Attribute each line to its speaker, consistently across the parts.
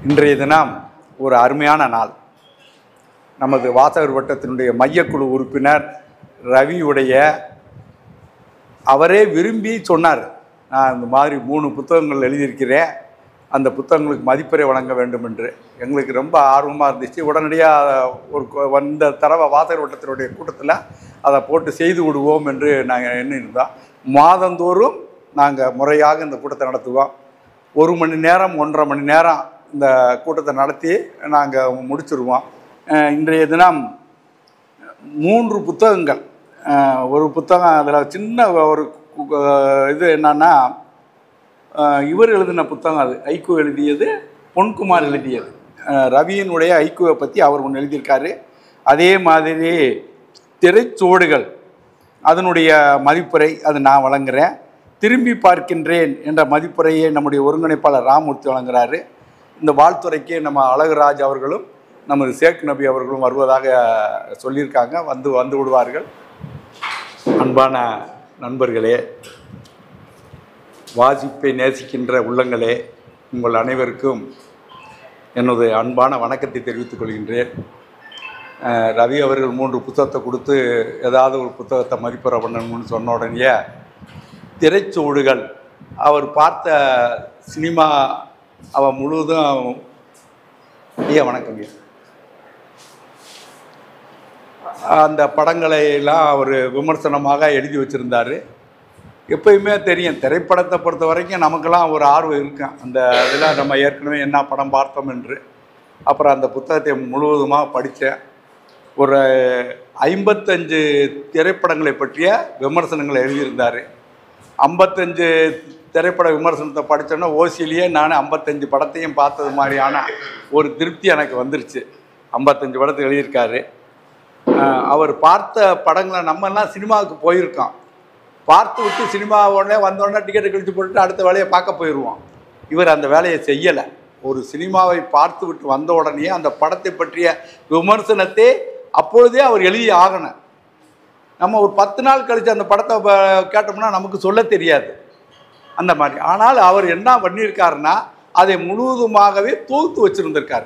Speaker 1: இன்றைய தினம் ஒரு அருமையான நாள். நமது வாசகர் வட்டத்தினுடைய மையக்குழு உறுப்பினர் ரவியுடைய அவரே விரும்பி சொன்னார், நான் இந்த மாதிரி 3 புத்தகங்கள் எழுதியிருக்கிறேன், அந்த புத்தகங்களுக்கு மதிப்புரை வழங்க வேண்டும் என்று. எங்களுக்கு ரொம்ப ஆர்வமாக இருந்துச்சு. உடனடியாக வந்த தடவை வாசகர் வட்டத்தினுடைய கூட்டத்தில் அதை போட்டு செய்து விடுவோம் என்று நாங்கள் எண்ணியிருந்தோம். மாதந்தோறும் நாங்கள் முறையாக இந்த கூட்டத்தை நடத்துவோம். 1 மணி நேரம் 1.5 மணி நேரம் இந்த கூட்டத்தை நடத்தி நாங்கள் முடிச்சுருவோம். இன்றைய தினம் 3 புத்தகங்கள். ஒரு புத்தகம் அதில் சின்ன ஒரு இது என்னன்னா, இவர் எழுதின புத்தகம், அது ஐக்கூ எழுதியது, பொன்குமார் எழுதியது. ரவியினுடைய ஐக்கூவை பற்றி அவர் ஒன்று எழுதியிருக்காரு. அதே மாதிரி திரைச்சோடுகள், அதனுடைய மதிப்புரை அது நான் வழங்குகிறேன். திரும்பி பார்க்கின்றேன் என்ற மதிப்புரையை நம்முடைய ஒருங்கிணைப்பாளர் ராமூர்த்தி வழங்குகிறாரு. இந்த வாழ்த்துறைக்கு நம்ம அழகுராஜ் அவர்களும் நமது ஷேக் நபி அவர்களும் வருவதாக சொல்லியிருக்காங்க. வந்து விடுவார்கள். அன்பான நண்பர்களே, வாசிப்பை நேசிக்கின்ற உள்ளங்களே, உங்கள் அனைவருக்கும் எனது அன்பான வணக்கத்தை தெரிவித்துக் கொள்கின்றேன். ரவி அவர்கள் 3 புத்தகத்தை கொடுத்து ஏதாவது ஒரு புத்தகத்தை மதிப்புரை பண்ணணும்னு சொன்ன உடனே திரைச்சூடுகள், அவர் பார்த்த சினிமா அவன் முழுவதும் வணக்கம், அந்த படங்களை எல்லாம் அவர் விமர்சனமாக எழுதி வச்சுருந்தார். எப்பயுமே தெரியும், திரைப்படத்தை பொறுத்த வரைக்கும் நமக்கெல்லாம் ஒரு ஆர்வம் இருக்கும். அந்த இதில் நம்ம ஏற்கனவே என்ன படம் பார்த்தோம் என்று. அப்புறம் அந்த புத்தகத்தை முழுவதுமாக படித்தேன். ஒரு 55 திரைப்படங்களை பற்றிய விமர்சனங்களை எழுதியிருந்தார். 55 திரைப்பட விமர்சனத்தை படித்தோன்னா ஓசியிலேயே நான் 55 படத்தையும் பார்த்தது மாதிரியான ஒரு திருப்தி எனக்கு வந்துருச்சு. 55 படத்தை எழுதியிருக்காரு. அவர் பார்த்த படங்களை நம்மெல்லாம் சினிமாவுக்கு போயிருக்கோம். பார்த்து விட்டு சினிமா உடனே வந்தோடனே டிக்கெட்டை கழித்து போட்டுட்டு அடுத்த வேலையை பார்க்க போயிடுவோம். இவர் அந்த வேலையை செய்யலை. ஒரு சினிமாவை பார்த்து விட்டு வந்த உடனே அந்த படத்தை பற்றிய விமர்சனத்தை அப்பொழுதே அவர் எழுதி ஆகணும். நம்ம ஒரு 10 நாள் கழித்து அந்த படத்தை கேட்டோம்னா நமக்கு சொல்ல தெரியாது அந்த மாதிரி. ஆனால் அவர் என்ன பண்ணியிருக்காருன்னா, அதை முழுவதுமாகவே தொகுத்து வச்சுருந்துருக்கார்.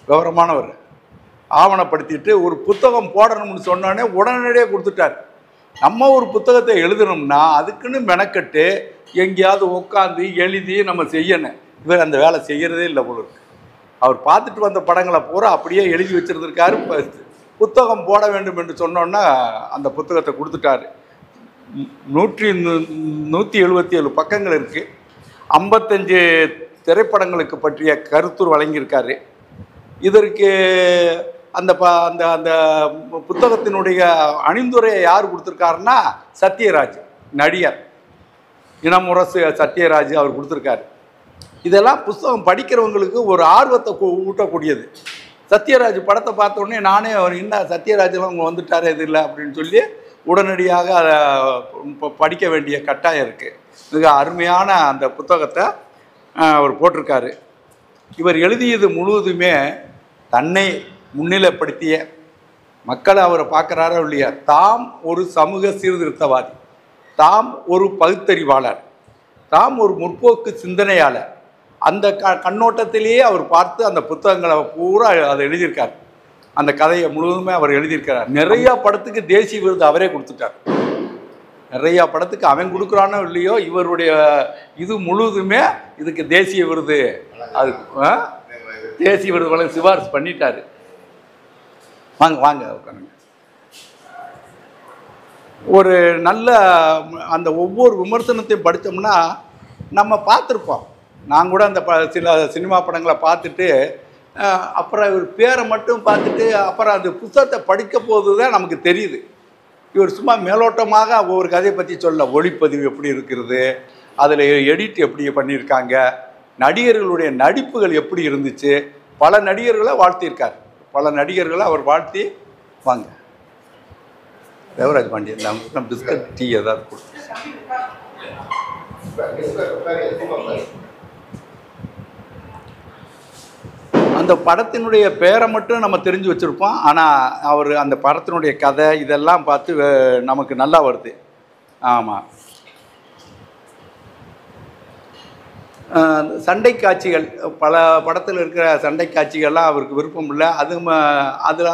Speaker 1: விவரமானவர், ஆவணப்படுத்திட்டு ஒரு புத்தகம் போடணும்னு சொன்னோடனே உடனடியாக கொடுத்துட்டார். நம்ம ஒரு புத்தகத்தை எழுதணும்னா அதுக்குன்னு மெனக்கட்டு எங்கேயாவது உட்காந்து எழுதி நம்ம செய்யணும். இவர் அந்த வேலை செய்கிறதே இல்லை போல இருக்கு. அவர் பார்த்துட்டு வந்த படங்களை பூரா அப்படியே எழுதி வச்சுருந்துருக்காரு. புத்தகம் போட வேண்டும் என்று சொன்னோன்னா அந்த புத்தகத்தை கொடுத்துட்டாரு. 177 பக்கங்கள் இருக்குது. 55 திரைப்படங்களுக்கு பற்றிய கருத்துரு வழங்கியிருக்காரு. இதற்கு அந்த அந்த புத்தகத்தினுடைய அணிந்துரையை யார் கொடுத்துருக்காருன்னா சத்யராஜ், நடிகர், இனமுரசு சத்யராஜ் அவர் கொடுத்துருக்காரு. இதெல்லாம் புத்தகம் படிக்கிறவங்களுக்கு ஒரு ஆர்வத்தை ஊட்டக்கூடியது. சத்யராஜ் படத்தை பார்த்த உடனே நானே அவர் என்ன சத்யராஜெலாம் அவங்க வந்துட்டார் இது இல்லை அப்படின்னு சொல்லி உடனடியாக அதை படிக்க வேண்டிய கட்டாயம் இருக்குது. மிக அருமையான அந்த புத்தகத்தை அவர் போட்டிருக்காரு. இவர் எழுதியது முழுவதுமே தன்னை முன்னிலைப்படுத்திய மக்களை அவரை பார்க்குறாரோ இல்லையா, தாம் ஒரு சமூக சீர்திருத்தவாதி, தாம் ஒரு பகுத்தறிவாளர், தாம் ஒரு முற்போக்கு சிந்தனையாளர், அந்த கண்ணோட்டத்திலேயே அவர் பார்த்து அந்த புத்தகங்களை பூரா அதை எழுதியிருக்கார். அந்த கதையை முழுவதுமே அவர் எழுதியிருக்கிறார். நிறையா படத்துக்கு தேசிய விருது அவரே கொடுத்துட்டார். நிறையா படத்துக்கு அவன் கொடுக்குறானோ இல்லையோ, இவருடைய இது முழுவதுமே இதுக்கு தேசிய விருது, அது தேசிய விருது வழங்க சிபாரிசு பண்ணிட்டார். வாங்க வாங்க உட்காருங்க. ஒரு நல்ல அந்த ஒவ்வொரு விமர்சனத்தையும் படித்தோம்னா நம்ம பார்த்துருப்போம். நான் கூட அந்த சில சினிமா படங்களை பார்த்துட்டு அப்புறம் இவர் பேரை மட்டும் பார்த்துட்டு அப்புறம் அந்த புத்தகத்தை படிக்க போது தான் நமக்கு தெரியுது. இவர் சும்மா மேலோட்டமாக ஒவ்வொரு கதையை பற்றி சொல்ல, ஒளிப்பதிவு எப்படி இருக்கிறது, அதில் எடிட் எப்படி பண்ணியிருக்காங்க, நடிகர்களுடைய நடிப்புகள் எப்படி இருந்துச்சு, பல நடிகர்களை வாழ்த்தியிருக்கார். பல நடிகர்களை அவர் வாழ்த்தி. வாங்க தேவராஜ் பாண்டியன், நம்ம பிஸ்கட் டீ ஏதாவது கொடுத்து. அந்த படத்தினுடைய பேரை மட்டும் நம்ம தெரிஞ்சு வச்சுருப்போம். ஆனால் அவர் அந்த படத்தினுடைய கதை இதெல்லாம் பார்த்து நமக்கு நல்லா வருது. ஆமாம், சண்டை காட்சிகள் பல படத்தில் இருக்கிற சண்டை காட்சிகள்லாம் அவருக்கு விருப்பம் இல்லை.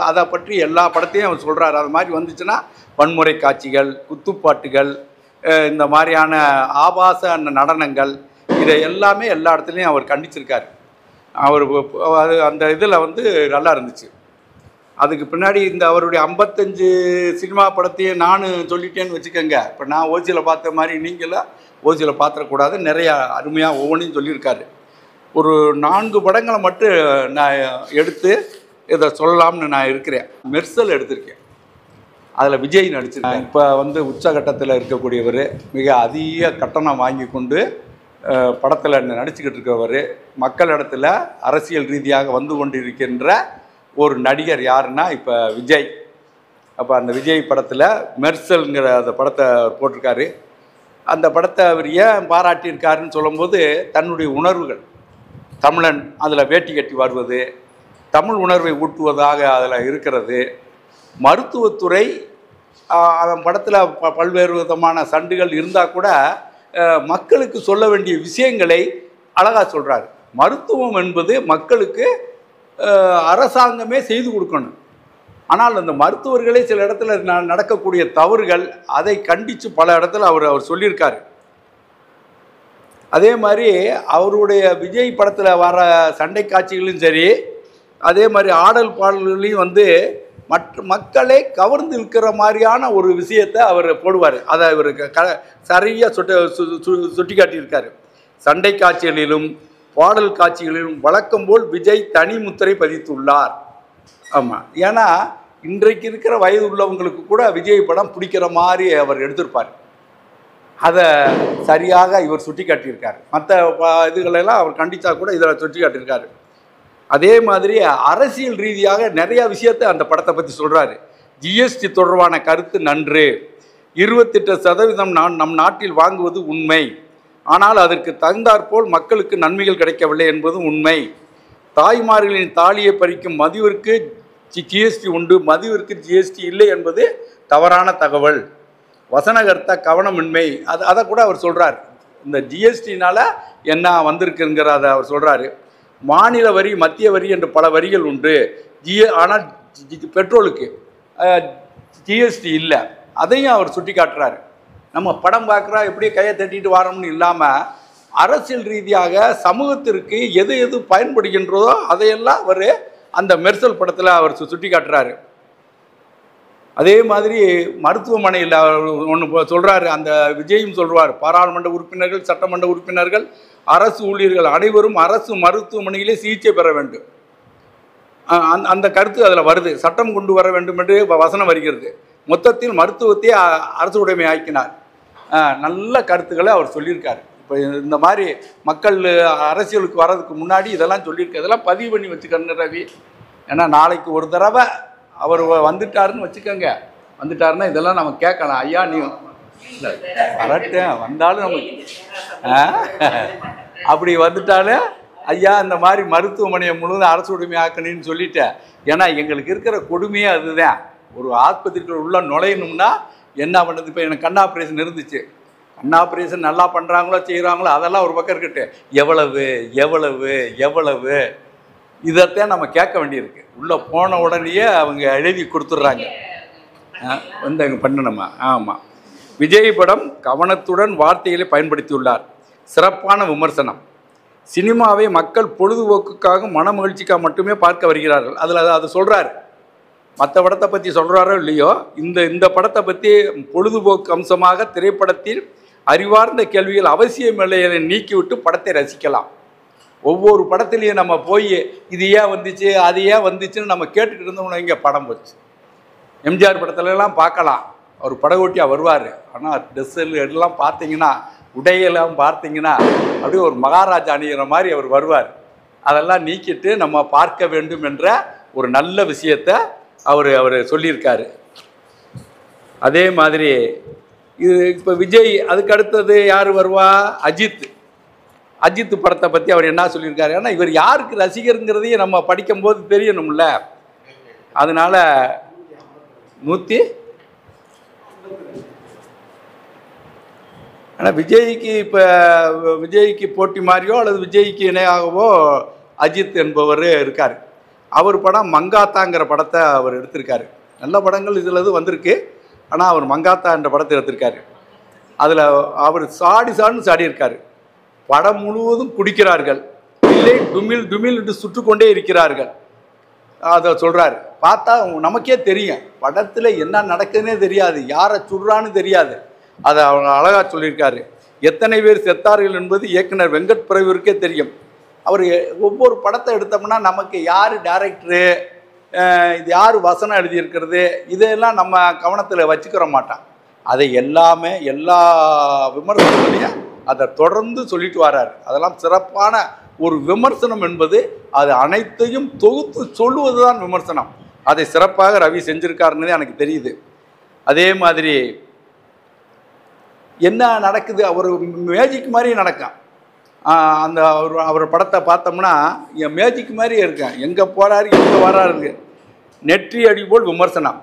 Speaker 1: அதை பற்றி எல்லா படத்தையும் அவர் சொல்கிறார். அது மாதிரி வந்துச்சுன்னா வன்முறை காட்சிகள், குத்துப்பாட்டுகள், இந்த மாதிரியான ஆபாச நடனங்கள், இதை எல்லாமே எல்லா இடத்துலையும் அவர் கண்டிச்சிருக்கார். அவர் அந்த இதில் வந்து நல்லா இருந்துச்சு. அதுக்கு பின்னாடி இந்த அவருடைய 55 சினிமா படத்தையும் நான் சொல்லிட்டேன்னு வச்சுக்கோங்க. இப்போ நான் ஓசியில் பார்த்த மாதிரி நீங்களாம் ஓசியில் பார்த்துடக்கூடாது. நிறையா அருமையாக ஒவ்வொன்றையும் சொல்லியிருக்காரு. ஒரு 4 படங்களை மட்டும் நான் எடுத்து இதை சொல்லலாம்னு நான் இருக்கிறேன். மெர்சல் எடுத்திருக்கேன், அதில் விஜய் நடிச்சிருக்கேன். இப்போ வந்து உச்சகட்டத்தில் இருக்கக்கூடியவர், மிக அதிக கட்டணம் வாங்கி கொண்டு படத்தில் நடிச்சுக்கிட்டு இருக்கவர், மக்களிடத்தில் அரசியல் ரீதியாக வந்து கொண்டிருக்கின்ற ஒரு நடிகர் யாருன்னா இப்போ விஜய். அப்போ அந்த விஜய் படத்தில் மெர்சல்ங்கிற அந்த படத்தை போட்டிருக்காரு. அந்த படத்தை அவர் ஏன் பாராட்டியிருக்காருன்னு சொல்லும்போது, தன்னுடைய உணர்வுகள், தமிழன் அதில் வேட்டி கட்டி வருவது, தமிழ் உணர்வை ஊட்டுவதாக அதில் இருக்கிறது, மருத்துவத்துறை அதன் படத்தில் பல்வேறு விதமான சண்டுகள் இருந்தால் கூட மக்களுக்கு சொல்ல வேண்டிய விஷயங்களை அழகாக சொல்கிறார். மருத்துவம் என்பது மக்களுக்கு அரசாங்கமே செய்து கொடுக்கணும். ஆனால் அந்த மருத்துவர்களே சில இடத்துல நடக்கக்கூடிய தவறுகள், அதை கண்டித்து பல இடத்துல அவர் சொல்லியிருக்காரு. அதே மாதிரி அவருடைய விஜய் படத்தில் வர சண்டை காட்சிகளும் சரி, அதே மாதிரி ஆடல் பாடல்களையும் வந்து மக்களை கவர்ந்து இருக்கிற மாதிரியான ஒரு விஷயத்தை அவர் போடுவார். அதை அவர் சரியாக சுட்டி காட்டியிருக்காரு. சண்டை காட்சிகளிலும் பாடல் காட்சிகளிலும் வழக்கம் போல் விஜய் தனி முத்திரை பதித்துள்ளார். ஆமாம், ஏன்னா இன்றைக்கு இருக்கிற வயது உள்ளவங்களுக்கு கூட விஜய் படம் பிடிக்கிற மாதிரி அவர் எடுத்திருப்பார். அதை சரியாக இவர் சுட்டி காட்டியிருக்கார். மற்ற இதுகளெல்லாம் அவர் கண்டித்தா கூட இதில் சுட்டி காட்டியிருக்காரு. அதே மாதிரி அரசியல் ரீதியாக நிறையா விஷயத்தை அந்த படத்தை பற்றி சொல்கிறாரு. ஜிஎஸ்டி தொடர்பான கருத்து நன்று, 28% நம் நாட்டில் வாங்குவது உண்மை, ஆனால் அதற்கு தகுந்தாற்போல் மக்களுக்கு நன்மைகள் கிடைக்கவில்லை என்பதும் உண்மை. தாய்மார்களின் தாலியை பறிக்கும் மதுவிற்கு ஜிஎஸ்டி உண்டு, மதுவிற்கு ஜிஎஸ்டி இல்லை என்பது தவறான தகவல். வசனகர்த்தா கவனமின்மை, அதை கூட அவர் சொல்கிறார். இந்த ஜிஎஸ்டினால் என்ன வந்திருக்குங்கிறத அவர் சொல்கிறாரு. மாநில வரி, மத்திய வரி என்று பல வரிகள் உண்டு, ஆனால் பெட்ரோலுக்கு ஜிஎஸ்டி இல்லை, அதையும் அவர் சுட்டி காட்டுறாரு. நம்ம படம் பார்க்குறா எப்படி கையை தட்டிட்டு வரோம்னு இல்லாமல், அரசியல் ரீதியாக சமூகத்திற்கு எது எது பயன்படுகின்றதோ அதையெல்லாம் அவர் அந்த மெர்சல் படத்தில் அவர் சுட்டி காட்டுறாரு. அதே மாதிரி மருத்துவமனையில் ஒன்று சொல்கிறாரு, அந்த விஜயும் சொல்வார், பாராளுமன்ற உறுப்பினர்கள், சட்டமன்ற உறுப்பினர்கள், அரசு ஊழியர்கள் அனைவரும் அரசு மருத்துவமனையிலே சிகிச்சை பெற வேண்டும். அந்த கருத்து அதில் வருது. சட்டம் கொண்டு வர வேண்டும் என்று வசனம் வருகிறது. மொத்தத்தில் மருத்துவத்தை அரசு உடைமை ஆக்கினார். நல்ல கருத்துக்களை அவர் சொல்லியிருக்காரு. இப்போ இந்த மாதிரி மக்கள் அரசியலுக்கு வர்றதுக்கு முன்னாடி இதெல்லாம் சொல்லியிருக்காரு. இதெல்லாம் பதிவு பண்ணி வச்சுக்கணும் ரவி. ஏன்னா நாளைக்கு ஒரு தடவை அவர் வந்துட்டாருன்னு வச்சுக்கோங்க, வந்துட்டாருன்னா இதெல்லாம் நம்ம கேட்கலாம். ஐயா நீ வரட்டேன் வந்தாலும் நம்ம அப்படி வந்துட்டாலே ஐயா இந்த மாதிரி மருத்துவமனையை முழுவதும் அரசு உடைமை ஆக்கணும்னு சொல்லிட்டேன். ஏன்னா எங்களுக்கு இருக்கிற கொடுமையே அதுதான். ஒரு ஆஸ்பத்திரிக்குள்ள உள்ள நுழையணும்னா என்ன பண்ணுறது? இப்போ எனக்கு கண் ஆப்ரேஷன் இருந்துச்சு. கண் ஆப்ரேஷன் நல்லா பண்ணுறாங்களோ செய்கிறாங்களோ அதெல்லாம் ஒரு பக்கம் இருக்கட்டு, எவ்வளவு எவ்வளவு எவ்வளவு இதைத்தான் நம்ம கேட்க வேண்டியிருக்கு. உள்ளே போன உடனேயே அவங்க எழுதி கொடுத்துட்றாங்க, வந்து அங்கே பண்ணணுமா. ஆமாம், விஜய் படம் கவனத்துடன் வார்த்தைகளை பயன்படுத்தியுள்ளார். சிறப்பான விமர்சனம். சினிமாவை மக்கள் பொழுதுபோக்குக்காக மன மகிழ்ச்சிக்காக மட்டுமே பார்க்க வருகிறார்கள். அதில் அது சொல்கிறார். மற்ற படத்தை பற்றி சொல்கிறாரோ இல்லையோ, இந்த படத்தை பற்றி பொழுதுபோக்கு அம்சமாக திரைப்படத்தில் அறிவார்ந்த கேள்விகள் அவசியமில்லை என நீக்கிவிட்டு படத்தை ரசிக்கலாம். ஒவ்வொரு படத்துலையும் நம்ம போய் இது ஏன் வந்துச்சு அது ஏன் வந்துச்சுன்னு நம்ம கேட்டுக்கிட்டு இருந்தோம்னா இங்கே படம் போச்சு. எம்ஜிஆர் படத்துலலாம் பார்க்கலாம், அவர் படகோட்டியாக வருவார். ஆனால் ட்ரெஸ்ஸில் எல்லாம் பார்த்தீங்கன்னா, உடையெல்லாம் பார்த்தீங்கன்னா அப்படியே ஒரு மகாராஜா அணிகிற மாதிரி அவர் வருவார். அதெல்லாம் நீக்கிட்டு நம்ம பார்க்க வேண்டும் என்ற ஒரு நல்ல விஷயத்தை அவர் சொல்லியிருக்காரு. அதே மாதிரி இது இப்போ விஜய், அதுக்கு அடுத்தது யார் வருவா? அஜித் படத்தை பற்றி அவர் என்ன சொல்லியிருக்காரு? ஏன்னா இவர் யாருக்கு ரசிகருங்கிறதையும் நம்ம படிக்கும்போது தெரியணும்ல. அதனால 100 ஆனால் விஜய்க்கு இப்போ விஜய்க்கு போட்டி மாதிரியோ அல்லது விஜய்க்கு இணையாகவோ அஜித் என்பவர் இருக்கார். அவர் படம் மங்காத்தாங்கிற படத்தை அவர் எடுத்திருக்காரு. நல்ல படங்கள் இதில் வந்திருக்கு. ஆனால் அவர் மங்காத்தா என்ற படத்தை எடுத்திருக்காரு. அதில் அவர் சாடின்னு சாடியிருக்கார். படம் முழுவதும் குடிக்கிறார்கள், இல்லை டுமில் டுமில் என்று சுட்டுக்கொண்டே இருக்கிறார்கள். அதை சொல்கிறார். பார்த்தா நமக்கே தெரியும் படத்தில் என்ன நடக்குதுன்னே தெரியாது, யாரை சுடுறான்னு தெரியாது. அதை அவங்க அழகாக சொல்லியிருக்காரு. எத்தனை பேர் செத்தார்கள் என்பது இயக்குனர் வெங்கட் பிரபுவிற்கே தெரியும். அவர் ஒவ்வொரு படத்தை எடுத்தோம்னா நமக்கு யார் டைரக்டரு, இது யார் வசனம் எழுதியிருக்கிறது, இதெல்லாம் நம்ம கவனத்தில் வச்சுக்கிற மாட்டான். அதை எல்லாமே எல்லா விமர்சனங்களையும் அதை தொடர்ந்து சொல்லிட்டு வர்றாரு. அதெல்லாம் சிறப்பான ஒரு விமர்சனம் என்பது அது அனைத்தையும் தொகுத்து சொல்லுவது தான் விமர்சனம். அதை சிறப்பாக ரவி செஞ்சுருக்காருன்னு எனக்கு தெரியுது. அதே மாதிரி என்ன நடக்குது, அவர் மேஜிக் மாதிரி நடக்கும். அந்த அவர் படத்தை பார்த்தோம்னா என் மேஜிக் மாதிரியே இருக்கேன். எங்கே போகிறாரு எங்கே வர்றாருங்க, நெற்றி அடி போல் விமர்சனம்.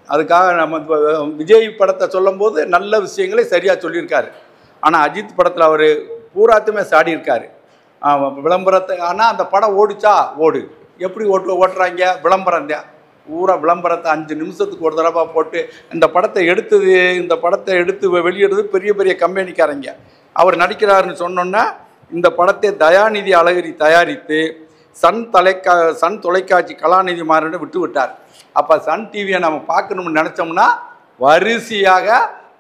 Speaker 1: அதுக்காக நம்ம விஜய் படத்தை சொல்லும்போது நல்ல விஷயங்களே சரியாக சொல்லியிருக்காரு. ஆனால் அஜித் படத்தில் அவர் பூராத்துமே சாடியிருக்காரு விளம்பரத்தை. ஆனால் அந்த படம் ஓடிச்சா ஓடு, எப்படி ஓட்டுறாங்க, விளம்பரம் தான். பூரா விளம்பரத்தை 5 நிமிஷத்துக்கு ஒரு தடவை போட்டு இந்த படத்தை எடுத்து வெளியிடுறது பெரிய பெரிய கம்பெனிக்காரங்க. அவர் நடிக்கிறாருன்னு சொன்னோன்னா இந்த படத்தை தயாநிதி அழகிரி தயாரித்து சன் தொலைக்காட்சி கலாநிதி மாறன்னு விட்டு விட்டார். அப்போ சன் டிவியை நம்ம பார்க்கணும்னு நினச்சோம்னா வரிசையாக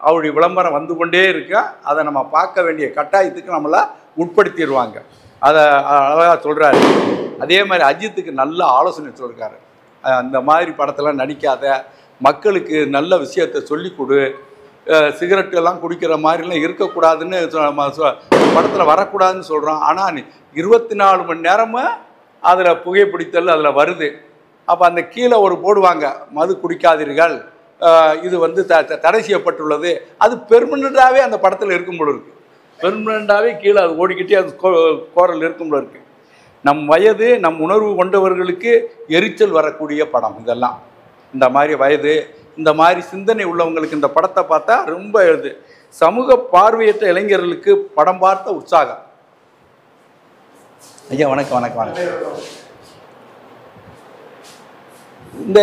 Speaker 1: அவருடைய விளம்பரம் வந்து கொண்டே இருக்கு. அதை நம்ம பார்க்க வேண்டிய கட்டாயத்துக்கு நம்மளை உட்படுத்திடுவாங்க. அதை அழகாக சொல்கிறாரு. அதே மாதிரி அஜித்துக்கு நல்ல ஆலோசனை சொல்லியிருக்காரு. அந்த மாதிரி படத்தெல்லாம் நடிக்காத, மக்களுக்கு நல்ல விஷயத்தை சொல்லிக் கொடு, சிகரெட்டு எல்லாம் குடிக்கிற மாதிரிலாம் இருக்கக்கூடாதுன்னு படத்தில் வரக்கூடாதுன்னு சொல்கிறோம். ஆனால் 24 மணி நேரமும் அதில் புகைப்பிடித்தல் அதில் வருது. அப்போ அந்த கீழே ஒரு போடுவாங்க, மது குடிக்காதீர்கள், இது தடை செய்யப்பட்டுள்ளது. அது பெர்மனண்ட்டாகவே அந்த படத்தில் இருக்கும் போல இருக்குது. பெர்மனண்ட்டாகவே கீழே அது ஓடிக்கிட்டே அது கோரல் இருக்கும் போல இருக்குது. நம் வயது நம் உணர்வு கொண்டவர்களுக்கு எரிச்சல் வரக்கூடிய படம் இதெல்லாம். இந்த மாதிரி வயது இந்த மாதிரி சிந்தனை உள்ளவங்களுக்கு இந்த படத்தை பார்த்தா ரொம்ப எழுது. சமூக பார்வையற்ற இளைஞர்களுக்கு படம் பார்த்த உற்சாகம். ஐயா வணக்கம் வணக்கம் வணக்கம். இந்த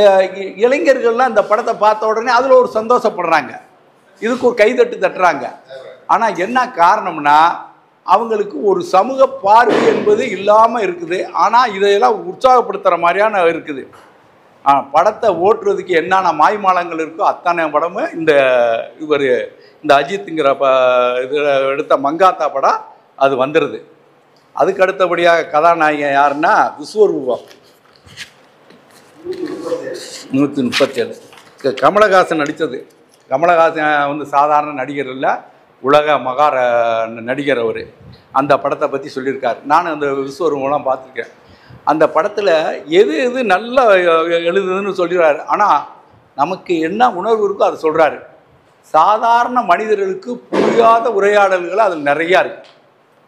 Speaker 1: இளைஞர்கள்லாம் இந்த படத்தை பார்த்த உடனே அதில் ஒரு சந்தோஷப்படுறாங்க, இதுக்கு ஒரு கைதட்டு தட்டுறாங்க. ஆனால் என்ன காரணம்னா அவங்களுக்கு ஒரு சமூக பார்வை என்பது இல்லாமல் இருக்குது. ஆனால் இதையெல்லாம் உற்சாகப்படுத்துகிற மாதிரியான இருக்குது. படத்தை ஓட்டுறதுக்கு என்னென்ன மாய்மாலங்கள் இருக்கோ அத்தனை படமும் இந்த அஜித்துங்கிற இதில் எடுத்த மங்காத்தா படம் அது வந்துடுது. அதுக்கு அடுத்தபடியாக கதாநாயகன் யாருன்னா விஸ்வரூபம் 137 கமலஹாசன் நடித்தது. கமலஹாசன் சாதாரண நடிகர் இல்லை, உலக மகார நடிகர் அவர். அந்த படத்தை பற்றி சொல்லியிருக்கார். நான் அந்த விஸ்வரூபம்லாம் பார்த்துருக்கேன். அந்த படத்தில் எது நல்லா எழுதுதுன்னு சொல்லிடுறாரு. ஆனால் நமக்கு என்ன உணர்வு இருக்கோ அதை சொல்கிறாரு. சாதாரண மனிதர்களுக்கு புரியாத உரையாடல்கள் அதில் நிறையா இருக்குது.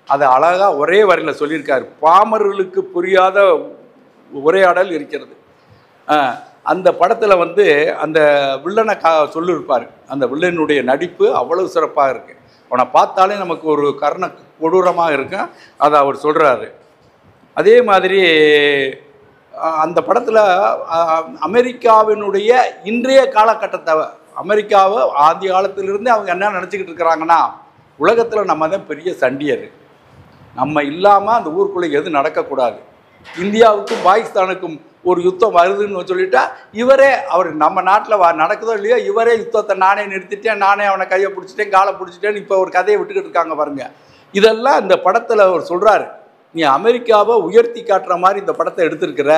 Speaker 1: அதை அழகாக ஒரே வரியில் சொல்லியிருக்காரு. பாமர்களுக்கு புரியாத உரையாடல் இருக்கிறது. அந்த படத்தில் அந்த வில்லனை சொல்லியிருப்பார். அந்த வில்லனுடைய நடிப்பு அவ்வளவு சிறப்பாக இருக்குது. அவனை பார்த்தாலே நமக்கு ஒரு கர்ண கொடூரமாக இருக்கும். அதை அவர் சொல்கிறாரு. அதே மாதிரி அந்த படத்தில் அமெரிக்காவினுடைய இன்றைய காலகட்டத்தை, அமெரிக்காவை ஆதி காலத்திலிருந்து அவங்க என்ன நினச்சிக்கிட்டு இருக்கிறாங்கன்னா, உலகத்தில் நம்ம தான் பெரிய சண்டியர், நம்ம இல்லாமல் அந்த ஊருக்குள்ளே எது நடக்கக்கூடாது, இந்தியாவுக்கும் பாகிஸ்தானுக்கும் ஒரு யுத்தம் வருதுன்னு சொல்லிட்டா அவர் நம்ம நாட்டில் நடக்குதோ இல்லையோ இவரே யுத்தத்தை நானே நிறுத்திட்டேன், நானே அவனை கையை பிடிச்சிட்டேன், காலை பிடிச்சிட்டேன்னு இப்போ ஒரு கதையை விட்டுக்கிட்டு இருக்காங்க பாருங்க. இதெல்லாம் இந்த படத்தில் அவர் சொல்கிறாரு. நீ அமெரிக்காவை உயர்த்தி காட்டுற மாதிரி இந்த படத்தை எடுத்திருக்கிற,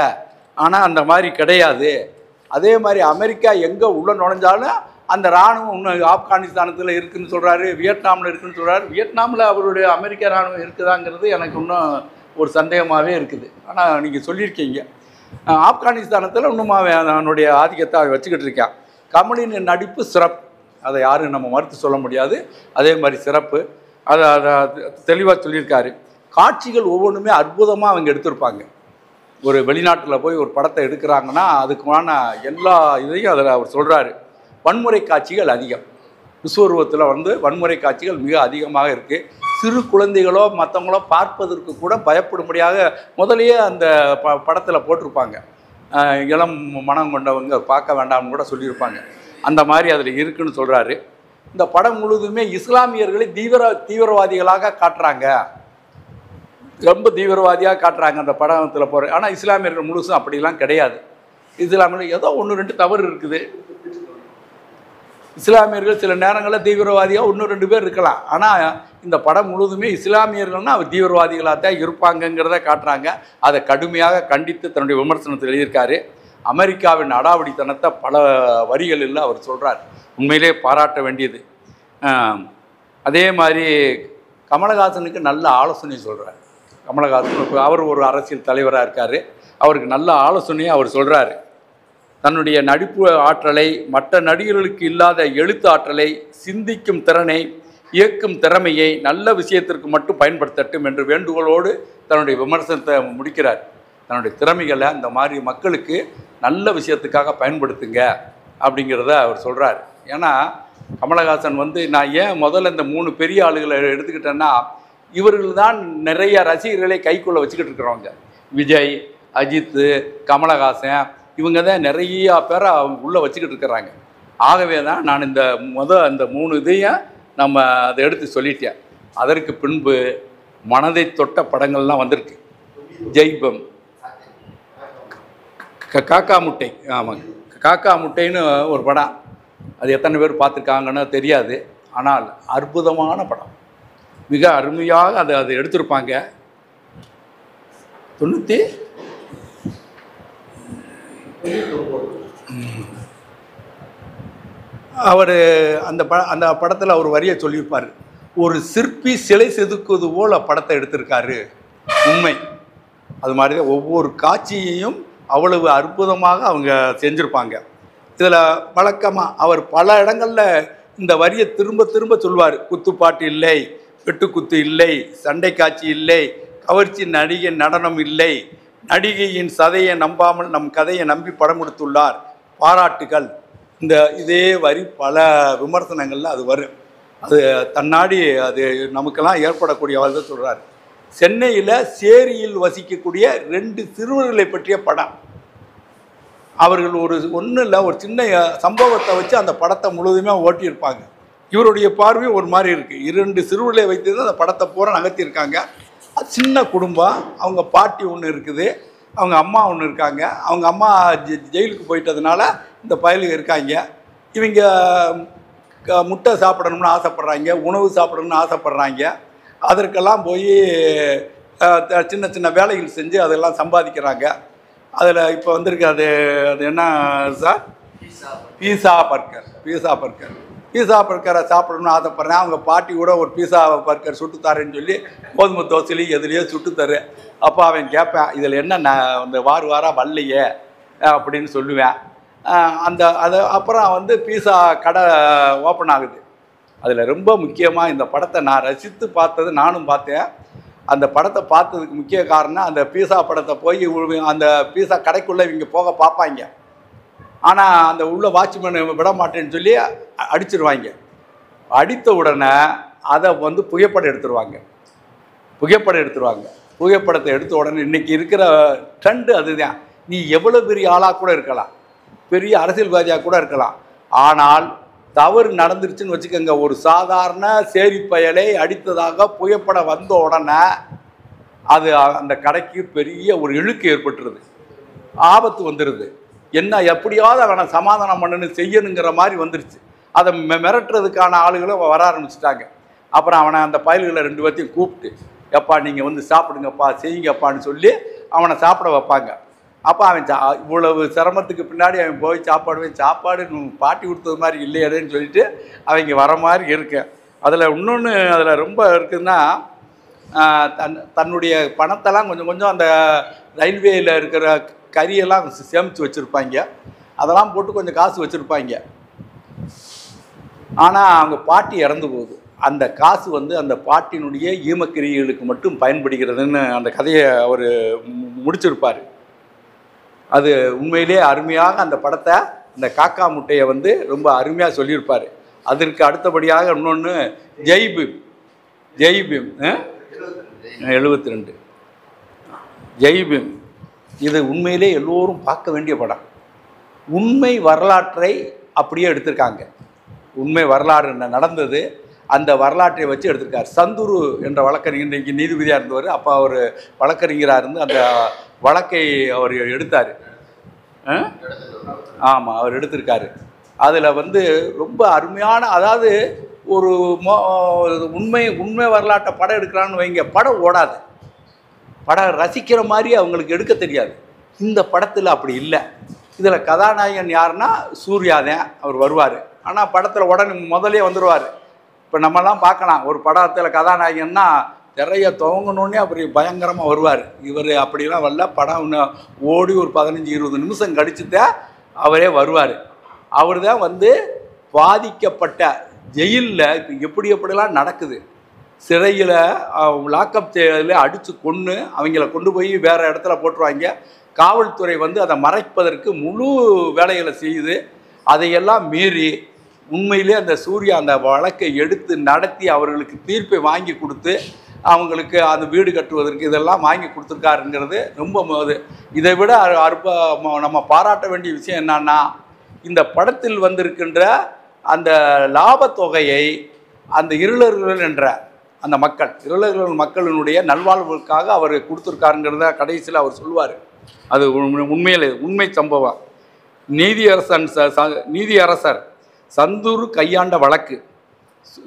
Speaker 1: ஆனால் அந்த மாதிரி கிடையாது. அதே மாதிரி அமெரிக்கா எங்கே உள்ள நுழைஞ்சாலும் அந்த இராணுவம் இன்னும் ஆப்கானிஸ்தானத்தில் இருக்குதுன்னு சொல்கிறாரு, வியட்நாமில் இருக்குதுன்னு சொல்கிறாரு. வியட்நாமில் அவருடைய அமெரிக்க இராணுவம் இருக்குதாங்கிறது எனக்கு இன்னும் ஒரு சந்தேகமாகவே இருக்குது. ஆனால் நீங்கள் சொல்லியிருக்கீங்க. ஆப்கானிஸ்தானத்தில் இன்னும் அவனுடைய ஆதிக்கத்தை வச்சுக்கிட்டு இருக்கான். கமலின் நடிப்பு சிறப்பு, அதை யாரும் நம்ம மறுத்து சொல்ல முடியாது. அதே மாதிரி சிறப்பு, அதை தெளிவாக சொல்லியிருக்காரு. காட்சிகள் ஒவ்வொன்றுமே அற்புதமாக அவங்க எடுத்திருப்பாங்க. ஒரு வெளிநாட்டில் போய் ஒரு படத்தை எடுக்கிறாங்கன்னா அதுக்கான எல்லா இதையும் அதில் அவர் சொல்கிறாரு. வன்முறை காட்சிகள் அதிகம். விஸ்வரூபத்தில் வந்து வன்முறை காட்சிகள் மிக அதிகமாக இருக்குது. சிறு குழந்தைகளோ மற்றவங்களோ பார்ப்பதற்கு கூட பயப்படும்படியாக முதலையே அந்த படத்தில் போட்டிருப்பாங்க. இளம் மனம் கொண்டவங்க பார்க்க வேண்டாம்னு கூட சொல்லியிருப்பாங்க. அந்த மாதிரி அதில் இருக்குன்னு சொல்கிறாரு. இந்த படம் முழுவதுமே இஸ்லாமியர்களை தீவிரவாதிகளாக காட்டுறாங்க, ரொம்ப தீவிரவாதியாக காட்டுறாங்க அந்த படத்தில் போகிற. ஆனால் இஸ்லாமியர்கள் முழுசும் அப்படிலாம் கிடையாது. இஸ்லாமியர்கள் ஏதோ 1-2 தவறு இருக்குது. இஸ்லாமியர்கள் சில நேரங்களில் தீவிரவாதியாக 1-2 பேர் இருக்கலாம். ஆனால் இந்த படம் முழுவதுமே இஸ்லாமியர்கள்னால் அவர் தீவிரவாதிகளாக தான் இருப்பாங்கங்கிறத காட்டுறாங்க. அதை கடுமையாக கண்டித்து தன்னுடைய விமர்சனத்தில் எழுதியிருக்காரு. அமெரிக்காவின் அடாவடித்தனத்தை பல வரிகளில் அவர் சொல்கிறார். உண்மையிலே பாராட்ட வேண்டியது. அதே மாதிரி கமலஹாசனுக்கு நல்ல ஆலோசனை சொல்கிறார். கமலஹாசன் அவர் ஒரு அரசியல் தலைவராக இருக்கார். அவருக்கு நல்ல ஆலோசனையை அவர் சொல்கிறாரு. தன்னுடைய நடிப்பு ஆற்றலை, மற்ற நடிகர்களுக்கு இல்லாத எழுத்து ஆற்றலை, சிந்திக்கும் திறனை, இயக்கும் திறமையை நல்ல விஷயத்திற்கு மட்டும் பயன்படுத்தட்டும் என்று வேண்டுகோளோடு தன்னுடைய விமர்சனத்தை முடிக்கிறார். தன்னுடைய திறமைகளை அந்த மாதிரி மக்களுக்கு நல்ல விஷயத்துக்காக பயன்படுத்துங்க அப்படிங்கிறத அவர் சொல்கிறார். ஏன்னா கமலஹாசன் வந்து நான் ஏன் முதல்ல இந்த 3 பெரிய ஆளுகளை எடுத்துக்கிட்டேன்னா, இவர்கள் தான் நிறைய ரசிகர்களை கைக்குள்ளே வச்சுக்கிட்டு இருக்கிறவங்க. விஜய், அஜித்து, கமலஹாசன் இவங்க தான் நிறையா பேரை அவங்க உள்ளே வச்சுக்கிட்டு இருக்கிறாங்க. ஆகவே தான் நான் இந்த அந்த 3 இதையும் நம்ம அதை எடுத்து சொல்லிட்டேன். அதற்கு பின்பு மனதை தொட்ட படங்கள்லாம் வந்திருக்கு. ஜெய்பம், காக்கா முட்டை, ஆமாங்க, காக்கா முட்டைன்னு ஒரு படம். அது எத்தனை பேர் பார்த்துருக்காங்கன்னு தெரியாது. ஆனால் அற்புதமான படம், மிக அருமையாக அதை எடுத்திருப்பாங்க. 90 அவர் அந்த படத்தில் அவர் வரியை சொல்லியிருப்பார். ஒரு சிற்பி சிலை செதுக்குவது போல் படத்தை எடுத்திருக்காரு. உண்மை. அது மாதிரி தான் ஒவ்வொரு காட்சியையும் அவ்வளவு அற்புதமாக அவங்க செஞ்சுருப்பாங்க. இதில் வழக்கமாக அவர் பல இடங்களில் இந்த வரியை திரும்ப திரும்ப சொல்வார். குத்துப்பாட்டு இல்லை, வெட்டுக்குத்து இல்லை, சண்டை காட்சி இல்லை, கவர்ச்சி நடிகை நடனம் இல்லை, நடிகையின் சதையை நம்பாமல் நம் கதையை நம்பி படம் கொடுத்துள்ளார், பாராட்டுகள். இதே வரி பல விமர்சனங்களில் அது வரும். அது தன்னாடி அது நமக்கெல்லாம் ஏற்படக்கூடிய தான் சொல்கிறார். சென்னையில் சேரியில் வசிக்கக்கூடிய 2 சிறுவர்களை பற்றிய படம். அவர்கள் ஒன்றும் இல்லை, ஒரு சின்ன சம்பவத்தை வச்சு அந்த படத்தை முழுவதுமே ஓட்டியிருப்பாங்க. இவருடைய பார்வை ஒரு மாதிரி இருக்குது. 2 சிறுவர்களை வைத்து தான் அந்த படத்தை பூரா நகர்த்தியிருக்காங்க. சின்ன குடும்பம். அவங்க பாட்டி ஒன்று இருக்குது, அவங்க அம்மா ஒன்று இருக்காங்க. அவங்க அம்மா ஜெயிலுக்கு போயிட்டதுனால இந்த பயலுக்கு இருக்காங்க. இவங்க முட்டை சாப்பிடணும்னு ஆசைப்பட்றாங்க, உணவு சாப்பிடணும்னு ஆசைப்பட்றாங்க. அதற்கெல்லாம் போய் சின்ன சின்ன வேலைகள் செஞ்சு அதெல்லாம் சம்பாதிக்கிறாங்க. அதில் இப்போ வந்திருக்கு அது என்ன சார், பீஸா பர்கரை சாப்பிடணும்னு ஆசைப்பட்றேன். அவங்க பாட்டி கூட ஒரு பீஸா பர்கர் சுட்டுத்தாரேன்னு சொல்லி கோதுமை தோசையிலையும் எதுலேயோ சுட்டுத்தரு. அப்போ அவன் கேட்பேன், இதில் என்ன அந்த வாராக வரலையே அப்படின்னு சொல்லுவேன். அப்புறம் பீஸா கடை ஓப்பன் ஆகுது. அதில் ரொம்ப முக்கியமாக இந்த படத்தை நான் ரசித்து பார்த்தது, நானும் பார்த்தேன். அந்த படத்தை பார்த்ததுக்கு முக்கிய காரணம், அந்த பீஸா படத்தை போய் அந்த பீஸா கடைக்குள்ளே இவங்க போக பார்ப்பாங்க. ஆனால் அந்த உள்ள வாட்ச்மேன் விட மாட்டேன்னு சொல்லி அடிச்சிருவாங்க. அடித்த உடனே அதை புகைப்படம் எடுத்துருவாங்க. புகைப்படத்தை எடுத்த உடனே இன்றைக்கி இருக்கிற ட்ரெண்டு அதுதான். நீ எவ்வளோ பெரிய ஆளாக கூட இருக்கலாம், பெரிய அரசியல்வாதியாக கூட இருக்கலாம், ஆனால் தவறு நடந்துருச்சுன்னு வச்சுக்கோங்க, ஒரு சாதாரண சேரி பயலை அடித்ததாக புகைப்படம் வந்த உடனே அது அந்த கடைக்கு பெரிய ஒரு இழுக்கு ஏற்பட்டுருது, ஆபத்து வந்துடுது. என்ன எப்படியாவது அவனை சமாதானம் பண்ணு செய்யணுங்கிற மாதிரி வந்துருச்சு. அதை மிரட்டுறதுக்கான ஆளுகளும் வர ஆரம்பிச்சிட்டாங்க. அப்புறம் அவனை அந்த பயல்களை 2 பேர்த்தையும் கூப்பிட்டு, எப்பா நீங்கள் சாப்பிடுங்கப்பா, செய்யுங்கப்பான்னு சொல்லி அவனை சாப்பிட வைப்பாங்க. அப்போ அவன் இவ்வளவு சிரமத்துக்கு பின்னாடி அவன் போய் சாப்பாடு பாட்டி கொடுத்தது மாதிரி இல்லையேன்னு சொல்லிட்டு அவங்க வர மாதிரி இருக்கு. அதில் இன்னொன்று அதில் ரொம்ப இருக்குதுன்னா, தன்னுடைய பணத்தெல்லாம் கொஞ்சம் கொஞ்சம் அந்த ரயில்வேயில் இருக்கிற கறியெல்லாம் சேமித்து வச்சுருப்பாங்க. அதெல்லாம் போட்டு கொஞ்சம் காசு வச்சுருப்பாங்க. ஆனால் அவங்க பாட்டி இறந்து போகுது. அந்த காசு அந்த பாட்டினுடைய ஈமக்கிரிகளுக்கு மட்டும் பயன்படுகிறதுன்னு அந்த கதையை அவர் முடிச்சிருப்பார். அது உண்மையிலே அருமையாக அந்த படத்தை, இந்த காக்கா முட்டையை ரொம்ப அருமையாக சொல்லியிருப்பார். அதற்கு அடுத்தபடியாக இன்னொன்று ஜெய்பீம். ஜெய்பீம் 72 ஜெய்பீம். இது உண்மையிலே எல்லோரும் பார்க்க வேண்டிய படம். உண்மை வரலாற்றை அப்படியே எடுத்திருக்காங்க. உண்மை வரலாறு நடந்தது, அந்த வரலாற்றை வச்சு எடுத்திருக்கார். சந்துரு என்ற வழக்கறிஞர் இன்றைக்கு நீதிபதியாக இருந்தவர். அப்போ அவர் வழக்கறிஞராக இருந்து அந்த வழக்கை அவர் எடுத்தார். ஆமாம், அவர் எடுத்திருக்காரு. அதில் ரொம்ப அருமையான, அதாவது ஒரு உண்மை வரலாற்றை படம் எடுக்கிறான்னு வைங்க, படம் ஓடாது, படம் ரசிக்கிற மாதிரி அவங்களுக்கு எடுக்க தெரியாது. இந்த படத்தில் அப்படி இல்லை. இதில் கதாநாயகன் யாருன்னா சூர்யா தான். அவர் வருவார், ஆனால் படத்தில் உடனே முதலே வந்துடுவார். இப்போ நம்மலாம் பார்க்கலாம், ஒரு படத்தில் கதாநாயகன்னா நிறைய துவங்கணுன்னே அப்படி பயங்கரமாக வருவார். இவர் அப்படிலாம் வரல. படம் இன்னும் ஓடி ஒரு 15-20 நிமிஷம் கழிச்சுதான் அவரே வருவார். அவர் தான் பாதிக்கப்பட்ட ஜெயிலில் இப்போ எப்படிலாம் நடக்குது, சிறையில் லாக்அப் இதில் அடித்து கொன்று அவங்கள கொண்டு போய் வேறு இடத்துல போட்டுருவாங்க. காவல்துறை அதை மறைப்பதற்கு முழு வேலைகளை செய்யுது. அதையெல்லாம் மீறி உண்மையிலே அந்த சூர்யா அந்த வழக்கை எடுத்து நடத்தி அவர்களுக்கு தீர்ப்பை வாங்கி கொடுத்து அவங்களுக்கு அந்த வீடு கட்டுவதற்கு இதெல்லாம் வாங்கி கொடுத்துருக்காருங்கிறது ரொம்ப இதை விட நம்ம பாராட்ட வேண்டிய விஷயம் என்னன்னா, இந்த படத்தில் வந்திருக்கின்ற அந்த லாபத்தொகையை அந்த இருளர்கள் என்ற அந்த இருளர்கள் மக்களினுடைய நல்வாழ்வுக்காக அவர் கொடுத்துருக்காருங்கிறத கடைசியில் அவர் சொல்லுவார். அது உண்மையிலே உண்மை சம்பவம். நீதியரசர் சந்துரு கையாண்ட வழக்கு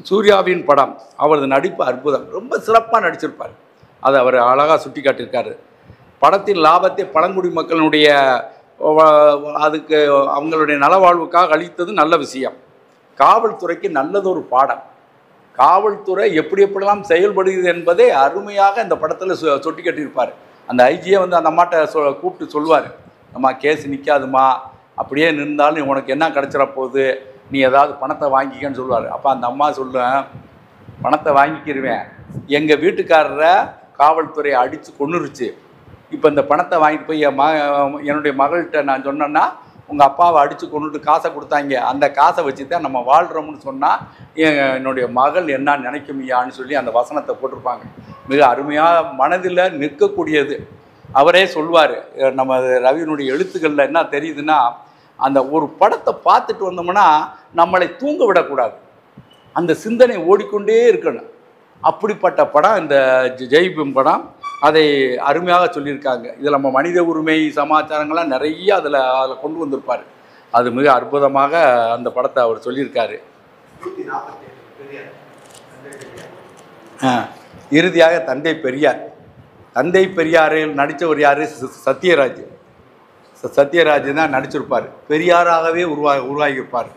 Speaker 1: சூர்யாவின் படம். அவரது நடிப்பு அற்புதம், ரொம்ப சிறப்பாக நடிச்சிருப்பார். அதை அவர் அழகாக சுட்டி காட்டியிருக்காரு. படத்தின் லாபத்தை பழங்குடி மக்களுடைய அதுக்கு அவங்களுடைய நலவாழ்வுக்காக அளித்தது நல்ல விஷயம். காவல்துறைக்கு நல்லதொரு பாடம். காவல்துறை எப்படியெல்லாம் செயல்படுகிறது என்பதை அருமையாக இந்த படத்தில் சுட்டி காட்டியிருப்பார். அந்த ஐஜியை அந்த அம்மாட்ட கூப்பிட்டு சொல்லுவார், அம்மா கேஸ் நிற்காதுமா, அப்படியே நின்றாலும் உனக்கு என்ன கிடச்சிட போகுது, நீ ஏதாவது பணத்தை வாங்கிக்கன்னு சொல்லுவார். அப்போ அந்த அம்மா சொல்லுவேன், பணத்தை வாங்கிக்கிருவேன், எங்கள் வீட்டுக்காரரை காவல்துறை அடித்து கொன்னுருச்சு, இப்போ இந்த பணத்தை வாங்கிட்டு போய் என்னுடைய மகள்கிட்ட நான் சொன்னேன்னா உங்கள் அப்பாவை அடித்து கொண்டுட்டு காசை கொடுத்தாங்க, அந்த காசை வச்சு தான் நம்ம வாழ்கிறோம்னு சொன்னால் என்னுடைய மகள் என்ன நினைக்குமியான்னு சொல்லி அந்த வசனத்தை போட்டிருப்பாங்க. மிக அருமையாக மனதில் நிற்கக்கூடியது. அவரே சொல்வார், நம்ம ரவியினுடைய எழுத்துக்களில் என்ன தெரியுதுன்னா, அந்த ஒரு படத்தை பார்த்துட்டு வந்தோம்னா நம்மளை தூங்க விடக்கூடாது, அந்த சிந்தனை ஓடிக்கொண்டே இருக்கணும். அப்படிப்பட்ட படம் இந்த ஜெய்பீம் படம். அதை அருமையாக சொல்லியிருக்காங்க. இதில் நம்ம மனித உரிமை சமாச்சாரங்கள்லாம் நிறைய அதில் கொண்டு வந்திருப்பார். அது மிக அற்புதமாக அந்த படத்தை அவர் சொல்லியிருக்காரு. இறுதியாக தந்தை பெரியார். தந்தை பெரியாரில் நடித்தவர் யார்? சத்யராஜ். சத்யராஜ் தான் நடிச்சிருப்பார். பெரியாராகவே உருவாகியிருப்பார்.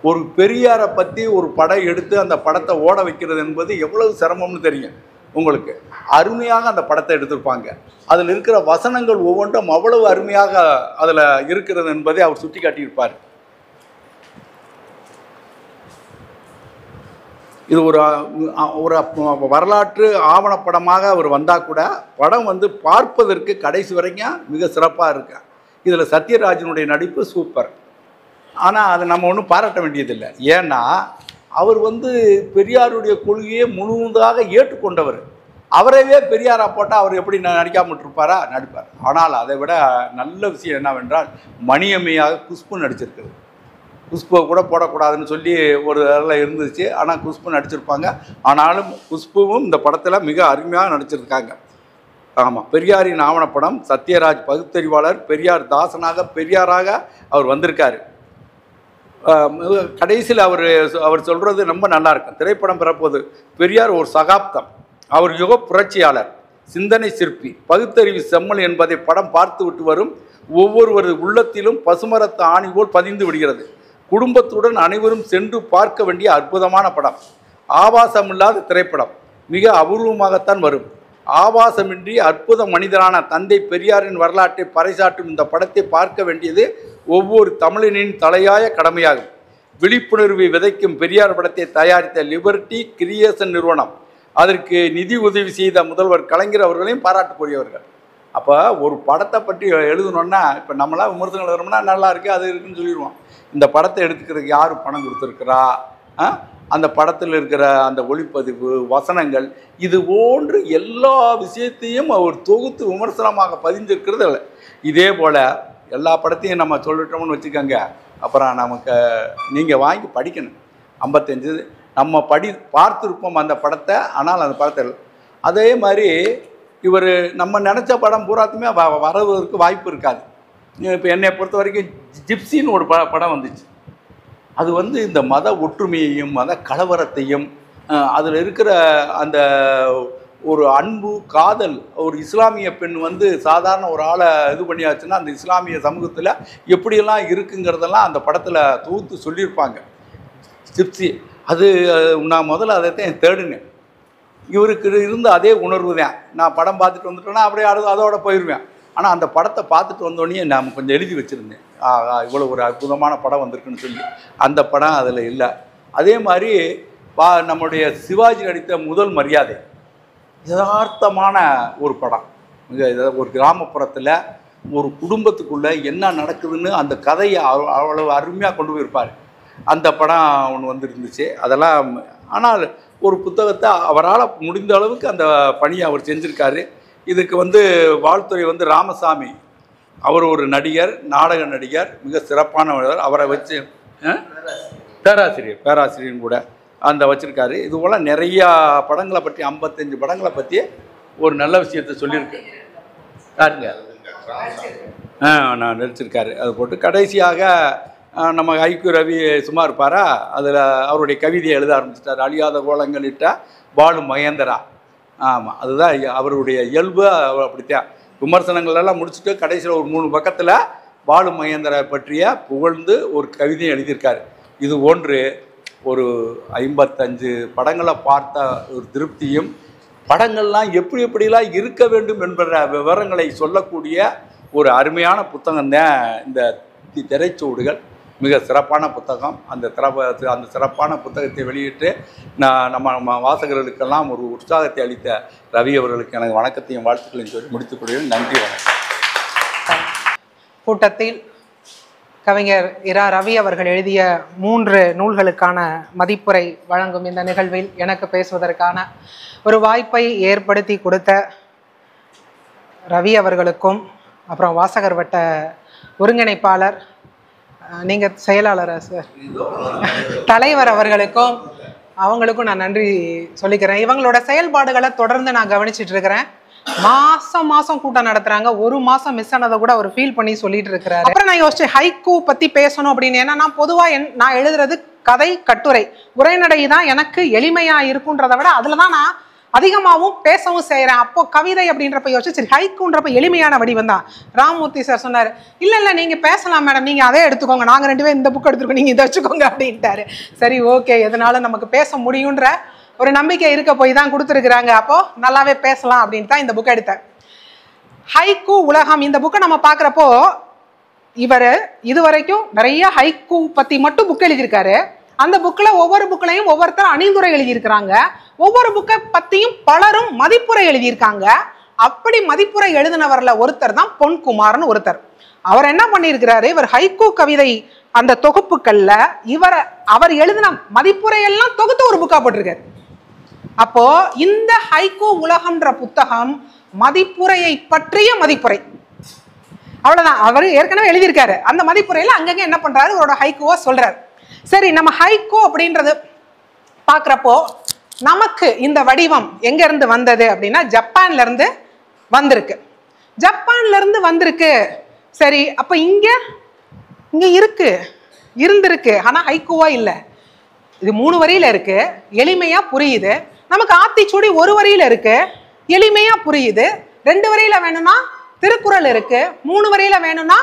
Speaker 1: ஒரு பெரியாரை பற்றி ஒரு படம் எடுத்து அந்த படத்தை ஓட வைக்கிறது என்பது எவ்வளவு சிரமம்னு தெரியும் உங்களுக்கு. அருமையாக அந்த படத்தை எடுத்திருப்பாங்க. அதில் இருக்கிற வசனங்கள் ஒவ்வொன்றும் அவ்வளவு அருமையாக அதில் இருக்கிறது என்பதை அவர் சுட்டி காட்டியிருப்பார். இது ஒரு வரலாற்று ஆவணப்படமாக அவர் வந்தால் கூட படம் பார்ப்பதற்கு கடைசி வரைக்கும் மிக சிறப்பாக இருக்கு. இதில் சத்யராஜனுடைய நடிப்பு சூப்பர். ஆனால் அதை நம்ம ஒன்றும் பாராட்ட வேண்டியதில்லை. ஏன்னா அவர் பெரியாருடைய கொள்கையை முழுவதாக ஏற்றுக்கொண்டவர். அவரைவே பெரியாரா போட்டால் அவர் எப்படி நடிக்காமல் இருப்பாரா? நடிப்பார். ஆனால் அதை விட நல்ல விஷயம் என்னவென்றால் மணியம்மையாக குஷ்பு நடிச்சிருக்குது. குஷ்புவை கூட போடக்கூடாதுன்னு சொல்லி ஒரு இதில் இருந்துச்சு. ஆனால் குஷ்பு நடிச்சிருப்பாங்க. ஆனாலும் குஷ்புவும் இந்த படத்தில் மிக அருமையாக நடிச்சிருக்காங்க. ஆமாம், பெரியாரின் ஆவணப்படம். சத்யராஜ் பகுத்தறிவாளர், பெரியார் தாசனாக பெரியாராக அவர் வந்திருக்கார். கடைசியில் அவர் சொல்கிறது ரொம்ப நல்லா இருக்கும். திரைப்படம் பெறப்போது பெரியார் ஒரு சகாப்தம், அவர் யுக புரட்சியாளர், சிந்தனை சிற்பி, பகுத்தறிவு செம்மல் என்பதை படம் பார்த்து விட்டு வரும் ஒவ்வொருவரது உள்ளத்திலும் பசுமரத்து ஆணி போல் பதிந்து விடுகிறது. குடும்பத்துடன் அனைவரும் சென்று பார்க்க வேண்டிய அற்புதமான படம். ஆபாசமில்லாத திரைப்படம். மிக அபூர்வமாகத்தான் வரும். ஆபாசமின்றி அற்புத மனிதரான தந்தை பெரியாரின் வரலாற்றை பறைசாற்றும் இந்த படத்தை பார்க்க வேண்டியது ஒவ்வொரு தமிழனின் தலையாய கடமையாகும். விழிப்புணர்வை விதைக்கும் பெரியார் படத்தை தயாரித்த லிபர்ட்டி கிரியேஷன் நிறுவனம், அதற்கு நிதி உதவி செய்த முதல்வர் கலைஞர் அவர்களையும் பாராட்டுக்குரியவர்கள். அப்போ ஒரு படத்தை பற்றி எழுதணுன்னா, இப்போ நம்மளாம் விமர்சனங்கள் எழுதுறோம்னா நல்லா இருக்குது அது இருக்குன்னு சொல்லிடுவோம். இந்த படத்தை எடுத்துக்கிறதுக்கு யார் பணம் கொடுத்துருக்குறா, அந்த படத்தில் இருக்கிற அந்த ஒளிப்பதிவு வசனங்கள் இது போன்று எல்லா விஷயத்தையும் அவர் தொகுத்து விமர்சனமாக பதிஞ்சிருக்கிறது இல்லை. இதே போல் எல்லா படத்தையும் நம்ம சொல்லிட்டோம்னு வச்சுக்கோங்க, அப்புறம் நமக்கு நீங்கள் வாங்கி படிக்கணும். 55 நம்ம பார்த்துருப்போம் அந்த படத்தை, ஆனால் அந்த படத்தை அதே மாதிரி இவர் நம்ம நினச்ச படம் பூராத்துமே வரவதற்கு வாய்ப்பு இருக்காது. இப்போ என்னை பொறுத்த வரைக்கும் ஜிப்சின்னு ஒரு படம் வந்துச்சு. அது இந்த மத ஒற்றுமையையும் மத கலவரத்தையும் அதில் இருக்கிற அந்த ஒரு அன்பு காதல், ஒரு இஸ்லாமிய பெண் சாதாரண ஒரு ஆளை இது பண்ணியாச்சுன்னா அந்த இஸ்லாமிய சமூகத்தில் எப்படியெல்லாம் இருக்குங்கிறதெல்லாம் அந்த படத்தில் தொகுத்து சொல்லியிருப்பாங்க. ஜிப்சி அது நான் முதல்ல அதைத்தான் தேடினேன். இவருக்கு இருந்த அதே உணர்வு தான். நான் படம் பார்த்துட்டு வந்துட்டேன்னா அப்படியே அதோட போயிடுவேன். ஆனால் அந்த படத்தை பார்த்துட்டு வந்தோடனே நான் கொஞ்சம் எழுதி வச்சுருந்தேன், இவ்வளோ ஒரு அற்புதமான படம் வந்திருக்குன்னு சொல்லி. அந்த படம் அதில் இல்லை. அதே மாதிரி நம்முடைய சிவாஜி நடித்த முதல் மரியாதை யதார்த்தமான ஒரு படம். ஒரு கிராமப்புறத்தில் ஒரு குடும்பத்துக்குள்ளே என்ன நடக்குதுன்னு அந்த கதையை அவ்வளவு அருமையாக கொண்டு போயிருப்பார். அந்த படம் ஒன்று இருந்துச்சு. அதெல்லாம் ஆனால் ஒரு புத்தகத்தை அவரால் முடிந்த அளவுக்கு அந்த பணியை அவர் செஞ்சுருக்காரு. இதுக்கு வாழ்த்துறை ராமசாமி, அவர் ஒரு நடிகர், நாடக நடிகர், மிக சிறப்பானவர். அவரை வச்சு பேராசிரியர் கூட அந்த வச்சுருக்காரு. இது போல் நிறையா படங்களை பற்றி 55 படங்களை பற்றி ஒரு நல்ல விஷயத்தை சொல்லியிருக்கு. யாருங்க? நான் நடிச்சிருக்காரு. அது போட்டு கடைசியாக நம்ம ஐக்கு ரவி சும்மா இருப்பாரா, அதில் அவருடைய கவிதையை எழுத ஆரம்பிச்சிட்டார். அழியாத கோலங்களிட்ட பாலு மகேந்திரா. ஆமாம், அதுதான் அவருடைய இயல்பு. அவர் அப்படித்தான் விமர்சனங்களெல்லாம் முடிச்சுட்டு கடைசியில் ஒரு 3 பக்கத்தில் பாலு மகேந்திரா பற்றிய புகழ்ந்து ஒரு கவிதையை எழுதியிருக்காரு. இது ஒன்று ஒரு 55 படங்களை பார்த்த ஒரு திருப்தியும், படங்கள்லாம் எப்படிலாம் இருக்க வேண்டும் என்ற விவரங்களை சொல்லக்கூடிய ஒரு அருமையான புத்தகம் தான் இந்த திரைச்சூடுகள். மிக சிறப்பான புத்தகம். அந்த சிறப்பான புத்தகத்தை வெளியிட்டு நம்ம வாசகர்களுக்கெல்லாம் ஒரு உற்சாகத்தை அளித்த ரவி அவர்களுக்கு எனக்கு வணக்கத்தையும் வாழ்த்துக்களையும் சொல்லி முடித்துக் கொள்கிறேன். நன்றி, வணக்கம்.
Speaker 2: கூட்டத்தில் கவிஞர் இரா ரவி அவர்கள் எழுதிய 3 நூல்களுக்கான மதிப்புரை வழங்கும் இந்த நிகழ்வில் எனக்கு பேசுவதற்கான ஒரு வாய்ப்பை ஏற்படுத்தி கொடுத்த ரவி அவர்களுக்கும், அப்புறம் வாசகர் வட்ட ஒருங்கிணைப்பாளர், நீங்கள் செயலாளர் சார், தலைவர் அவங்களுக்கும் நான் நன்றி சொல்லிக்கிறேன். இவங்களோட செயல்பாடுகளை தொடர்ந்து நான் கவனிச்சுட்டு இருக்கிறேன். மாசம் கூட்டம் நடத்துறாங்க. ஒரு மாசம் மிஸ் ஆனதை கூட அவர் ஃபீல் பண்ணி சொல்லிட்டு இருக்கிறாரு. அப்புறம் நான் யோசிச்சேன் ஹைக்கூ பத்தி பேசணும் அப்படின்னு. ஏன்னா நான் பொதுவா நான் எழுதுறது கதை, கட்டுரை, உரைநடை தான் எனக்கு எளிமையா இருக்குன்றதை விட அதுலதான் நான் அதிகமாகவும் பேசவும் செய்கிறேன். அப்போ கவிதை அப்படின்றப்ப யோசிச்சு சரி ஹைக்கூன்றப்ப எளிமையான வடிவம் தான். ராமமூர்த்தி சார் சொன்னார், இல்லை நீங்கள் பேசலாம் மேடம், நீங்கள் அதே எடுத்துக்கோங்க, நாங்கள் 2 பேரும் இந்த புக் எடுத்துருக்கோம், நீங்கள் இதை வச்சுக்கோங்க அப்படின்ட்டாரு. சரி ஓகே, எதனால நமக்கு பேச முடியுன்ற ஒரு நம்பிக்கை இருக்க போய் தான் கொடுத்துருக்குறாங்க. அப்போது நல்லாவே பேசலாம் அப்படின்ட்டு தான் இந்த புக்கை எடுத்தேன். ஹைக்கூ உலகம் இந்த புக்கை நம்ம பார்க்குறப்போ இவர் இதுவரைக்கும் நிறைய ஹைக்கூ பற்றி மட்டும் புக் எழுதியிருக்காரு. அந்த புக்கில் ஒவ்வொரு புக்கிலையும் ஒவ்வொருத்தர் அணிந்துரை எழுதியிருக்கிறாங்க. ஒவ்வொரு புக்கை பற்றியும் பலரும் மதிப்புரை எழுதியிருக்காங்க. அப்படி மதிப்புரை எழுதினவர்ல ஒருத்தர் தான் பொன்குமார்னு ஒருத்தர். அவர் என்ன பண்ணியிருக்கிறாரு, இவர் ஹைக்கூ கவிதை அந்த தொகுப்புக்கள்ல அவர் எழுதின மதிப்புரையெல்லாம் தொகுத்து ஒரு புக்கா போட்டிருக்காரு. அப்போ இந்த ஹைக்கூ உலகம்ன்ற புத்தகம் மதிப்புரையை பற்றிய மதிப்புரை. அவ்வளவுதான். அவர் ஏற்கனவே எழுதியிருக்காரு. அந்த மதிப்புரையில அங்கங்க என்ன பண்றாரு, அவரோட ஹைக்கூவா சொல்றாரு. சரி, நம்ம ஹைக்கூ அப்படின்றது பார்க்குறப்போ நமக்கு இந்த வடிவம் எங்க இருந்து வந்தது அப்படின்னா ஜப்பான்ல இருந்து வந்திருக்கு. சரி, அப்ப இங்க இருந்திருக்கு, ஆனா ஹைக்கூவா இல்லை. இது 3 வரியில இருக்கு, எளிமையா புரியுது. நமக்கு ஆத்திச்சூடி 1 வரியில இருக்கு, எளிமையா புரியுது. 2 வரியில வேணும்னா திருக்குறள் இருக்கு, 3 வரியில வேணும்னா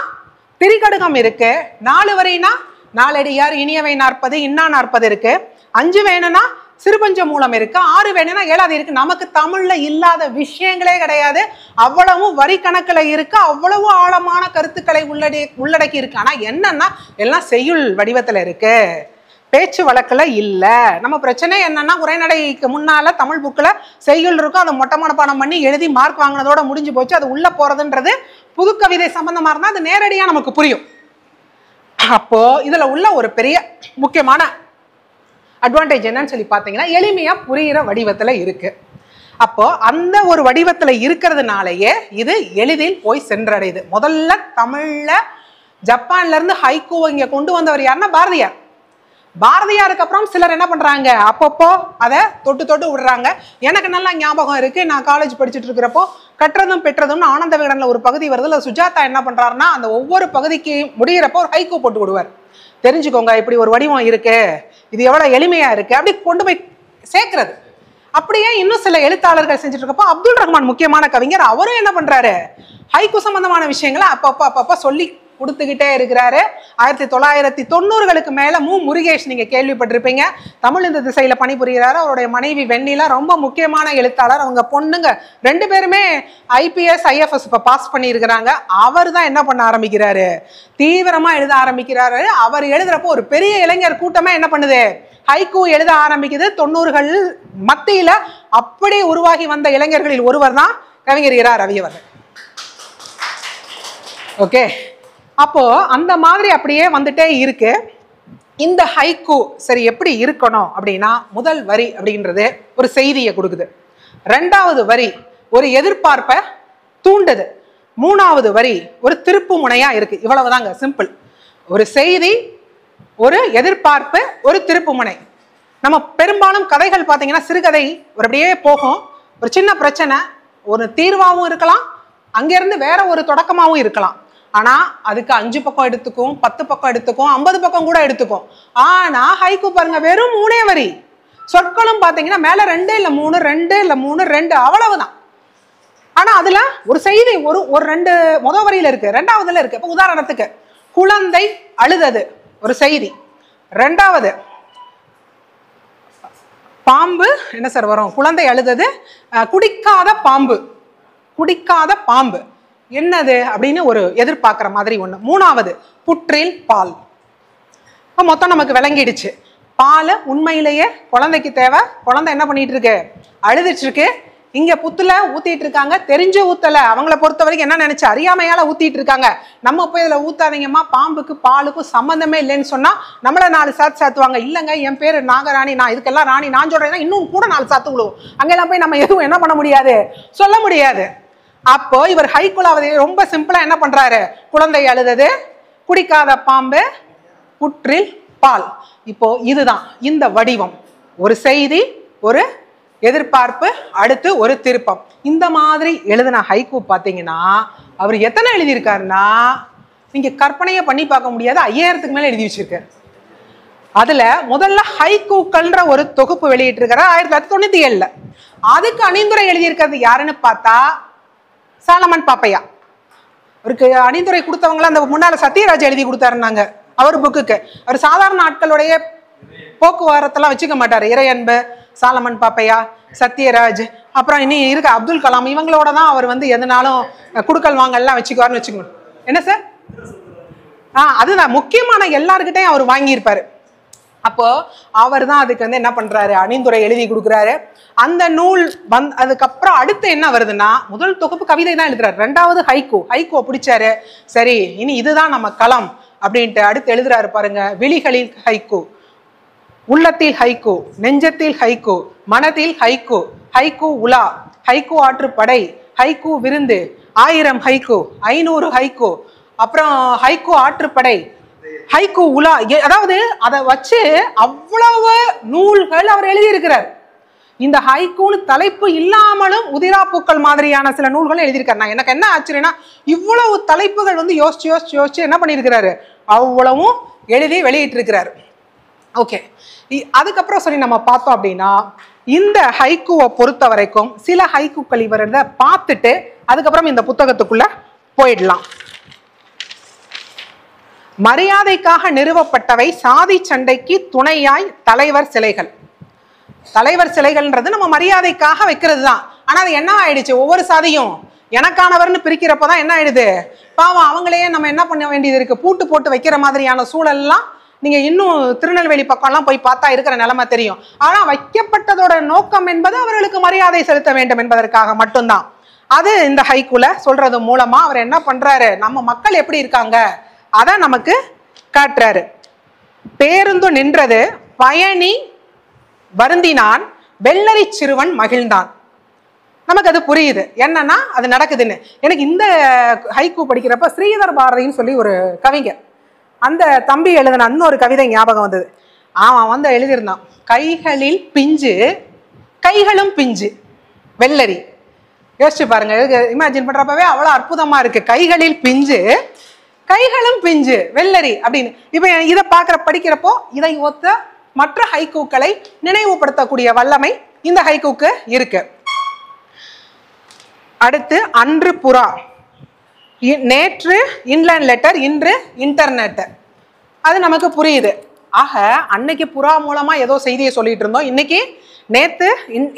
Speaker 2: திரிகடுகம் இருக்கு, 4 வரினா நாலடியார், இனியவை 40, இன்னா 40 இருக்கு, 5 வேணும்னா சிறுபஞ்ச மூலம் இருக்கு, 6 வேணும்னா 7வது இருக்கு. நமக்கு தமிழ்ல இல்லாத விஷயங்களே கிடையாது. அவ்வளவு வரி கணக்குல இருக்கு, அவ்வளவு ஆழமான கருத்துக்களை உள்ளடக்கி இருக்கு. ஆனா என்னன்னா எல்லாம் செய்யுள் வடிவத்துல இருக்கு, பேச்சு வழக்குல இல்ல. நம்ம பிரச்சனை என்னன்னா உரைநடைக்கு முன்னால தமிழ் புக்ல செய்யுள் இருக்கும், அதை மொட்டை மனப்பாடம் பண்ணி எழுதி மார்க் வாங்கினதோட முடிஞ்சு போச்சு. அது உள்ள போறதுன்றது புது கவிதை சம்பந்தமா இருந்தா அது நேரடியா நமக்கு புரியும். அப்போ இதுல உள்ள ஒரு பெரிய முக்கியமான அட்வான்டேஜ் என்னன்னு சொல்லி பார்த்தீங்கன்னா எளிமையா புரிகிற வடிவத்துல இருக்கு. அப்போ அந்த ஒரு வடிவத்துல இருக்கிறதுனாலயே இது எளிதில் போய் சென்றடையுது. முதல்ல தமிழ்ல ஜப்பான்ல இருந்து ஹைக்கூவை இங்க கொண்டு வந்தவர் யாருன்னா பாரதியார். பாரதியாருக்கு அப்புறம் சிலர் என்ன பண்றாங்க, அப்பப்போ அதை தொட்டு தொட்டு விடுறாங்க. எனக்கு நல்லா ஞாபகம் இருக்கு, நான் காலேஜ் படிச்சுட்டு இருக்கிறப்போ கற்றதும் பெற்றதும்னு ஆனந்த விகடன்ல ஒரு பகுதி வருது. இல்லை சுஜாதா என்ன பண்றாருன்னா அந்த ஒவ்வொரு பகுதிக்கு முடிகிறப்போ ஒரு ஹைக்கூ போட்டு விடுவார். தெரிஞ்சுக்கோங்க இப்படி ஒரு வடிவம் இருக்கு, இது எவ்வளவு எளிமையா இருக்கு, அப்படி கொண்டு போய் சேர்க்கிறது. அப்படியே இன்னும் சில எழுத்தாளர்கள் செஞ்சுட்டு இருக்கப்போ அப்துல் ரஹ்மான் முக்கியமான கவிஞர், அவரும் என்ன பண்றாரு, ஹைக்கூ சம்பந்தமான விஷயங்களை அப்பப்ப சொல்லி கொடுத்துக்கிட்டே இருக்கிறாரு. 1990களுக்கு மேல முருகேஷ் நீங்க கேள்விப்பட்டிருப்பீங்க, தமிழ் இந்த திசையில பணிபுரிகிறாரு. அவருடைய மனைவி வெண்ணிலா ரொம்ப முக்கியமான எழுத்தாளர். அவங்க பொண்ணுங்க 2 பேருமே IPS IFS இப்ப பாஸ் பண்ணி இருக்கிறாங்க. அவர் தான் என்ன பண்ண ஆரம்பிக்கிறாரு, தீவிரமா எழுத ஆரம்பிக்கிறாரு. அவர் எழுதுறப்போ ஒரு பெரிய இளைஞர் கூட்டமா என்ன பண்ணுது, ஹைக்கூ எழுத ஆரம்பிக்குது. 90கள் மத்தியில அப்படி உருவாகி வந்த இளைஞர்களில் ஒருவர் தான் கவிஞர் இரா ரவி அவர்கள். ஓகே, அப்போ அந்த மாதிரி அப்படியே வந்துட்டே இருக்கு. இந்த ஹைக்கூ சரி எப்படி இருக்கணும் அப்படின்னா, முதல் வரி அப்படின்றது ஒரு செய்தியை கொடுக்குது, 2வது வரி ஒரு எதிர்பார்ப்பை தூண்டுது, 3வது வரி ஒரு திருப்பு முனையா இருக்கு. இவ்வளவுதாங்க, சிம்பிள். ஒரு செய்தி, ஒரு எதிர்பார்ப்பு, ஒரு திருப்பு முனை. நம்ம பெரும்பாலும் கதைகள் பார்த்தீங்கன்னா சிறுகதை ஒரு அப்படியே போகும், ஒரு சின்ன பிரச்சனை ஒரு தீர்வாகவும் இருக்கலாம், அங்கிருந்து வேற ஒரு தொடக்கமாகவும் இருக்கலாம். ஆனா அதுக்கு 5 பக்கம் எடுத்துக்கும், 10 பக்கம் எடுத்துக்கும், 50 பக்கம் கூட எடுத்துக்கும். ஆனா ஹைக்கூ பாருங்க, வெறும் 3 வரி. சொற்களும் பாத்தீங்கன்னா மேல 2 இல்ல 3, 2 இல்ல 3, 2 அவ்வளவுதான். ஆனா அதுல ஒரு செய்தி ஒரு 2 முதல் வரியில இருக்கு, 2வதுல இருக்கு. இப்ப உதாரணத்துக்கு குழந்தை அழுதது ஒரு செய்தி, 2வது பாம்பு என்ன சார் வரும், குழந்தை அழுதது, குடிக்காத பாம்பு, குடிக்காத பாம்பு என்னது அப்படின்னு ஒரு எதிர்பார்க்கிற மாதிரி ஒண்ணு, 3வது புற்றில் பால். மொத்தம் நமக்கு விளங்கிடுச்சு, பால் உண்மையிலேயே குழந்தைக்கு தேவை, குழந்தை என்ன பண்ணிட்டு இருக்கு, அழுதுட்டு இருக்கு. இங்க புத்துல ஊத்திட்டு இருக்காங்க, தெரிஞ்சு ஊத்தல, அவங்கள பொறுத்த வரைக்கும் என்ன நினைச்சு அறியாமையால ஊத்திட்டு இருக்காங்க. நம்ம போய் இதுல ஊத்தாதீங்கம்மா, பாம்புக்கு பாலுக்கும் சம்பந்தமே இல்லைன்னு சொன்னா நம்மள 4 சாத்து சாத்துவாங்க. இல்லைங்க என் பேரு நாகராணி, நான் இதுக்கெல்லாம் ராணி, நான் சொல்றேன்னா இன்னும் கூட 4 சாத்து விழுவும். அங்கெல்லாம் போய் நம்ம எதுவும் என்ன பண்ண முடியாது, சொல்ல முடியாது. அப்போ இவர் ஹைக்கூலாவது ரொம்ப சிம்பிளா என்ன பண்றாரு, குழந்தை அழுதது, குடிக்காத பாம்பு, புற்றில் பால். இப்போ இதுதான் இந்த வடிவம், ஒரு செய்தி, ஒரு எதிர்பார்ப்பு, அடுத்து ஒரு திருப்பம். இந்த மாதிரி எழுதின ஹைக்கூ பாத்தீங்கன்னா அவர் எத்தனை எழுதியிருக்காருன்னா நீங்க கற்பனையை பண்ணி பார்க்க முடியாது, 5000க்கு மேல எழுதி வச்சிருக்காரு. அதுல முதல்ல ஹைக்கூக்கள்ன்ற ஒரு தொகுப்பு வெளியிட்டு இருக்காரு 1997ல. அதுக்கு அணிந்துரை எழுதியிருக்கிறது யாருன்னு பார்த்தா சாலமன் பாப்பையா. அவருக்கு அணிந்துரை கொடுத்தவங்கள அந்த முன்னால சத்யராஜ் எழுதி கொடுத்தாருன்னாங்க அவர் புக்குக்கு. அவர் சாதாரண ஆட்களுடைய போக்குவரத்தெல்லாம் வச்சுக்க மாட்டாரு. இறையன்பு, சாலமன் பாப்பையா, சத்யராஜ், அப்புறம் இனி இருக்க அப்துல் கலாம், இவங்களோட தான் அவர் வந்து எதுனாலும் குடுக்கல் வாங்கல்லாம் வச்சுக்குவாருன்னு வச்சுக்கணும். என்ன சார், அதுதான் முக்கியமான எல்லாருக்கிட்டையும் அவர் வாங்கியிருப்பாரு. அப்போ அவர் தான் அதுக்கு வந்து என்ன பண்றாரு, அணிந்துரை எழுதி கொடுக்குறாரு. அந்த நூல் அதுக்கப்புறம் அடுத்து என்ன வருதுன்னா, முதல் தொகுப்பு கவிதை தான் எழுதுறாரு, 2வது ஹைக்கூ பிடிச்சாரு. சரி இனி இதுதான் நம்ம களம் அப்படின்ட்டு அடுத்து எழுதுறாரு பாருங்க, விழிகளில் ஹைக்கூ, உள்ளத்தில் ஹைக்கூ, நெஞ்சத்தில் ஹைக்கூ, மனதில் ஹைக்கூ, ஹைக்கூ உலா, ஹைக்கூ ஆற்றுப்படை, ஹைக்கூ விருந்து, 1000 ஹைக்கூ, 500 ஹைக்கூ, அப்புறம் ஹைக்கூ ஆற்றுப்படை, ஹைக்கூ உலா. அதாவது அதை வச்சு அவ்வளவு நூல்கள் அவர் எழுதியிருக்கிறார். இந்த ஹைக்கூன்னு தலைப்பு இல்லாமலும் உதிராப்பூக்கள் மாதிரியான சில நூல்கள் எழுதியிருக்காரு. நான் எனக்கு என்ன ஆச்சரியன்னா, இவ்வளவு தலைப்புகள் வந்து யோசிச்சு யோசிச்சு யோசிச்சு என்ன பண்ணியிருக்கிறாரு, அவ்வளவும் எழுதி வெளியிட்டு இருக்கிறாரு. ஓகே, அதுக்கப்புறம் சொல்லி நம்ம பார்த்தோம் அப்படின்னா, இந்த ஹைக்கூவை பொறுத்த வரைக்கும் சில ஹைக்கூக்கள் இவர் பார்த்துட்டு அதுக்கப்புறம் இந்த புத்தகத்துக்குள்ள போயிடலாம். மரியாதைக்காக நிறுவப்பட்டவை சாதி சண்டைக்கு துணையாய் தலைவர் சிலைகள். தலைவர் சிலைகள்ன்றது நம்ம மரியாதைக்காக வைக்கிறது தான். ஆனா அது என்ன ஆயிடுச்சு, ஒவ்வொரு சாதியும் எனக்கானவர்னு பிரிக்கிறப்பதான் என்ன ஆயிடுது, பாவம் அவங்களையே நம்ம என்ன பண்ண வேண்டியது இருக்கு, பூட்டு போட்டு வைக்கிற மாதிரியான சூழல்லாம் நீங்க இன்னும் திருநெல்வேலி பக்கம்லாம் போய் பார்த்தா இருக்கிற நிலைமை தெரியும். ஆனா வைக்கப்பட்டதோட நோக்கம் என்பது அவர்களுக்கு மரியாதை செலுத்த வேண்டும் என்பதற்காக மட்டும்தான். அது இந்த ஹைக்கூல சொல்றது மூலமா அவர் என்ன பண்றாரு, நம்ம மக்கள் எப்படி இருக்காங்க அதை நமக்கு காட்டுறாரு. பேருந்து நின்றது, பயணி வருந்தினான் வெள்ளரி சிறுவன் மகிழ்ந்தான். நமக்கு அது புரியுது என்னன்னா அது நடக்குதுன்னு. எனக்கு இந்த ஹைக்கூ படிக்கிறப்ப ஸ்ரீதர் பாரதின்னு சொல்லி ஒரு கவிஞர், அந்த தம்பி எழுதின இன்னொரு கவிதை ஞாபகம் வந்தது. அவன் வந்து எழுதியிருந்தான், கைகளில் பிஞ்சு கைகளும் பிஞ்சு வெள்ளரி. யோசிச்சு பாருங்க, இமேஜின் பண்றப்பவே அவ்வளவு அற்புதமா இருக்கு. கைகளில் பிஞ்சு கைகளும் பிஞ்சு வெள்ளரி அப்படின்னு. இப்ப இதை படிக்கிறப்போ இதை ஒத்த மற்ற ஹைக்கூக்களை நினைவுபடுத்தக்கூடிய வல்லமை இந்த ஹைக்கூக்கு இருக்கு. அடுத்து அன்று புறா, நேற்று இன்லேண்ட் லெட்டர், இன்று இன்டர்நெட். அது நமக்கு புரியுது. ஆக அன்னைக்கு புறா மூலமா ஏதோ செய்தியை சொல்லிட்டு இருந்தோம், இன்னைக்கு நேத்து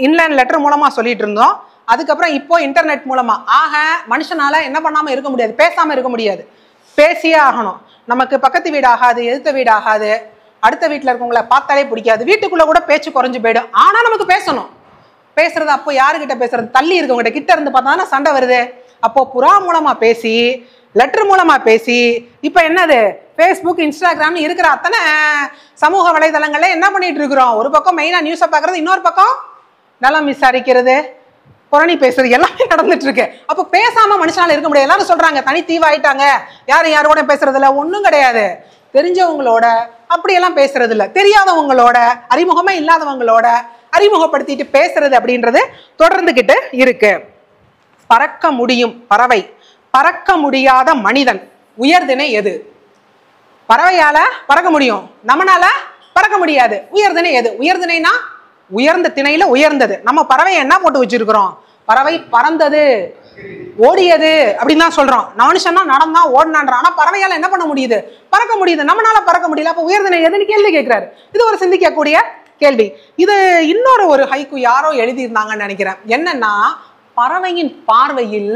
Speaker 2: இன்லேண்ட் லெட்டர் மூலமா சொல்லிட்டு இருந்தோம், அதுக்கப்புறம் இப்போ இன்டர்நெட் மூலமா. ஆக மனுஷனால என்ன பண்ணாம இருக்க முடியாது, பேசாம இருக்க முடியாது, பேசியே ஆகணும். நமக்கு பக்கத்து வீடு ஆகாது, எதிர்த்த வீடு ஆகாது, அடுத்த வீட்டுல இருக்கவங்கள பார்த்தாலே பிடிக்காது, வீட்டுக்குள்ள கூட பேச்சு குறைஞ்சு போயிடும். ஆனா நமக்கு பேசணும். பேசுறது அப்போ யாருக்கிட்ட பேசுறது, தள்ளி இருக்கவங்க கிட்ட இருந்து பார்த்தா சண்டை வருது. அப்போ புறா மூலமா பேசி, லெட்டர் மூலமா பேசி, இப்ப என்னது ஃபேஸ்புக் இன்ஸ்டாகிராம் இருக்கிற அத்தனை சமூக வலைதளங்கள்ல என்ன பண்ணிட்டு இருக்கிறோம், ஒரு பக்கம் மெயினா நியூஸை பார்க்கறது, இன்னொரு பக்கம் நலம் விசாரிக்கிறது, புரணி பேசுறது, எல்லாமே நடந்துட்டு இருக்கு. அப்ப பேசாம மனுஷனால இருக்க முடியாது. எல்லாரும் சொல்றாங்க தனி தீவாயிட்டாங்க, யாரும் யாரோட பேசுறது இல்ல. ஒண்ணும் கிடையாது. தெரிஞ்சவங்களோட அப்படியெல்லாம் பேசுறது இல்ல, தெரியாதவங்களோட, அறிமுகமே இல்லாதவங்களோட அறிமுகப்படுத்திட்டு பேசுறது அப்படின்றது தொடர்ந்துகிட்டு இருக்கு. பறக்க முடியும் பறவை, பறக்க முடியாத மனிதன், உயர்திணை எது? பறவையால பறக்க முடியும், நம்மனால பறக்க முடியாது. உயர்திணை எது? உயர்திணைனா உயர்ந்த திணையில உயர்ந்தது. நம்ம பறவையை என்ன போட்டு வச்சிருக்கிறோம், பறவை பறந்தது, ஓடியது அப்படின்னு தான் சொல்றோம். மனுஷன்னா நடந்தா ஓடினான்றான். ஆனா பறவையால என்ன பண்ண முடியுது, பறக்க முடியுது, நம்மளால பறக்க முடியல. அப்ப உயர்திணை எதுன்னு கேள்வி கேட்கிறாரு. இது ஒரு சிந்திக்கக்கூடிய கேள்வி. இது இன்னொரு ஒரு ஹைக்கூ யாரோ எழுதியிருந்தாங்கன்னு நினைக்கிறேன். என்னன்னா, பறவையின் பார்வையில்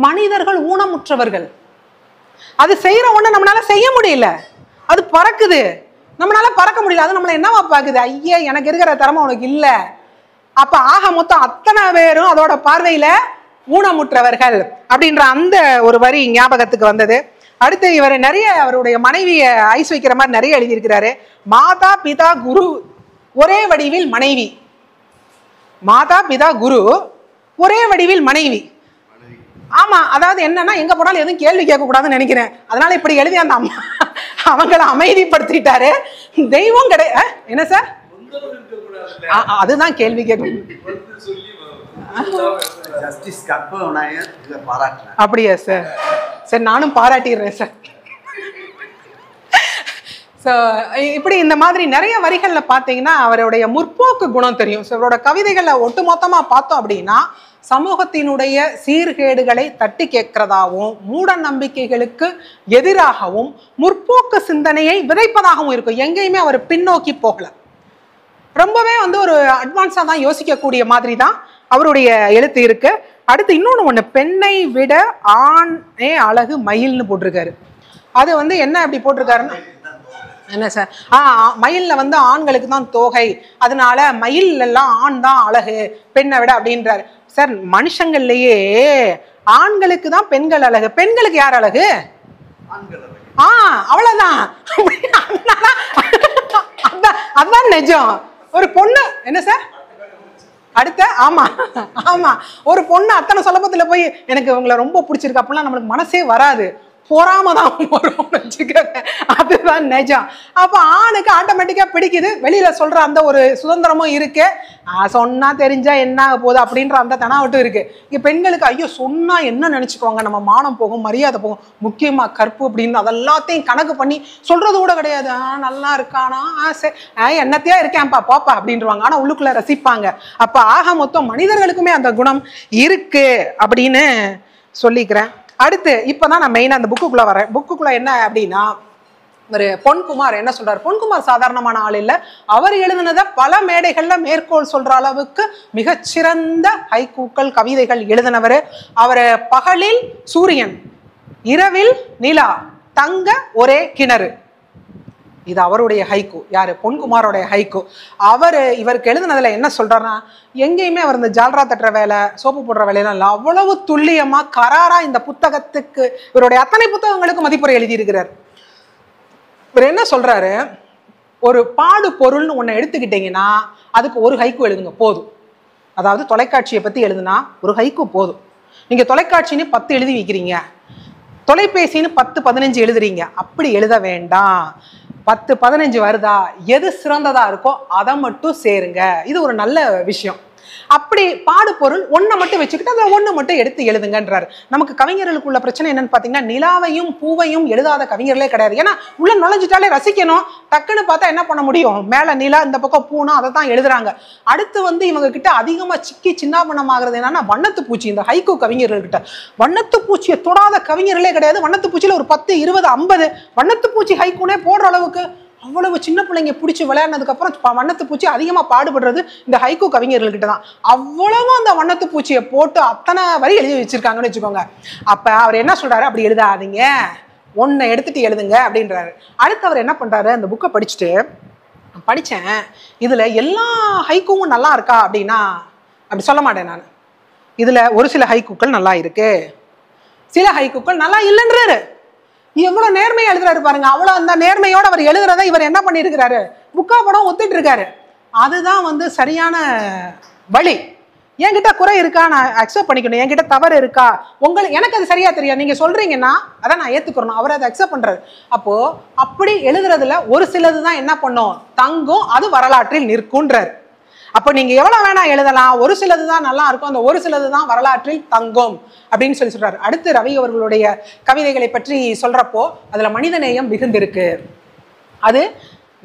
Speaker 2: மனிதர்கள் ஊனமுற்றவர்கள். அது செய்யற ஒண்ணு நம்மளால செய்ய முடியல, அது பறக்குது, நம்மளால பறக்க முடியல. அது நம்மள என்னவா பாக்குது, ஐயே எனக்கு இருக்கிற திறமை உனக்கு இல்ல. அப்ப ஆக மொத்தம் அத்தனை பேரும் அதோட பார்வையில ஊனமுற்றவர்கள் அப்படின்ற அந்த ஒரு வரி ஞாபகத்துக்கு வந்தது. அடுத்து இவர் நிறைய அவருடைய மனைவியை ஐஸ் வைக்கிற மாதிரி நிறைய எழுதியிருக்கிறாரு. மாதா பிதா குரு ஒரே வடிவில் மனைவி, மாதா பிதா குரு ஒரே வடிவில் மனைவி. ஆமா, அதாவது என்னன்னா எங்க போனாலும் எதுவும் கேள்வி கேட்க கூடாதுன்னு நினைக்கிறேன். அதனால இப்படி எழுதி அந்த அம்மா அவங்களை அமைதிப்படுத்திட்டாரு. தெய்வம் கிடையாது. என்ன சார், அதுதான் கேள்வி கேட்கும். அப்படியா சார்? சரி, நானும் பாராட்டிடுறேன் சார். ஸோ இப்படி இந்த மாதிரி நிறைய வரிகள்ல பார்த்தீங்கன்னா அவருடைய முற்போக்கு குணம் தெரியும். ஸோ அவரோட கவிதைகளை ஒட்டுமொத்தமா பார்த்தோம் அப்படின்னா சமூகத்தினுடைய சீர்கேடுகளை தட்டி கேட்கிறதாகவும், மூட நம்பிக்கைகளுக்கு எதிராகவும், முற்போக்கு சிந்தனையை விதைப்பதாகவும் இருக்கும். எங்கேயுமே அவர் பின்னோக்கி போகல. ரொம்பவே வந்து ஒரு அட்வான்ஸா தான் யோசிக்கக்கூடிய மாதிரி தான் அவருடைய எழுத்து இருக்கு. அடுத்து இன்னொன்று ஒன்று, பெண்ணை விட ஆணே அழகு மயில்னு போட்டிருக்காரு. அது வந்து என்ன அப்படி போட்டிருக்காருன்னா, என்ன சார், மயில்ல வந்து ஆண்களுக்கு தான் தோகை, அதனால மயில் எல்லாம் ஆண் தான் அழகு பெண்ணை விட அப்படின்றாரு. சார், மனுஷங்கள்லயே ஆண்களுக்கு தான் பெண்கள் அழகு, பெண்களுக்கு யார் அழகு? அவ்வளவுதான். அதான் நிஜம். ஒரு பொண்ணு என்ன சார் அடுத்த, ஆமா ஆமா, ஒரு பொண்ணு அத்தனை சுலபத்துல போய் எனக்கு உங்களை ரொம்ப பிடிச்சிருக்கு அப்படிலாம் நம்மளுக்கு மனசே வராது, பொறாமதான் வரும் வச்சுக்கோங்க. அதுதான் நிஜம். அப்ப ஆணுக்கு ஆட்டோமேட்டிக்கா பிடிக்குது, வெளியில சொல்ற அந்த ஒரு சுதந்திரமும் இருக்கு. சொன்னா தெரிஞ்சா என்ன ஆக போகுது அப்படின்ற அந்த தனாவட்டும் இருக்கு. இங்க பெண்களுக்கு ஐயோ சொன்னா என்ன நினைச்சுக்குவாங்க, நம்ம மானம் போகும், மரியாதை போகும், முக்கியமா கற்பு அப்படின்னு அதெல்லாத்தையும் கணக்கு பண்ணி சொல்றது கூட கிடையாது. நல்லா இருக்கானா, சரி என்னத்தையா இருக்கேன்ப்பா போப்பா அப்படின்றவாங்க. ஆனா உள்ளுக்குள்ள ரசிப்பாங்க. அப்ப ஆக மொத்தம் மனிதர்களுக்குமே அந்த குணம் இருக்கு அப்படின்னு சொல்லிக்கிறேன். அடுத்து இப்பதான் நான் மெயினா அந்த புக்குக்குள்ள வரேன். புக்குக்குள்ள என்ன அப்படின்னா, ஒரு பொன்குமார் என்ன சொல்றாரு. பொன்குமார் சாதாரணமான ஆள் இல்லை. அவர் எழுதினத பல மேடைகள்ல மேற்கோள் சொல்ற அளவுக்கு மிகச்சிறந்த ஹைக்கூக்கள் கவிதைகள் எழுதினவர். அவர் பகலில் சூரியன், இரவில் நிலா, தங்க ஒரே கிணறு, இது அவருடைய ஹைக்கூ. யாரு? பொன்குமாரோடைய ஹைக்கூ. இவருக்கு எழுதுனதுல என்ன சொல்றாருன்னா, எங்கேயுமே அவர் இந்த ஜால்ரா தட்டுற வேலை, சோப்பு போடுற வேலையெல்லாம் இல்லை. அவ்வளவு துல்லியமா கராரா இந்த புத்தகத்துக்கு, இவருடைய அத்தனை புத்தகங்களுக்கு மதிப்புரை எழுதியிருக்கிறார். இவர் என்ன சொல்றாரு, ஒரு பாடு பொருள்னு ஒன்று எடுத்துக்கிட்டீங்கன்னா அதுக்கு ஒரு ஹைக்கூ எழுதுங்க போதும். அதாவது தொலைக்காட்சியை பற்றி எழுதுனா ஒரு ஹைக்கூ போதும். நீங்கள் தொலைக்காட்சின்னு 10 எழுதி வைக்கிறீங்க, தொலைபேசின்னு 10-15 எழுதுறீங்க, அப்படி எழுத வேண்டாம். 10-15 வருதா, எது சிறந்ததா இருக்கோ அதை மட்டும் சேருங்க. இது ஒரு நல்ல விஷயம். அப்படி பாடு பொருள் ஒன்றை மட்டும் வச்சுக்கிட்டு அதை ஒன்று மட்டும் எடுத்து எழுதுங்கன்றாரு. நமக்கு கவிஞர்களுக்குள்ள பிரச்சனை என்னன்னு பார்த்தீங்கன்னா, நிலாவையும் பூவையும் எழுதாத கவிஞர்களே கிடையாது. ஏன்னா உள்ள நுழைஞ்சிட்டாலே ரசிக்கணும். டக்குன்னு பார்த்தா என்ன பண்ண முடியும், மேலே நிலா இந்த பக்கம் பூனா அதை தான் எழுதுறாங்க. அடுத்து இவங்க கிட்ட அதிகமாக சிக்கி சின்னாபனமாகிறது என்னன்னா வண்ணத்து பூச்சி. இந்த ஹைக்கூ கவிஞர்கள்கிட்ட வண்ணத்து பூச்சியை தொடாத கவிஞர்களே கிடையாது. வண்ணத்து பூச்சியில் ஒரு 10, 20, 50 வண்ணத்து பூச்சி ஹைக்கூனே போடுற அளவுக்கு அவ்வளவு சின்ன பிள்ளைங்க பிடிச்சி விளையாடினதுக்கு அப்புறம் வண்ணத்து பூச்சி அதிகமாக பாடுபடுறது இந்த ஹைக்கூ கவிஞர்கள்கிட்ட தான். அவ்வளவு அந்த வண்ணத்து பூச்சியை போட்டு அத்தனை வரி எழுதி வச்சிருக்காங்கன்னு வச்சுக்கோங்க. அப்ப அவர் என்ன சொல்றாரு, அப்படி எழுதாதீங்க, ஒன்றை எடுத்துட்டு எழுதுங்க அப்படின்றாரு. அடுத்து அவர் என்ன பண்றாரு, அந்த புக்கை படிச்சேன், இதுல எல்லா ஹைக்கூவும் நல்லா இருக்கா அப்படின்னா அப்படி சொல்ல மாட்டேன் நான். இதுல ஒரு சில ஹைக்கூக்கள் நல்லா இருக்கு, சில ஹைக்கூக்கள் நல்லா இல்லைன்றாரு. எவ்வளவு நேர்மையா எழுதுறாரு பாருங்க. அவ்வளவு அந்த நேர்மையோட அவர் எழுதுறத இவர் என்ன பண்ணிருக்கிறாரு, புக்கா படம் ஒத்துட்டு இருக்காரு. அதுதான் சரியான வழி. என்கிட்ட குறை இருக்கா, நான் அக்செப்ட் பண்ணிக்கணும். என்கிட்ட தவறு இருக்கா, எனக்கு அது சரியா தெரியாது, நீங்க சொல்றீங்கன்னா அதை நான் ஏத்துக்கிறணும். அவர் அதை அக்செப்ட் பண்றாரு. அப்போ அப்படி எழுதுறதுல ஒரு சிலதுதான் என்ன பண்ணும், தங்கும், அது வரலாற்றில் நிற்குன்றார். அப்போ நீங்க எவ்வளவு வேணா எழுதலாம், ஒரு சிலதுதான் நல்லா இருக்கும், அந்த ஒரு சிலதுதான் வரலாற்றில் தங்கும் அப்படின்னு சொல்றாரு. அடுத்து ரவி அவர்களுடைய கவிதைகளை பற்றி சொல்றப்போ அதுல மனிதநேயம் மிகுந்திருக்கு. அது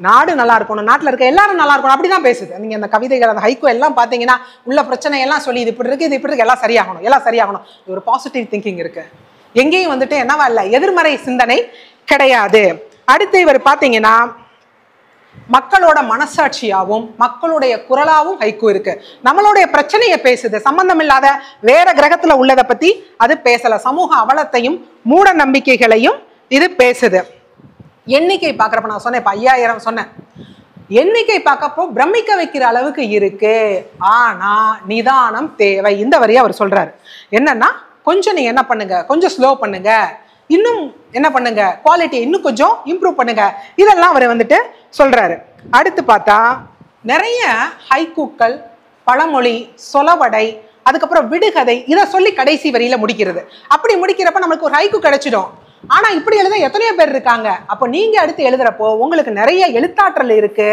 Speaker 2: நாடு நல்லா இருக்கணும், நாட்டில் இருக்க எல்லாரும் நல்லா இருக்கணும், அப்படிதான் பேசுது. நீங்க அந்த கவிதைகள், அந்த ஹைக்கூ எல்லாம் பாத்தீங்கன்னா உள்ள பிரச்சனை எல்லாம் சொல்லி இது இப்படி இருக்கு, இது இப்படி இருக்கு, எல்லாம் சரியாகணும், எல்லாம் சரியாகணும். ஒரு பாசிட்டிவ் திங்கிங் இருக்கு. எங்கேயும் என்னவா இல்லை, எதிர்மறை சிந்தனை கிடையாது. அடுத்து இவர் பாத்தீங்கன்னா மக்களோட மனசாட்சியாவும் மக்களுடைய குரலாவும் ஹைக்கூ இருக்கு. நம்மளுடைய பிரச்சனையை பேசுது, சம்பந்தம் இல்லாத வேற கிரகத்துல உள்ளதை பத்தி அது பேசல. சமூக அவலத்தையும் மூட நம்பிக்கைகளையும் இது பேசுது. எண்ணிக்கை பார்க்கறப்ப நான் சொன்னேன், இப்ப 5000 சொன்னேன். எண்ணிக்கை பார்க்கப்போ பிரமிக்க வைக்கிற அளவுக்கு இருக்கு, ஆனா நிதானம் தேவை. இந்த வரியை அவர் சொல்றாரு. என்னன்னா, கொஞ்சம் நீங்க என்ன பண்ணுங்க, கொஞ்சம் ஸ்லோ பண்ணுங்க, இன்னும் என்ன பண்ணுங்க, குவாலிட்டி இன்னும் கொஞ்சம் இம்ப்ரூவ் பண்ணுங்க, இதெல்லாம் அவர் சொல்றாரு. அடுத்து பார்த்தா நிறைய ஹைக்கூக்கள், பழமொழி, சொலவடை, அதுக்கப்புறம் விடுகதை, இதை சொல்லி கடைசி வரியில முடிக்கிறது. அப்படி முடிக்கிறப்ப நமக்கு ஒரு ஹைக்கூ கிடைச்சிடும். ஆனா இப்படி எழுத எத்தனையோ பேர் இருக்காங்க. அப்போ நீங்க அடுத்து எழுதுறப்போ உங்களுக்கு நிறைய எழுத்தாற்றல் இருக்கு,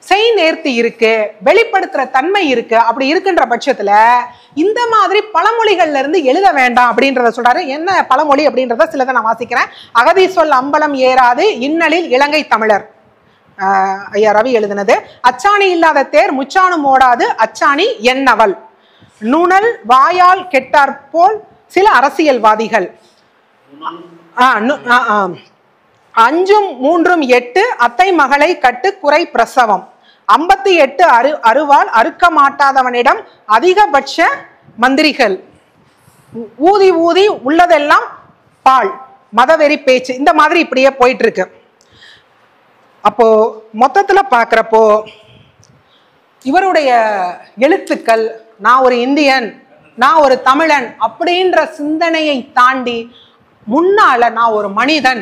Speaker 2: செய் நேர்த்தி இருக்கு, வெளிப்படுத்துற தன்மை இருக்கு. அப்படி இருக்குன்ற பட்சத்துல இந்த மாதிரி பழமொழிகள்ல இருந்து எழுத வேண்டாம் அப்படின்றத சொல்றாரு. என்ன பழமொழி அப்படின்றத சிலதை நான் வாசிக்கிறேன். அகதி சொல் அம்பலம் ஏறாது, இன்னலில் இலங்கை தமிழர், ஐயா ரவி எழுதினது. அச்சாணி இல்லாத தேர் முச்சாணும் ஓடாது, அச்சாணி என்னவள், நுணல் வாயால் கெட்டார் போல் சில அரசியல்வாதிகள், 5 3 8 அத்தை மகளை கட்டு குறை பிரசவம், 58 அருவாள் அறுக்க மாட்டாதவனிடம் அதிகபட்ச மந்திரிகள், ஊதி ஊதி உள்ளதெல்லாம் பால், மதவெறி பேச்சு, இந்த மாதிரி இப்படியே போயிட்டு இருக்கு. அப்போ மொத்தத்துல பாக்குறப்போ இவருடைய எழுத்துக்கள், நான் ஒரு இந்தியன், நான் ஒரு தமிழன் அப்படின்ற சிந்தனையை தாண்டி முன்னால நான் ஒரு மனிதன்,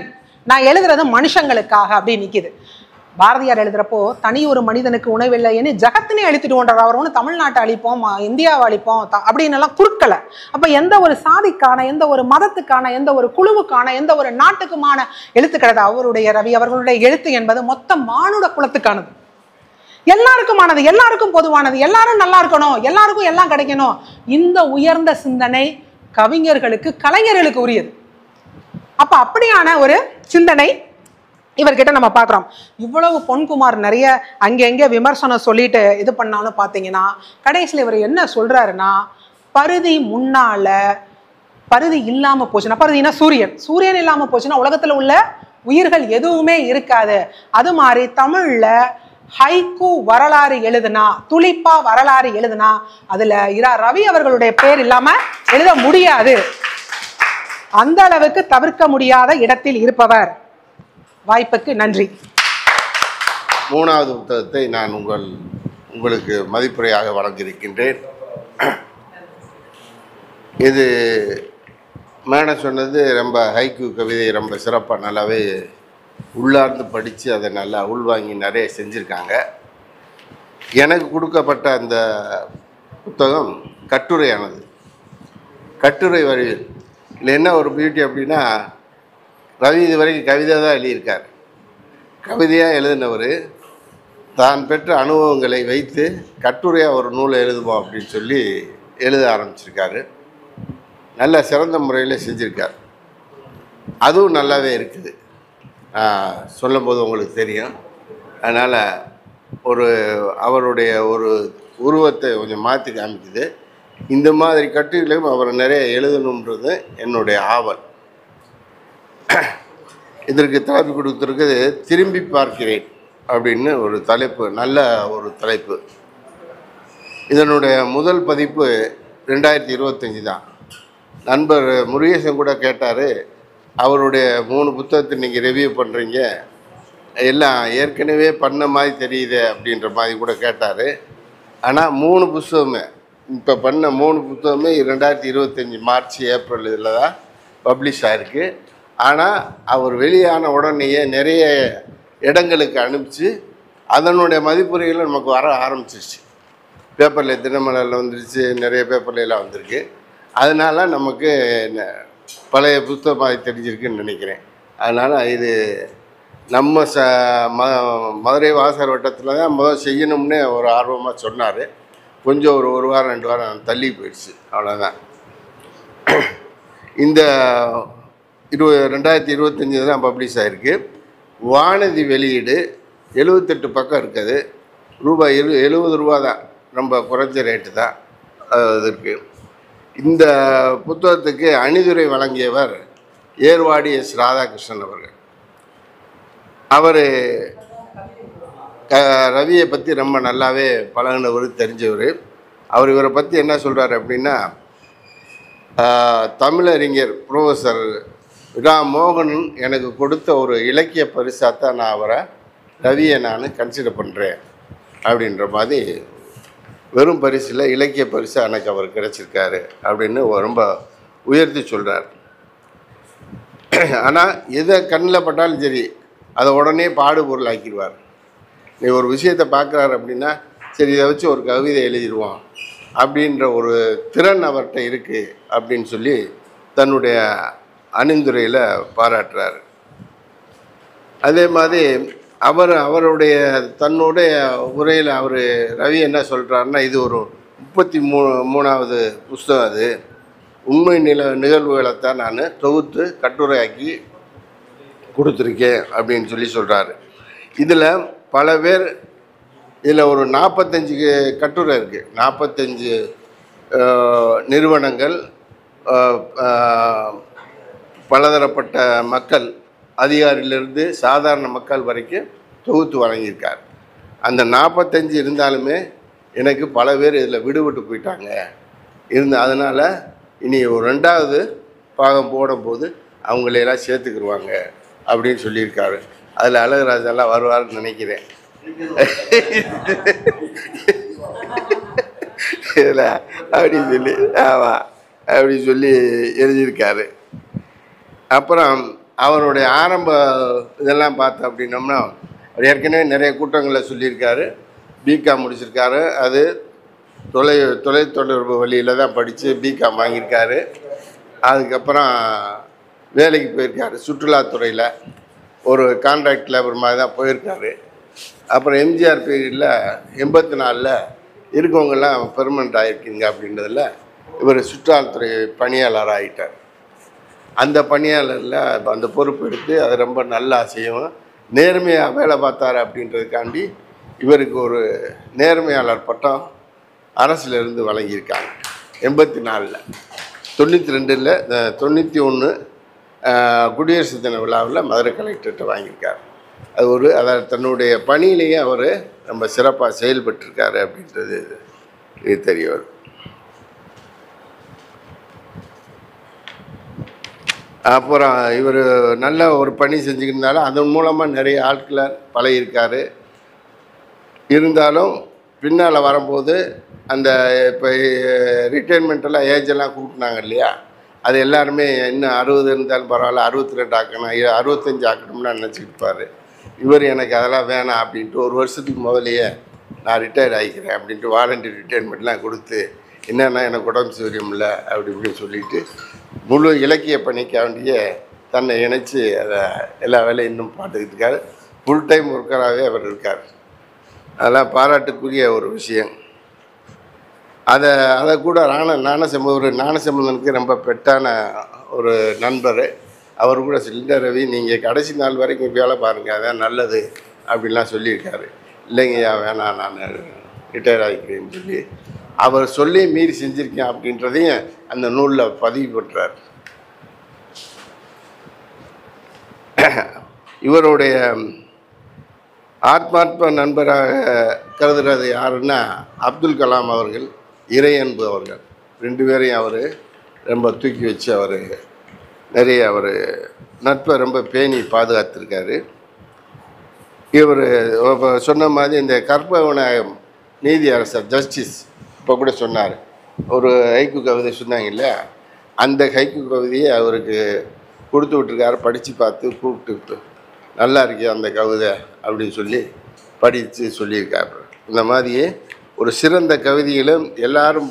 Speaker 2: நான் எழுதுறது மனுஷங்களுக்காக அப்படி நிக்குது. பாரதியார் எழுதுறப்போ தனி ஒரு மனிதனுக்கு உணவில்லைன்னு ஜகத்தினே அழித்துட்டு அவர் ஒன்று தமிழ்நாட்டை அழிப்போம், இந்தியாவை அழிப்போம் அப்படின்னு எல்லாம் குறுக்கலை. அப்ப எந்த ஒரு சாதிக்கான, எந்த ஒரு மதத்துக்கான, எந்த ஒரு குழுவுக்கான, எந்த ஒரு நாட்டுக்குமான எழுத்து கிடையாது. அவருடைய ரவி அவர்களுடைய எழுத்து என்பது மொத்த மானுட குலத்துக்கானது, எல்லாருக்குமானது, எல்லாருக்கும் பொதுவானது, எல்லாரும் நல்லா இருக்கணும், எல்லாருக்கும் எல்லாம் கிடைக்கணும். இந்த உயர்ந்த சிந்தனை கவிஞர்களுக்கு, கலைஞர்களுக்கு உரியது. அப்ப அப்படியான ஒரு சிந்தனை இவர்கிட்ட நம்ம பார்க்குறோம். இவ்வளவு பொன்குமார் நிறைய அங்கங்கே விமர்சனம் சொல்லிட்டு இது பண்ணாலும் பார்த்தீங்கன்னா கடைசியில் இவர் என்ன சொல்றாருன்னா, பருதி முன்னால பருதி இல்லாம போச்சுன்னா, பருதினா சூரியன், சூரியன் இல்லாம போச்சுன்னா உலகத்துல உள்ள உயிர்கள் எதுவுமே இருக்காது. அது மாதிரி தமிழ்ல ஹைக்கூ வரலாறு எழுதுனா, துளிப்பா வரலாறு எழுதுனா அதுல இரா ரவி அவர்களுடைய பேர் இல்லாம எழுத முடியாது. அந்த அளவுக்கு தவிர்க்க முடியாத இடத்தில் இருப்பவர். வாய்ப்புக்கு நன்றி.
Speaker 3: 3வது புத்தகத்தை நான் உங்களுக்கு மதிப்புரையாக வழங்கியிருக்கின்றேன். இது மேடம் சொன்னது ரொம்ப ஹைக்கூ கவிதை ரொம்ப சிறப்பாக நல்லாவே உள்ளார்ந்து படித்து அதை நல்லா உள்வாங்கி நிறைய செஞ்சுருக்காங்க. எனக்கு கொடுக்கப்பட்ட அந்த புத்தகம் கட்டுரையானது, கட்டுரை வடிவில். இதில் என்ன ஒரு பியூட்டி அப்படின்னா, ரவி இது வரைக்கும் கவிதை தான் எழுதியிருக்கார். கவிதையாக எழுதினவர் தான் பெற்ற அனுபவங்களை வைத்து கட்டுரையாக ஒரு நூலை எழுதுவோம் அப்படின்னு சொல்லி எழுத ஆரம்பிச்சிருக்காரு. நல்ல சிறந்த முறையில் செஞ்சுருக்கார். அதுவும் நல்லாவே இருக்குது, சொல்லும்போது உங்களுக்கு தெரியும். அதனால் அவருடைய ஒரு உருவத்தை கொஞ்சம் மாற்றி காமிக்குது. இந்த மாதிரி கட்டுரைகளையும் அவர் நிறைய எழுதணுன்றது என்னுடைய ஆவல். இதற்கு தலைப்பு கொடுத்துருக்குது திரும்பி பார்க்கிறேன் அப்படின்னு ஒரு தலைப்பு, நல்ல ஒரு தலைப்பு. இதனுடைய முதல் பதிப்பு 2025 தான். நண்பர் முருகேசன் கூட கேட்டார், அவருடைய 3 புத்தகத்தை நீங்கள் ரிவ்யூ பண்ணுறீங்க, எல்லாம் ஏற்கனவே பண்ண மாதிரி தெரியுது அப்படின்ற மாதிரி கூட கேட்டார். ஆனால் 3 புத்தகமே, இப்போ பண்ண 3 புத்தகமே 2025 மார்ச் ஏப்ரல் இதில் தான் பப்ளிஷ் ஆகிருக்கு. ஆனால் அவர் வெளியான உடனேயே நிறைய இடங்களுக்கு அனுப்பிச்சு அதனுடைய மதிப்புரைகள் நமக்கு வர ஆரம்பிச்சிருச்சு. பேப்பரில் தினமலரில் வந்துருச்சு, நிறைய பேப்பர்லாம் வந்திருக்கு. அதனால் நமக்கு பழைய புத்தகமாக தெரிஞ்சிருக்குன்னு நினைக்கிறேன். அதனால் இது நம்ம மதுரை வாசகர் வட்டத்தில் தான் முதல் செய்யணும்னு ஒரு ஆர்வமாக சொன்னார். கொஞ்சம் ஒரு வாரம் 2 வாரம் தள்ளி போயிடுச்சு, அவ்வளோதான். இந்த 2025 தான் பப்ளிஷ் ஆகிருக்கு. வானதி வெளியீடு 78 பக்கம் இருக்குது. ரூபாய் 70 ரூபா தான், ரொம்ப குறைஞ்ச ரேட்டு தான் இதற்கு. இந்த புத்தகத்துக்கு அணிதுரை வழங்கியவர் ஏர்வாடி எஸ் ராதாகிருஷ்ணன் அவர்கள். அவர் ரவியை பற்றி ரொம்ப நல்லாவே பழகினவர், தெரிஞ்சவர். அவர் இவரை பற்றி என்ன சொல்கிறார் அப்படின்னா, தமிழறிஞர் ப்ரொஃபஸர் இரா மோகனன் எனக்கு கொடுத்த ஒரு இலக்கிய பரிசாக தான் நான் ரவியை நான் கன்சிடர் பண்ணுறேன் அப்படின்ற மாதிரி, வெறும் பரிசில் இலக்கிய பரிசாக எனக்கு அவர் கிடச்சிருக்காரு அப்படின்னு ரொம்ப உயர்த்தி சொல்கிறார். ஆனால் எதை கண்ணில் பட்டாலும் சரி அதை உடனே பாடுபொருள் ஆக்கிடுவார். நீ ஒரு விஷயத்தை பார்க்குறாரு அப்படின்னா, சரி இதை வச்சு ஒரு கவிதை எழுதிடுவோம் அப்படின்ற ஒரு திறன் அவர்கிட்ட இருக்குது அப்படின்னு சொல்லி தன்னுடைய அணிந்துரையில் பாராட்டுறார். அதே மாதிரி அவருடைய தன்னுடைய உரையில் ரவி என்ன சொல்கிறாருன்னா, இது ஒரு 33வது புஸ்தகம். அது உண்மை நிகழ்வுகளைத்தான் நான் தொகுத்து கட்டுரையாக்கி கொடுத்துருக்கேன் அப்படின்னு சொல்லி சொல்கிறாரு. இதில் பல பேர், இதில் ஒரு 45 கட்டுரை இருக்குது. 45 நிறுவனங்கள், பலதரப்பட்ட மக்கள், அதிகாரியிலிருந்து சாதாரண மக்கள் வரைக்கும் தொகுத்து வழங்கியிருக்கார். அந்த 45 இருந்தாலுமே எனக்கு பல பேர் இதில் விடுபட்டு போயிட்டாங்க அதனால் இனி ஒரு 2வது பாகம் போடும்போது அவங்களையெல்லாம் சேர்த்துக்கிடுவாங்க அப்படின்னு சொல்லியிருக்காரு. அதில் அழகராஜெல்லாம் வருவார்னு நினைக்கிறேன். இதில் அப்படின்னு சொல்லி ஆமாம் அப்படி சொல்லி எழுதியிருக்காரு. அப்புறம் அவருடைய ஆரம்ப இதெல்லாம் பார்த்தோம் அப்படின்னோம்னா, அவர் ஏற்கனவே நிறைய கூட்டங்களில் சொல்லியிருக்காரு. பிகாம் முடிச்சிருக்காரு. அது தொலைத்தொடர்பு வழியில் தான் படித்து பிகாம் வாங்கியிருக்காரு. அதுக்கப்புறம் வேலைக்கு போயிருக்காரு, சுற்றுலாத்துறையில் ஒரு கான்ட்ராக்ட் லேபர் மாதிரி தான் போயிருக்காரு. அப்புறம் எம்ஜிஆர் பீரியடில் 84ல் இருக்கவங்கெல்லாம் பெர்மனண்ட் ஆகிருக்கீங்க அப்படின்றதில் இவர் சுற்றுலாத்துறை பணியாளர் ஆகிட்டார். அந்த பணியாளரில் அந்த பொறுப்பு எடுத்து அதை ரொம்ப நல்லா செய்யவும் நேர்மையாக வேலை பார்த்தார். அப்படின்றதுக்காண்டி இவருக்கு ஒரு நேர்மையாளர் பட்டம் அரசிலிருந்து வழங்கியிருக்காங்க 84ல். 92ல் 91 குடியரசு தின விழாவில் மதுரை கலெக்டர்கிட்ட வாங்கியிருக்கார். அது அதை தன்னுடைய பணியிலேயே அவர் ரொம்ப சிறப்பாக செயல்பட்டிருக்காரு அப்படின்றது இது தெரிய வரும். அப்புறம் இவர் நல்ல ஒரு பணி செஞ்சுக்கிருந்தாலும் அதன் மூலமாக நிறைய ஆட்களை பழகியிருக்காரு. இருந்தாலும் பின்னால் வரும்போது அந்த இப்போ ரிட்டைர்மெண்ட்டெல்லாம் ஏஜெல்லாம் கூட்டினாங்க இல்லையா, அது எல்லாருமே இன்னும் 60 இருந்தாலும் பரவாயில்ல, 62 ஆக்கணும், 65 ஆக்கணும்னு நினச்சிக்கிட்டு இருப்பார். இவர் எனக்கு அதெல்லாம் வேணாம் அப்படின்ட்டு 1 வருஷத்துக்கு முதலையே நான் ரிட்டையர் ஆகிக்கிறேன் அப்படின்ட்டு வாலண்டரி ரிட்டையர்மெண்ட்லாம் கொடுத்து, என்னென்னா எனக்கு உடம்பு சௌரியம் இல்லை அப்படி இப்படின்னு சொல்லிட்டு முழு இலக்கிய பணிக்க வேண்டிய தன்னை இணைச்சி அதை எல்லா வேலையும் இன்னும் பார்த்துக்கிட்டு இருக்கார். ஃபுல் டைம் ஒர்க்கராகவே அவர் இருக்கார். அதெல்லாம் பாராட்டுக்குரிய ஒரு விஷயம். அதை கூட ஞானசம்பந்தனுக்கு ரொம்ப பெட்டான ஒரு நண்பர். அவர் கூட சிலிண்டர் ரவி, நீங்கள் கடைசி நாள் வரைக்கும் வேலை பாருங்கள், அதான் நல்லது அப்படின்லாம் சொல்லியிருக்காரு. இல்லைங்கய்யா வேணாம், நான் ரிட்டையர் ஆகிக்கிறேன்னு சொல்லி அவர் சொல்லி மீறி செஞ்சுருக்கேன் அப்படின்றதையும் அந்த நூலில் பதிவு பண்ணுறார். இவருடைய ஆத்மாத்ம நண்பராக கருதுறது யாருன்னா அப்துல் கலாம் அவர்கள், இறையன்பு அவர்கள். 2 பேரையும் அவர் ரொம்ப தூக்கி வச்சு அவர் நிறைய நட்பை ரொம்ப பேணி பாதுகாத்திருக்காரு. இவர் சொன்ன மாதிரி இந்த கற்பவன நீதி அரசர் ஜஸ்டிஸ் இப்போ கூட சொன்னார், ஒரு ஹைக்கு கவிதை சொன்னாங்க இல்லையா, அந்த ஹைக்கு கவிதையை அவருக்கு கொடுத்து விட்டுருக்காரு. படித்து பார்த்து கூப்பிட்டு நல்லா இருக்கு அந்த கவிதை அப்படின்னு சொல்லி படித்து சொல்லியிருக்காரு. இந்த மாதிரியே ஒரு சிறந்த கவிதைகளும் எல்லாரும்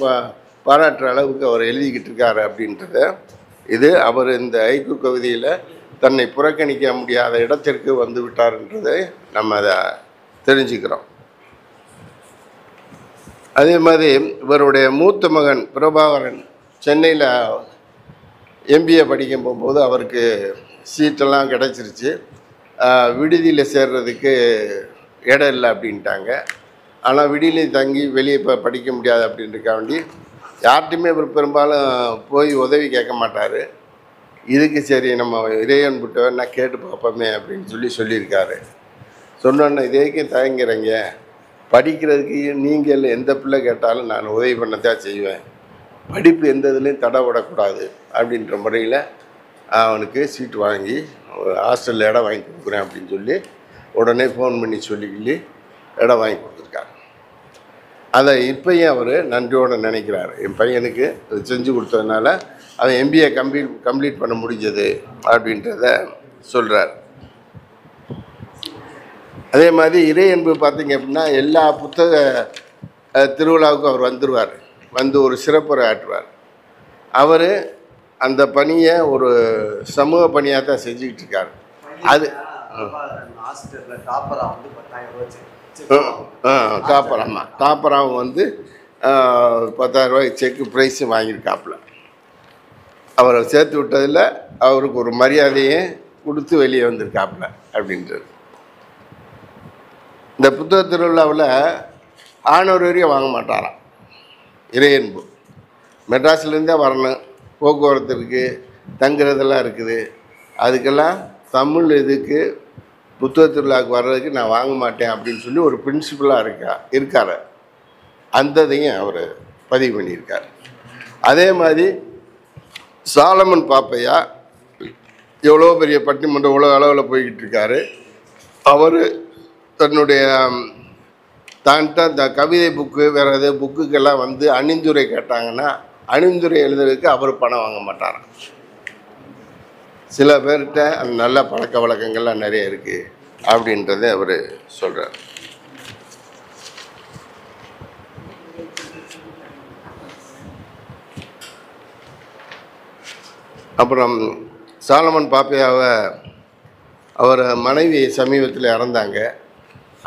Speaker 3: பாராட்டுற அளவுக்கு அவர் எழுதிக்கிட்டு இருக்காரு அப்படின்றத, இது அவர் இந்த ஹைக்கு கவிதையில் தன்னை புறக்கணிக்க முடியாத இடத்திற்கு வந்து விட்டார்ன்றதை நம்ம அதை தெரிஞ்சுக்கிறோம். அதே மாதிரி இவருடைய மூத்த மகன் பிரபாகரன் சென்னையில் MBA படிக்க போகும்போது அவருக்கு சீட்டெல்லாம் கிடச்சிருச்சு. விடுதியில் சேர்றதுக்கு இடம் இல்லை அப்படின்ட்டாங்க. ஆனால் விடுதியில் தங்கி வெளியே படிக்க முடியாது அப்படின்றக்காண்டி யார்கிட்டையுமே இவர் பெரும்பாலும் போய் உதவி கேட்க மாட்டார். இதுக்கு சரி நம்ம இறையன்புட்ட நான் கேட்டு பார்ப்போமே அப்படின்னு சொல்லியிருக்காரு. சொன்னோன்னே இதேக்கு தயங்குறீங்க, படிக்கிறதுக்கு நீங்கள் எந்த பிள்ளை கேட்டாலும் நான் உதவி பண்ணத்தான் செய்வேன், படிப்பு எந்த இதுலேயும் தடை விடக்கூடாது அப்படின்ற முறையில் அவனுக்கு சீட்டு வாங்கி ஹாஸ்டலில் இடம் வாங்கி கொடுக்குறேன் அப்படின்னு சொல்லி உடனே ஃபோன் பண்ணி சொல்லி இடம் வாங்கி கொடுத்துருக்காரு. அதை இப்போயும் அவர் நன்றியோடு நினைக்கிறார். என் பையனுக்கு அது செஞ்சு கொடுத்ததுனால அவன் MBA கம்ப்ளீட் பண்ண முடிஞ்சது அப்படின்றத சொல்கிறார். அதே மாதிரி இறையன்பு பார்த்திங்க அப்படின்னா எல்லா புத்தக திருவிழாவுக்கும் அவர் வந்துடுவார், வந்து ஒரு சிறப்புரை ஆற்றுவார். அவர் அந்த பணியை ஒரு சமூக பணியாக தான் செஞ்சுக்கிட்டு இருக்கார். அது டாப்பராகவும் வந்து 10,000 ரூபாய்க்கு செக்கு ப்ரைஸும் வாங்கியிருக்காப்புல. அவரை சேர்த்து விட்டதில் அவருக்கு ஒரு மரியாதையை கொடுத்து வெளியே வந்திருக்காப்புல அப்படின்றது. இந்த புத்தக திருவிழாவில் ஆனூர் வரையும் வாங்க மாட்டாராம் இறையன்பு. மெட்ராஸ்லேருந்தே வரணும், போக்குவரத்து இருக்குது, தங்குறதெல்லாம் இருக்குது. அதுக்கெல்லாம் தமிழ் இதுக்கு புத்தக திருவிழாவுக்கு வர்றதுக்கு நான் வாங்க மாட்டேன் அப்படின்னு சொல்லி ஒரு பிரின்சிபலாக இருக்கார். அந்த இதையும் அவர் பதிவு பண்ணியிருக்கார். அதே மாதிரி சாலமன் பாப்பையா எவ்வளோ பெரிய பட்டிமன்றம் உலக அளவில் போய்கிட்டு இருக்காரு. அவர் தன்னுடைய தான்ட்ட இந்த கவிதை புக்கு வேறு எதாவது புக்குக்கெல்லாம் வந்து அணிந்துரை கேட்டாங்கன்னா அணிந்துரை எழுதுறதுக்கு அவர் பணம் வாங்க மாட்டாராம். சில பேர்கிட்ட அந்த நல்ல பழக்க வழக்கங்கள்லாம் நிறைய இருக்குது அப்படின்றத அவர் சொல்கிறார். அப்புறம் சாலமன் பாப்பையாவை அவர் மனைவி சமீபத்தில் இறந்தாங்க.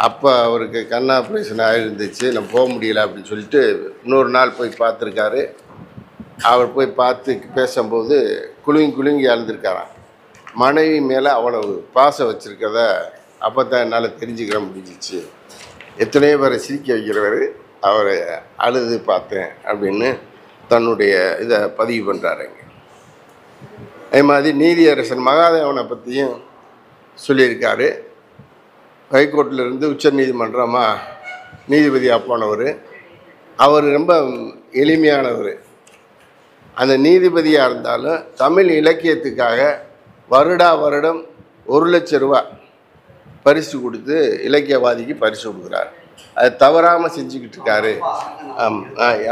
Speaker 3: அப்போ அவருக்கு கண் ஆப்ரேஷன் ஆகிருந்துச்சு, நான் போக முடியல அப்படின்னு சொல்லிட்டு இன்னொரு நாள் போய் பார்த்துருக்காரு. அவர் போய் பார்த்து பேசும்போது குலுங்கி அழுதுருக்காராம். மனைவி மேலே அவ்வளவு பாசம் வச்சுருக்கத அப்போ தான் என்னால் தெரிஞ்சுக்கிற முடிஞ்சிச்சு. எத்தனையோ பேரை சிரிக்க வைக்கிறவர் அவரை அழுது பார்த்தேன் அப்படின்னு தன்னுடைய இதை பதிவு பண்ணுறாருங்க. அதே மாதிரி நீதியரசன் மகாதேவனை பற்றியும் சொல்லியிருக்காரு. ஹைகோர்ட்டிலிருந்து உச்ச நீதிமன்றமாக நீதிபதியாக போனவர். அவர் ரொம்ப எளிமையானவர். அந்த நீதிபதியாக இருந்தாலும் தமிழ் இலக்கியத்துக்காக வருடம் 1,00,000 ரூபா பரிசு கொடுத்து இலக்கியவாதிக்கு பரிசு கொடுக்குறார். அது தவறாமல் செஞ்சுக்கிட்டு இருக்காரு.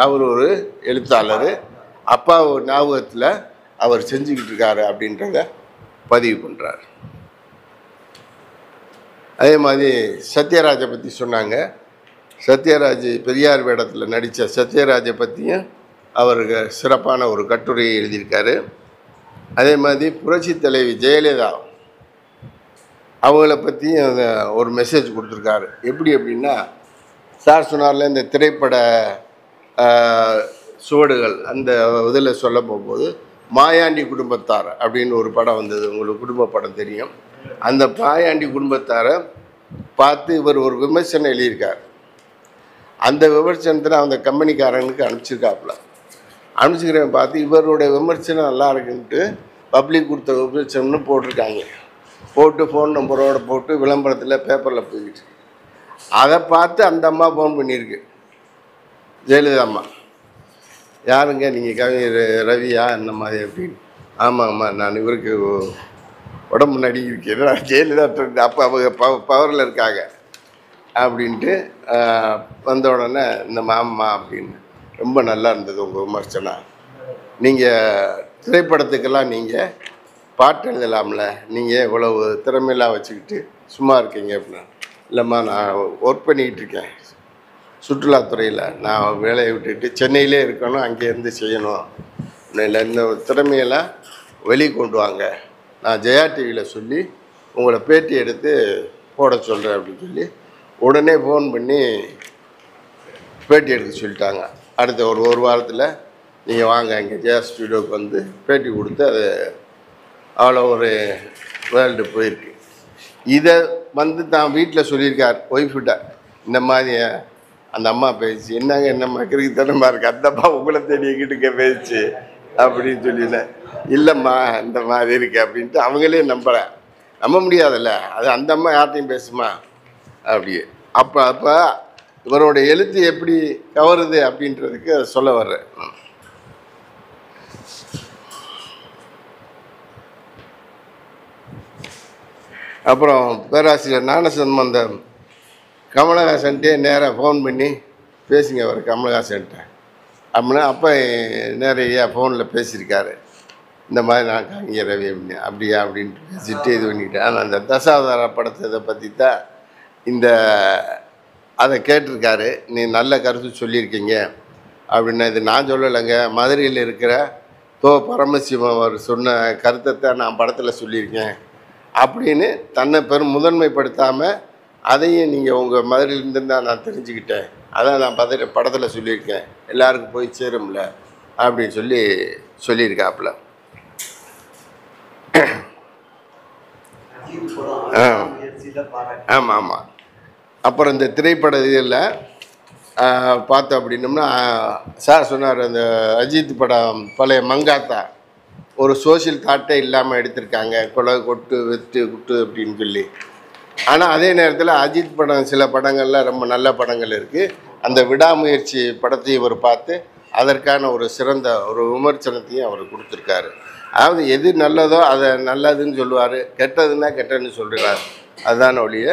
Speaker 3: அவர் ஒரு எழுத்தாளர். அப்பா ஞாபகத்தில் அவர் செஞ்சுக்கிட்டு இருக்காரு அப்படின்றத பதிவு பண்ணுறார். அதே மாதிரி சத்யராஜை பற்றி சொன்னாங்க. சத்யராஜ் பெரியார் வேடத்தில் நடித்த சத்யராஜை பற்றியும் அவருக்கு சிறப்பான ஒரு கட்டுரையை எழுதியிருக்காரு. அதே மாதிரி புரட்சி தலைவி ஜெயலலிதா அவங்கள பற்றியும் ஒரு மெசேஜ் கொடுத்துருக்காரு. எப்படி அப்படின்னா, சார் சொன்னார்ல இந்த திரைப்பட சுவடுகள் அந்த இதில் சொல்ல போகும்போது மாயாண்டி குடும்பத்தார் அப்படின்னு ஒரு படம் வந்தது, உங்களுக்கு குடும்ப படம் தெரியும். அந்த மாயாண்டி குடும்பத்தாரை பார்த்து இவர் ஒரு விமர்சனம் எழுதியிருக்கார். அந்த விமர்சனத்தில் அந்த கம்பெனிக்காரங்களுக்கு அனுப்பிச்சிருக்காப்புல. அனுப்பிச்சிக்கிறவன் பார்த்து இவருடைய விமர்சனம் நல்லா இருக்குன்ட்டு பப்ளிக் கொடுத்த விமர்சனம்னு போட்டிருக்காங்க. போட்டு ஃபோன் நம்பரோடு போட்டு விளம்பரத்தில் பேப்பரில் போய்கிட்டு அதை பார்த்து அந்த அம்மா ஃபோன் பண்ணியிருக்கு, ஜெயலலிதா அம்மா. யாருங்க நீங்கள் கவிஞர் ரவியா இந்த மாதிரி அப்படின்னு. ஆமாம்மா, நான் இவருக்கு உடம்பு நடி இருக்கிறேன், ஜெயலலிதா அப்போ அவங்க பவரில் இருக்காங்க அப்படின்ட்டு வந்த உடனே இந்த மாமா அப்படின்னு. ரொம்ப நல்லா இருந்தது உங்கள் விமர்சனம். நீங்கள் திரைப்படத்துக்கெல்லாம் நீங்கள் பாட்டு எழுதலாம்ல, நீங்கள் இவ்வளவு திறமையெல்லாம் வச்சுக்கிட்டு சும்மா இருக்கீங்க அப்படின்னா. இல்லைம்மா, நான் ஒர்க் பண்ணிக்கிட்டு இருக்கேன் சுற்றுலாத்துறையில், நான் வேலையை விட்டுட்டு சென்னையிலே இருக்கணும், அங்கேருந்து செய்யணும், இல்லை இந்த திறமையெல்லாம் வெளியே கொண்டு வாங்க, நான் ஜெயா டிவியில் சொல்லி உங்களை பேட்டி எடுத்து போட சொல்கிறேன் அப்படின்னு சொல்லி உடனே ஃபோன் பண்ணி பேட்டி எடுக்க சொல்லிட்டாங்க. அடுத்த ஒரு வாரத்தில் நீங்கள் வாங்க இங்கே ஜெயா ஸ்டுடியோவுக்கு வந்து பேட்டி கொடுத்து அது அவ்வளோ ஒரு வேர்ல்டு போயிருக்கு. இதை வந்து தான் வீட்டில் சொல்லியிருக்கார் ஒய்ஃப்கிட்ட, இந்த மாதிரி அந்த அம்மா பேச்சு என்னங்க என்னம்மா கிறுக்குத்தனமாக இருக்குது, அந்த அம்மா உங்களை தேடி எங்கிட்டுக்க பேச்சு அப்படின்னு சொல்லினேன். இல்லைம்மா இந்த மாதிரி இருக்கு அப்படின்ட்டு அவங்களே நம்ப முடியாதுல்ல, அது அந்த அம்மா யார்ட்டையும் பேசுமா அப்படி. அப்போ இவரோட எழுத்து எப்படி கவருது அப்படின்றதுக்கு சொல்ல வர்றேன். அப்புறம் பேராசிரியர் ஞானசம்பந்தம் கமலஹாசன்ட்டே நேராக ஃபோன் பண்ணி பேசுங்க அவர் கமலஹாசன்ட்ட அப்படின்னா, அப்போ நிறைய ஃபோனில் பேசியிருக்காரு. இந்த மாதிரி நான் கவிஞர் ரவி அப்படின்னு. அப்படியா அப்படின்ட்டு பேசிட்டு இது பண்ணிக்கிட்டேன். ஆனால் அந்த தசாவதார படத்தை பற்றி தான் அதை கேட்டிருக்காரு. நீ நல்ல கருத்து சொல்லியிருக்கீங்க அப்படின்னா, இது நான் சொல்லலைங்க, மதுரையில் இருக்கிற பரமசிவம் அவர் சொன்ன கருத்தை தான் நான் படத்தில் சொல்லியிருக்கேன் அப்படின்னு தன்னை முதன்மைப்படுத்தாமல் அதையும் நீங்கள் உங்கள் மதுரையிலேருந்து தான் நான் தெரிஞ்சுக்கிட்டேன், அதான் நான் படத்தில் சொல்லியிருக்கேன், எல்லாருக்கும் போய் சேரும்ல அப்படின்னு சொல்லியிருக்காப்புல. ஆமாம் ஆமாம். அப்புறம் இந்த திரைப்பட இதில் பார்த்தோம் அப்படின்னோம்னா, சார் சொன்னார் அந்த அஜித் படம் பழைய மங்காத்தா ஒரு சோஷியல் தாட்டே இல்லாமல் எடுத்திருக்காங்க, கொலை கொட்டு வெட்டு குட்டு அப்படின்னு சொல்லி. ஆனால் அதே நேரத்தில் அஜித் படம் சில படங்களில் ரொம்ப நல்ல படங்கள் இருக்குது. அந்த விடாமுயற்சி படத்தையும் இவர் பார்த்து அதற்கான ஒரு சிறந்த ஒரு விமர்சனத்தையும் அவர் கொடுத்துருக்காரு. அதாவது எது நல்லதோ அதை நல்லதுன்னு சொல்லுவார், கெட்டதுன்னா கெட்டதுன்னு சொல்கிறார். அதுதான் ஒழிய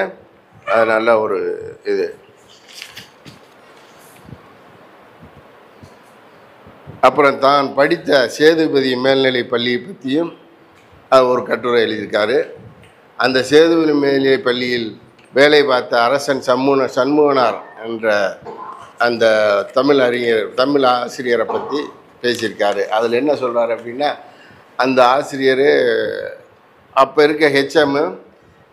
Speaker 3: அது நல்ல ஒரு இது. அப்புறம் தான் படித்த சேதுபதி மேல்நிலை பள்ளியை பற்றியும் ஒரு கட்டுரை எழுதியிருக்காரு. அந்த சேதுபதி மேல்நிலை பள்ளியில் வேலை பார்த்த அரசன் சண்முகனார் என்ற அந்த தமிழ் ஆசிரியரை பற்றி பேசியிருக்காரு. அதில் என்ன சொல்கிறார் அப்படின்னா, அந்த ஆசிரியர் அப்போ இருக்க ஹெச்எம்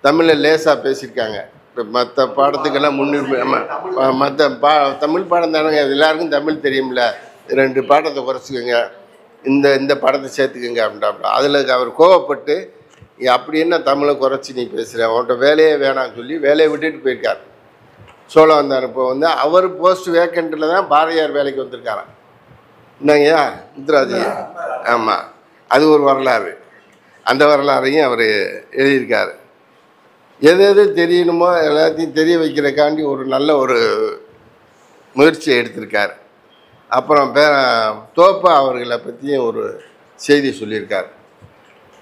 Speaker 3: தமிழில் லேசாக பேசியிருக்காங்க. இப்போ மற்ற பாடத்துக்கெல்லாம் முன்னுரிமை, மற்ற தமிழ் பாடம் தானங்க, எல்லாருக்கும் தமிழ் தெரியும்ல, 2 பாடத்தை குறைச்சிக்கோங்க, இந்த பாடத்தை சேர்த்துக்கோங்க அப்படின்ட்டாப்புல. அதில் அவர் கோவப்பட்டு, அப்படி என்ன தமிழை குறைச்சி நீ பேசுகிற, அவன்கிட்ட வேலையே வேணாம்னு சொல்லி வேலையை விட்டுட்டு போயிருக்கார். சோழம் வந்தார். இப்போ வந்து அவர் போஸ்ட் வேக்கண்ட்டில் தான் பாரதியார் வேலைக்கு வந்திருக்காராம். என்னங்கய்யா முத்துராஜையா? ஆமாம், அது ஒரு வரலாறு. அந்த வரலாறையும் அவர் எழுதியிருக்காரு. எது தெரியணுமோ எல்லாத்தையும் தெரிய வைக்கிறக்காண்டி ஒரு நல்ல ஒரு முயற்சியை எடுத்திருக்கார். அப்புறம் தோப்பா அவர்களை பற்றியும் ஒரு செய்தி சொல்லியிருக்கார்.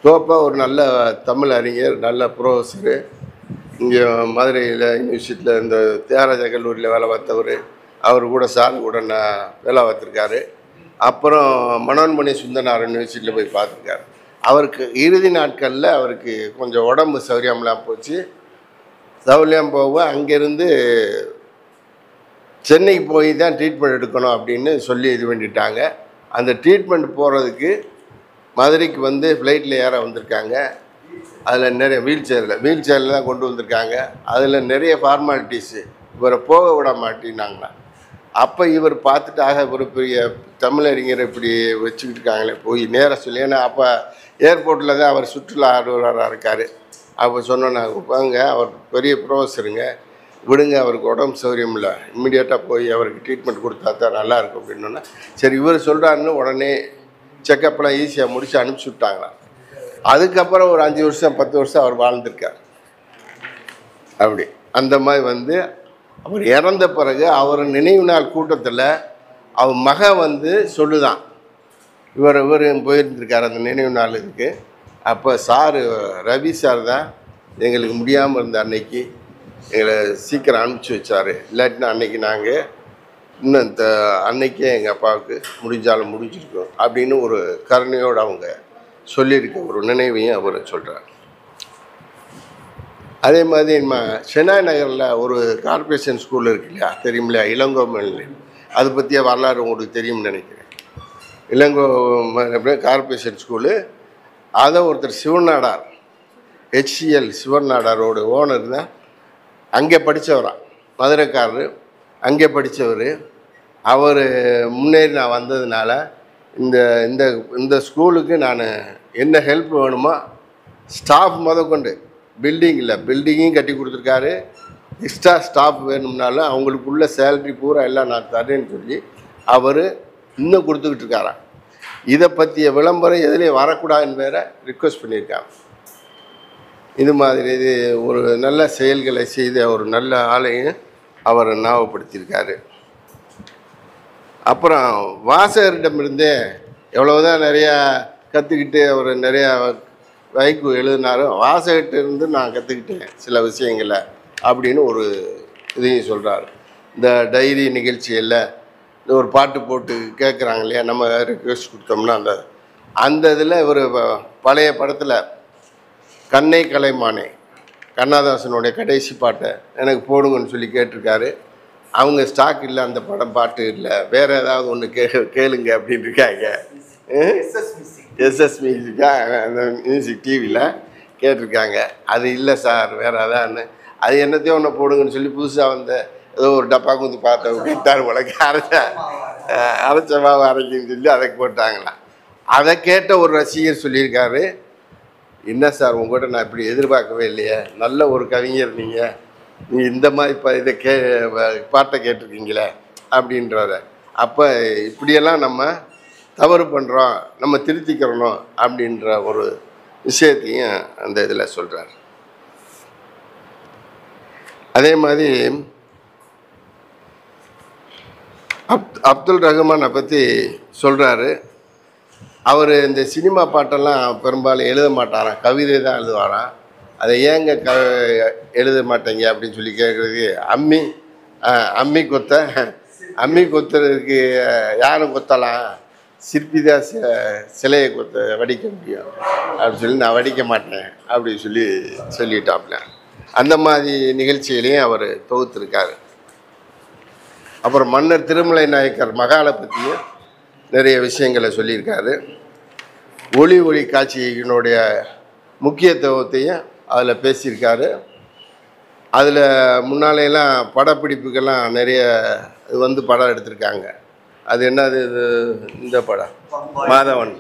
Speaker 3: தோப்பா ஒரு நல்ல தமிழ் அறிஞர், நல்ல ப்ரொஃபஸரு. இங்கே மதுரையில் யூனிவர்சிட்டியில் இந்த தியாகராஜா கல்லூரியில் வேலை பார்த்தவர். அவர் கூட சார் கூட நான் வேலை பார்த்துருக்காரு. அப்புறம் மனோன்மணி சுந்தரனார் யூனிவர்சிட்டியில் போய் பார்த்துருக்காரு. அவருக்கு இறுதி நாட்களில் அவருக்கு கொஞ்சம் உடம்பு சௌகரியம்லாம் போச்சு. சௌகரியம் போக அங்கேருந்து சென்னைக்கு போய் தான் ட்ரீட்மெண்ட் எடுக்கணும் அப்படின்னு சொல்லி இது பண்ணிட்டாங்க. அந்த ட்ரீட்மெண்ட் போகிறதுக்கு மதுரைக்கு வந்து ஃப்ளைட்டில் ஏற வந்திருக்காங்க. அதில் நிறைய வீல் சேரில் தான் கொண்டு வந்திருக்காங்க. அதில் நிறைய ஃபார்மாலிட்டிஸு இவரை போக விட மாட்டேன்னாங்களா. அப்போ இவர் பார்த்துட்டாக ஒரு பெரிய தமிழறிஞர் இப்படி வச்சுக்கிட்டு இருக்காங்களே போய் நேராக சொல்லி, ஏன்னா அப்போ ஏர்போர்ட்டில் தான் அவர் சுற்றுலா ஆர்வலராக இருக்கார். அப்போ சொன்னோன்னாங்க, வாங்க அவர் பெரிய ப்ரொஃபஸருங்க, விடுங்க அவருக்கு உடம்பு சௌகரியம் இல்லை, இம்மிடியேட்டாக போய் அவருக்கு ட்ரீட்மெண்ட் கொடுத்தா தான் நல்லாயிருக்கும் அப்படின்னோன்னா, சரி இவர் சொல்கிறாருன்னு உடனே செக்கப்லாம் ஈஸியாக முடித்து அனுப்பிச்சி விட்டாங்களாம். அதுக்கப்புறம் ஒரு 5 வருஷம் 10 வருஷம் அவர் வாழ்ந்திருக்கார். அப்படி அந்த மாதிரி வந்து அவர் இறந்த பிறகு அவர் நினைவு நாள் கூட்டத்தில் அவர் மக வந்து சொல்லுதான், இவர் போயிருந்திருக்கார் அந்த நினைவு நாள் இதுக்கு. அப்போ சார் ரவி சார் தான் எங்களுக்கு முடியாமல் இருந்த அன்னைக்கு எங்களை சீக்கிரம் அனுப்பிச்சி வச்சார். இல்லாட்டினா அன்னைக்கு நாங்கள் இன்னும் அன்னைக்கே எங்கள் அப்பாவுக்கு முடிஞ்சாலும் முடிஞ்சிருக்கோம் அப்படின்னு ஒரு கருணையோடு அவங்க சொல்லியிருக்க ஒரு நினைவையும் அவர் சொல்கிறார். அதே மாதிரி நம்ம சென்னாய் நகரில் ஒரு கார்ப்பரேஷன் ஸ்கூல் இருக்கு இல்லையா, தெரியும் இல்லையா, இளங்கோமல், அதை பற்றிய வரலாறு உங்களுக்கு தெரியும்னு நினைக்கிறேன். இளங்கோ கார்ப்பரேஷன் ஸ்கூலு, அதை ஒருத்தர் சிவநாடார், HCL சிவநாடாரோட ஓனர் தான். அங்கே படித்தவரா, மதுரைக்காரர், அங்கே படித்தவர். அவர் முன்னேறி நான் வந்ததுனால இந்த இந்த இந்த ஸ்கூலுக்கு நான் என்ன ஹெல்ப் வேணுமோ ஸ்டாஃப் முதற்கொண்டு, பில்டிங்கையும் கட்டி கொடுத்துருக்காரு. எக்ஸ்ட்ரா ஸ்டாஃப் வேணும்னாலும் அவங்களுக்குள்ள சேலரி பூரா எல்லாம் நான் தரேன்னு சொல்லி அவர் இன்னும் கொடுத்துக்கிட்டு இருக்காராம். இதை பற்றிய விளம்பரம் எதுலேயும் வரக்கூடாதுன்னு வேற ரிக்வெஸ்ட் பண்ணியிருக்காங்க. இது மாதிரி இது ஒரு நல்ல செயல்களை செய்த ஒரு நல்ல ஆளையும் அவர் ஞாபகப்படுத்தியிருக்காரு. அப்புறம் வாசகரிடமிருந்தே எவ்வளவுதான் நிறையா கற்றுக்கிட்டு அவர் நிறையா வைக்கு எழுதினாரும், வாசகர்கிட்ட இருந்து நான் கற்றுக்கிட்டேன் சில விஷயங்களை அப்படின்னு ஒரு இதையும் சொல்கிறார். இந்த டைரி நிகழ்ச்சியில் இந்த ஒரு பாட்டு போட்டு கேட்குறாங்க இல்லையா, நம்ம ரிக்வெஸ்ட் கொடுத்தோம்னா அந்த இதில் இவர் பழைய படத்தில் கண்ணை கலைமானே கண்ணதாசனுடைய கடைசி பாட்டை எனக்கு போடுங்கன்னு சொல்லி கேட்டிருக்காரு. அவங்க ஸ்டாக் இல்லை, அந்த படம் பாட்டு இல்லை, வேறு ஏதாவது ஒன்று கேளுங்க அப்படின்னு இருக்காங்க. எஸ்எஸ் மியூசிக்காக அந்த மியூசிக் டிவியில் கேட்டிருக்காங்க. அது இல்லை சார் வேறு அதான்னு, அது என்னத்தையும் ஒன்று போடுங்கன்னு சொல்லி புதுசாக வந்த ஏதோ ஒரு டப்பா குந்தி பார்த்தவங்க கேட்டார் உலக அரைச்ச மாவு அரைக்குன்னு சொல்லி அதை போட்டாங்களாம். அதை கேட்ட ஒரு ரசிகர் சொல்லியிருக்காரு, என்ன சார் உங்கள்கிட்ட நான் இப்படி எதிர்பார்க்கவே இல்லையே, நல்ல ஒரு கவிஞர் நீங்கள் இந்த மாதிரி இதை பாட்டை கேட்டிருக்கீங்களே அப்படின்றத. அப்போ இப்படியெல்லாம் நம்ம தவறு பண்ணுறோம், நம்ம திருத்திக்கிறணும் அப்படின்ற ஒரு விஷயத்தையும் அந்த இதில் சொல்கிறார். அதே மாதிரி அப்துல் ரஹ்மானை பற்றி சொல்கிறாரு. அவர் இந்த சினிமா பாட்டெல்லாம் பெரும்பாலும் எழுத மாட்டாராம், கவிதை தான் எழுதுவாராம். அதை ஏங்க எழுத மாட்டேங்க அப்படின்னு சொல்லி கேட்குறதுக்கு, அம்மி கொத்துறதுக்கு யாரும் கொத்தலாம், சிற்பி தான் சிலையை வடிக்க முடியும் அப்படின்னு சொல்லி நான் வடிக்க மாட்டேன் அப்படின்னு சொல்லிட்டாப்ல. அந்த மாதிரி நிகழ்ச்சிகளையும் அவர் தொகுத்திருக்காரு. அப்புறம் மன்னர் திருமலை நாயக்கர் மகாலை பற்றியும் நிறைய விஷயங்களை சொல்லியிருக்காரு. ஒளி காட்சியினுடைய முக்கியத்துவத்தையும் அதில் பேசியிருக்காரு. அதில் முன்னாலேலாம் படப்பிடிப்புக்கெல்லாம் நிறைய படம் எடுத்திருக்காங்க. அது என்னது, இந்த படம் மாதவன்,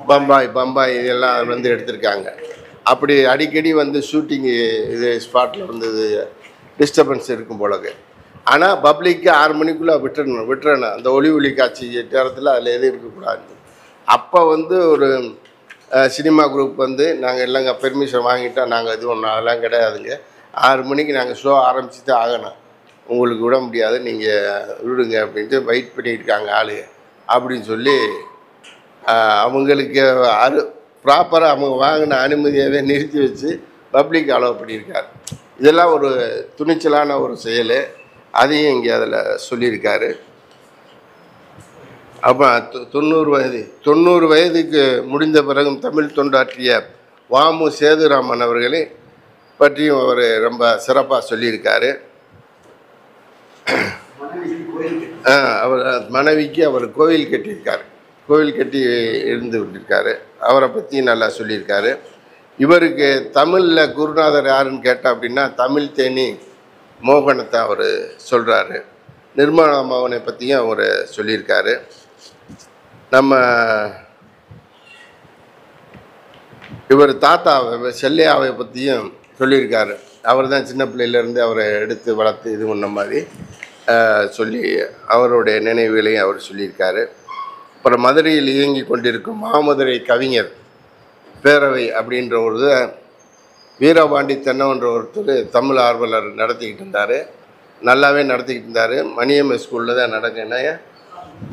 Speaker 3: பம்பாய் இதெல்லாம் எடுத்திருக்காங்க. அப்படி அடிக்கடி ஷூட்டிங்கு இது ஸ்பாட்டில் டிஸ்டர்பன்ஸ் இருக்கும் போலக்கு. ஆனால் பப்ளிக்கு 6 மணிக்குள்ளே விட்டுறணும் அந்த ஒளி காட்சி நேரத்தில் அதில் எதுவும் இருக்கக்கூடாது. அப்போ ஒரு சினிமா குரூப் நாங்கள் இல்லைங்க பெர்மிஷன் வாங்கிட்டால் நாங்கள் இது ஒன்றும் அதெல்லாம் கிடையாதுங்க, 6 மணிக்கு நாங்கள் ஷோ ஆரம்பிச்சு தான் ஆகணும், உங்களுக்கு விட முடியாது, நீங்கள் விடுங்க அப்படின்ட்டு வெயிட் பண்ணியிருக்காங்க ஆளு அப்படின்னு சொல்லி அவங்களுக்கு ப்ராப்பராக அவங்க வாங்கின அனுமதியாகவே நிறுத்தி வச்சு பப்ளிக் அலோவ் பண்ணியிருக்காரு. இதெல்லாம் ஒரு துணிச்சலான ஒரு செயல், அதையும் இங்கே அதில் சொல்லியிருக்காரு. அப்போ 90 வயதுக்கு முடிந்த பிறகும் தமிழ் தொண்டாற்றிய வாமு சேதுராமன் அவர்களை பற்றியும் அவர் ரொம்ப சிறப்பாக சொல்லியிருக்காரு. அவர் மனைவிக்கு அவர் கோவில் கட்டியிருக்காரு, கோவில் கட்டி இருந்து விட்டிருக்காரு. அவரை பற்றி நல்லா சொல்லியிருக்காரு. இவருக்கு தமிழில் குருநாதர் யாருன்னு கேட்டால் அப்படின்னா தமிழ் தேனி மோகனத்தை அவர் சொல்கிறாரு. நிர்மலா மோகனை பற்றியும் அவர் சொல்லியிருக்காரு. நம்ம இவர் தாத்தாவை செல்லையாவை பற்றியும் சொல்லியிருக்காரு. அவர் தான் சின்ன பிள்ளையிலேருந்து அவரை எடுத்து வளர்த்து இது பண்ண மாதிரி சொல்லி அவருடைய நினைவுகளையும் அவர் சொல்லியிருக்காரு. அப்புறம் மதுரையில் இயங்கி கொண்டிருக்கும் மாமதுரை கவிஞர் பேரவை அப்படின்ற ஒரு வீரபாண்டி தென்னவன்ற ஒருத்தர் தமிழ் ஆர்வலர் நடத்திக்கிட்டு இருந்தார். நல்லாவே நடத்திக்கிட்டு இருந்தார். மணியம்மை ஸ்கூலில் தான் நடக்குன்னா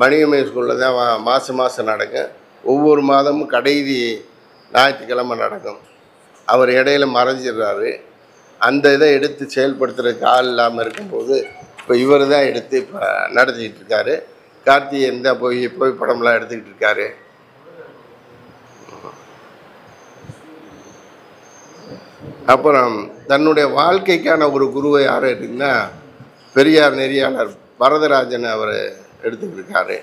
Speaker 3: மணியம்மை ஸ்கூலில் தான் மாதம் நடக்கும். ஒவ்வொரு மாதமும் கடைசி ஞாயிற்றுக்கிழமை நடக்கும். அவர் இடையில மறைஞ்சிடுறாரு. அந்த இதை எடுத்து செயல்படுத்துறதுக்கு ஆள் இல்லாமல் இருக்கும்போது இப்போ இவர் தான் எடுத்து இப்போ நடத்திக்கிட்டு இருக்காரு. கார்த்திகேயன் தான் போய் புகைப்படம்லாம் எடுத்துக்கிட்டு இருக்காரு. அப்புறம் தன்னுடைய வாழ்க்கைக்கான ஒரு குருவை யார் எடுத்திங்கன்னா பெரியார் நெறியாளர் வரதராஜன் அவர் எடுத்துக்கிட்டு இருக்காரு.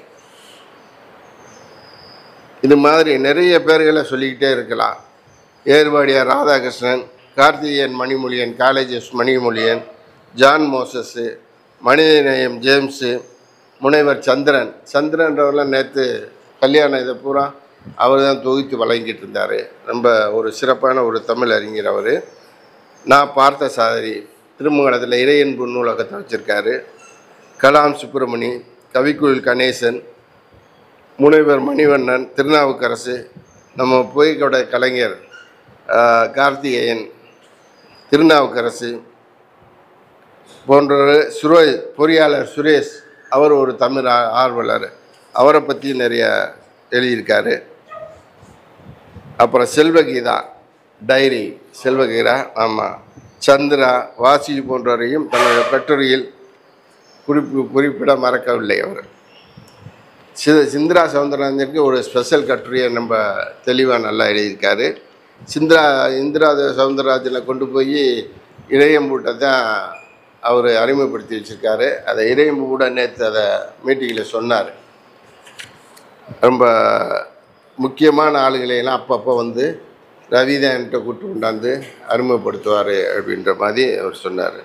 Speaker 3: இது மாதிரி நிறைய பேர்களை சொல்லிக்கிட்டே இருக்கலாம். ஏர்வாடியார் ராதாகிருஷ்ணன், கார்த்திகேயன் மணிமொழியன், காலேஜஸ் மணிமொழியன், ஜான் மோசஸ்ஸு, மனிதநேயம் ஜேம்ஸு, முனைவர் சந்திரன்றவரெலாம் நேற்று கல்யாணம் இதை பூரா அவர் தான் தொகுத்து வழங்கிட்டு இருந்தார். ரொம்ப ஒரு சிறப்பான ஒரு தமிழ் அறிஞர் அவர். நான் பார்த்த சாதரி திருமங்கலத்தில் இறையன்பு நூலகத்தை வச்சுருக்காரு. கலாம் சுப்பிரமணி, கவிக்குயில் கணேசன், முனைவர் மணிவண்ணன், திருநாவுக்கரசு, நம்ம புகைக்கடை கலைஞர் கார்த்திகேயன், திருநாவுக்கரசு போன்றவர், பொறியாளர் சுரேஷ் அவர் ஒரு தமிழ் ஆர்வலர், அவரை பற்றி நிறைய எழுதியிருக்காரு. அப்புறம் செல்வகீதா டைரி, செல்வகீதா ஆமாம், சந்திரா, வாசி போன்றவரையும் தன்னுடைய கட்டுரையில் குறிப்பிட மறக்கவில்லை. அவர் சிந்திரா சவுந்தரராஜனுக்கு ஒரு ஸ்பெஷல் கட்டுரையை நம்ம தெளிவாக நல்லா எழுதியிருக்காரு. இந்திரா சவுந்தரராஜனை கொண்டு போய் இறையம்பூட்டை தான் அவர் அறிமுகப்படுத்தி வச்சுருக்காரு. அதை இறையம்பூட நேற்று அதை மீட்டிங்கில் சொன்னார். ரொம்ப முக்கியமான ஆளுகளையெல்லாம் அப்பப்போ வந்து ரவிதான்கிட்ட கூட்டு கொண்டாந்து அறிமுகப்படுத்துவார் அப்படின்ற மாதிரி அவர் சொன்னார்.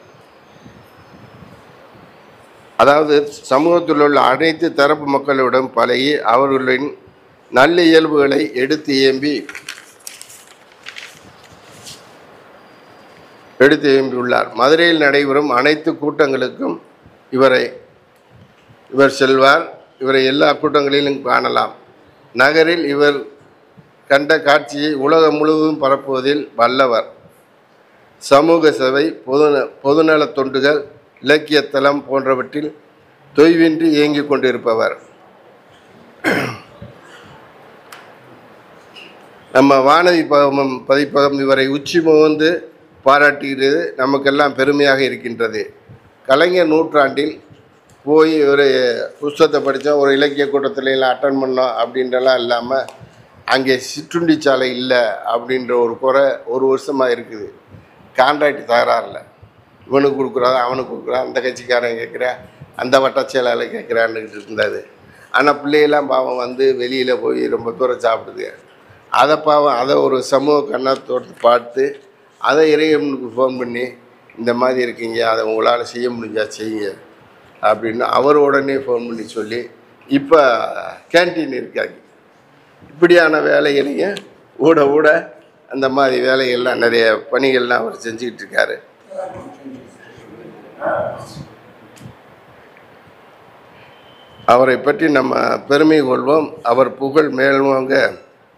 Speaker 3: அதாவது சமூகத்தில் உள்ள அனைத்து தரப்பு மக்களிடம் பழகி அவர்களின் நல்ல இயல்புகளை எடுத்து ஏம்பியுள்ளார். மதுரையில் நடைபெறும் அனைத்து கூட்டங்களுக்கும் இவர் செல்வார். இவரை எல்லா கூட்டங்களிலும் காணலாம். நகரில் இவர் கண்ட காட்சியை உலகம் முழுவதும் பரப்புவதில் வல்லவர். சமூக சேவை, பொதுநல தொண்டுகள், இலக்கியத்தலம் போன்றவற்றில் தொய்வின்றி இயங்கிக் கொண்டிருப்பவர். நம்ம வானதி பதிப்பகம் இவரை உச்சி முகந்து பாராட்டுகிறது. நமக்கெல்லாம் பெருமையாக இருக்கின்றது. கலைஞர் நூற்றாண்டில் போய் ஒரு புஸ்தகத்தை படித்தோம், ஒரு இலக்கிய கூட்டத்திலாம் அட்டன் பண்ணோம் அப்படின்றலாம் இல்லாமல் அங்கே சிற்றுண்டி சாலை இல்லை அப்படின்ற ஒரு குறை ஒரு வருஷமாக இருக்குது. கான்ட்ராக்ட் தகராறில்லை, இவனுக்கு கொடுக்குறான், அவனுக்கு கொடுக்குறான், அந்த கட்சிக்காரன் கேட்குறேன், அந்த வட்ட செயலாளர் கேட்குறான்னு இருந்தது. ஆனால் பிள்ளையெல்லாம் பாவம் வந்து வெளியில் போய் ரொம்ப தூரம் சாப்பிடுது. அதை பாவம் அதை ஒரு சமூக கண்ணோட்டத்தோடு பார்த்து அதை இறைவனுக்கு ஃபோன் பண்ணி இந்த மாதிரி இருக்கீங்க, அதை உங்களால் செய்ய முடிஞ்சா செய்யுங்க அப்படின்னு அவர் உடனே ஃபோன் பண்ணி சொல்லி இப்போ கேன்டீன் இருக்காங்க. இப்படியான வேலைகளையும் ஊட அந்த மாதிரி வேலைகள்லாம் நிறைய பணிகள்லாம் அவர் செஞ்சுக்கிட்டு இருக்காரு. அவரை பற்றி நம்ம பெருமை கொள்வோம், அவர் புகழ் மேல்வாங்க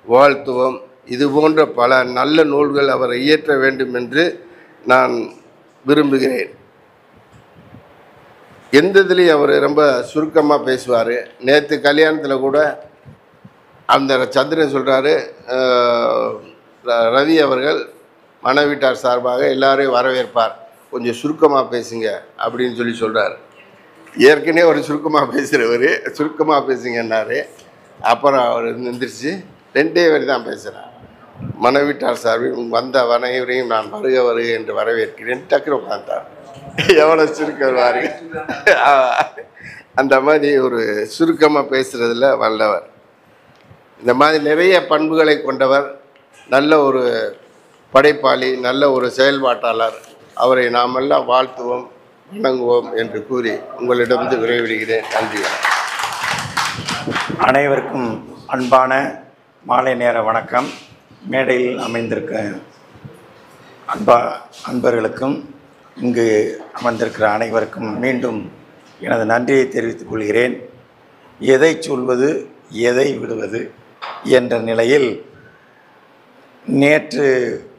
Speaker 3: வாழ்த்துவோம். இது போன்ற பல நல்ல நூல்கள் அவரை இயற்ற வேண்டும் என்று நான் விரும்புகிறேன். எந்த இதுலேயும் அவர் ரொம்ப சுருக்கமாக பேசுவார். நேற்று கல்யாணத்தில் கூட அந்த சந்திரன் சொல்கிறாரு, ரவி அவர்கள் மனைவிட்டார் சார்பாக எல்லாரையும் வரவேற்பார், கொஞ்சம் சுருக்கமாக பேசுங்க அப்படின்னு சொல்கிறார். ஏற்கனவே ஒரு சுருக்கமாக பேசுகிறவர் சுருக்கமாக பேசுங்கன்னாரு. அப்புறம் அவர் எந்திரிச்சு 2 வரி தான் பேசுகிறார். மனைவிட்டார் சார்பில் வந்த அனைவரையும் நான் வருக வருக என்று வரவேற்கிறேன். டக்குனு உட்காந்தார். எவ்வளோ சுருக்கம் பாருங்க. அந்த மாதிரி ஒரு சுருக்கமாக பேசுகிறதுல வல்லவர். இந்த மாதிரி நிறைய பண்புகளை கொண்டவர், நல்ல ஒரு படைப்பாளி, நல்ல ஒரு செயல்பாட்டாளர். அவரை நாமெல்லாம் வாழ்த்துவோம், வணங்குவோம் என்று கூறி உங்களிடமிருந்து விரைவிடுகிறேன். நன்றி.
Speaker 4: அனைவருக்கும் அன்பான மாலை நேர வணக்கம். மேடையில் அமைந்திருக்க அன்பர்களுக்கும் இங்கு அமர்ந்திருக்கிற அனைவருக்கும் மீண்டும் எனது நன்றியை தெரிவித்துக் கொள்கிறேன். எதை சொல்வது எதை விடுவது என்ற நிலையில் நேற்று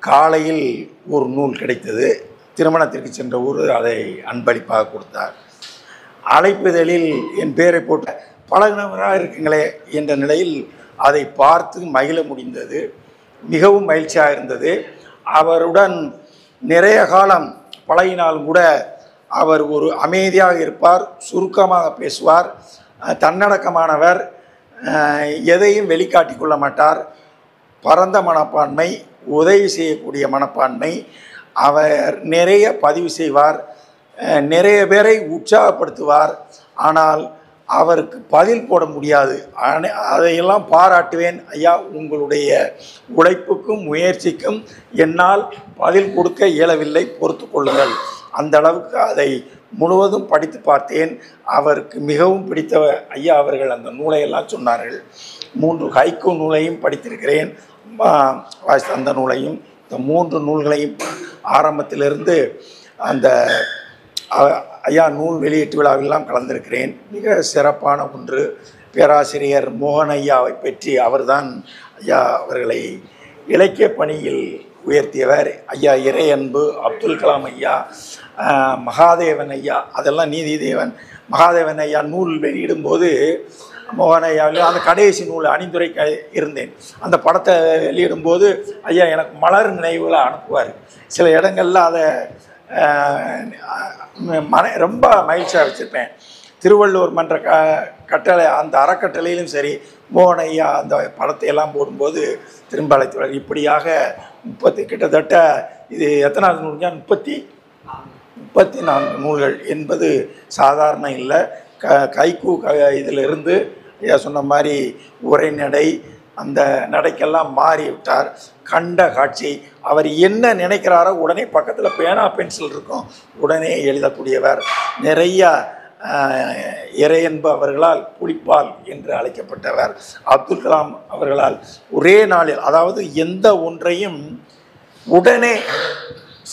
Speaker 4: காலையில் ஒரு நூல் கிடைத்தது. திருமணத்திற்கு சென்ற அதை அன்பளிப்பாக கொடுத்தார். அழைப்புதலில் என் பெயரை போட்டு பழகினவராக இருக்குங்களே என்ற நிலையில் அதை பார்த்து மகிழ முடிந்தது. மிகவும் மகிழ்ச்சியாக இருந்தது. அவருடன் நிறைய காலம் பழகினாலும் கூட அவர் ஒரு அமைதியாக இருப்பார், சுருக்கமாக பேசுவார், தன்னடக்கமானவர், எதையும் வெளிக்காட்டி கொள்ள மாட்டார். பரந்த மனப்பான்மை, உதவி செய்யக்கூடிய மனப்பான்மை. அவர் நிறைய பதிவு செய்வார், நிறைய பேரை உற்சாகப்படுத்துவார். ஆனால் அவருக்கு பதில் போட முடியாது. அதையெல்லாம் பாராட்டுவேன். ஐயா, உங்களுடைய உழைப்புக்கும் முயற்சிக்கும் என்னால் பதில் கொடுக்க இயலவில்லை, பொறுத்து கொள்ளுங்கள். அந்த அளவுக்கு அதை முழுவதும் படித்து பார்த்தேன். அவருக்கு மிகவும் பிடித்த ஐயா அவர்கள் அந்த நூலையெல்லாம் சொன்னார்கள். 3 ஹைக்கூ நூலையும் படித்திருக்கிறேன், அந்த நூலையும். இந்த 3 நூல்களையும் ஆரம்பத்திலிருந்து அந்த ஐயா நூல் வெளியீட்டு விழாவெல்லாம் கலந்திருக்கிறேன். மிக சிறப்பான ஒன்று. பேராசிரியர் மோகன் ஐயாவை பற்றி அவர்தான் ஐயா அவர்களை இலக்கிய பணியில் உயர்த்தியவர். ஐயா இறையன்பு, அப்துல் கலாம் ஐயா, மகாதேவன் ஐயா, அதெல்லாம் நீதிதேவன். மகாதேவன் ஐயா நூல் வெளியிடும்போது மோகன் ஐயாவில் அந்த கடைசி நூல் அணிந்துரை இருந்தேன். அந்த படத்தை வெளியிடும்போது ஐயா எனக்கு மலர் நினைவுகளை அனுப்புவார். சில இடங்களில் அதை ரொம்ப மகிழ்ச்சியாக வச்சுருப்பேன். திருவள்ளுவர் மன்ற கட்டளை, அந்த அறக்கட்டளையிலும் சரி, மோகன் ஐயா அந்த படத்தை எல்லாம் போடும்போது திரும்ப அழைத்துள்ளார். இப்படியாக 30 கிட்டத்தட்ட இது எத்தனாவது நூல்னா 34 நூல்கள் என்பது சாதாரண இல்லை. கைக்கூ இதிலிருந்து ஐயா சொன்ன மாதிரி உரைநடை, அந்த நடைக்கெல்லாம் மாறிவிட்டார். கண்ட காட்சி, அவர் என்ன நினைக்கிறாரோ உடனே பக்கத்தில் பேனா பென்சில் இருக்கும், உடனே எழுதக்கூடியவர். நிறைய இறையன்பு அவர்களால் புலிப்பால் என்று அழைக்கப்பட்டவர். அப்துல் கலாம் அவர்களால் ஒரே நாளில், அதாவது எந்த ஒன்றையும் உடனே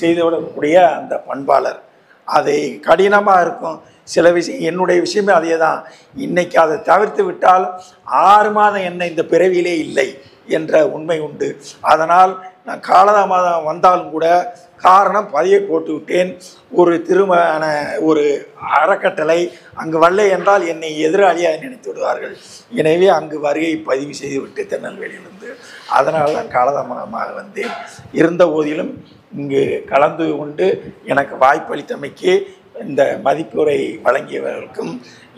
Speaker 4: செய்துவிடக்கூடிய அந்த பண்பாளர். அதை கடினமாக இருக்கும் சில விஷயம், என்னுடைய விஷயமே அதே தான். இன்றைக்கி அதை தவிர்த்து விட்டால் 6 மாதம் என்ன இந்த பிறவியிலே இல்லை என்ற உண்மை உண்டு. அதனால் நான் காலதாமதம் வந்தாலும் கூட காரணம் பதிவை போட்டு விட்டேன். ஒரு ஒரு அறக்கட்டளை அங்கு வரலை என்றால் என்னை எதிராளியாக நினைத்து விடுவார்கள். எனவே அங்கு வருகை பதிவு செய்துவிட்டு திருநெல்வேலியிலிருந்து அதனால் தான் காலதாமதமாக வந்தேன். இருந்த போதிலும் இங்கு கலந்து கொண்டு எனக்கு வாய்ப்பளித்தமைக்கு இந்த மதிப்புரை வழங்கியவர்களுக்கும்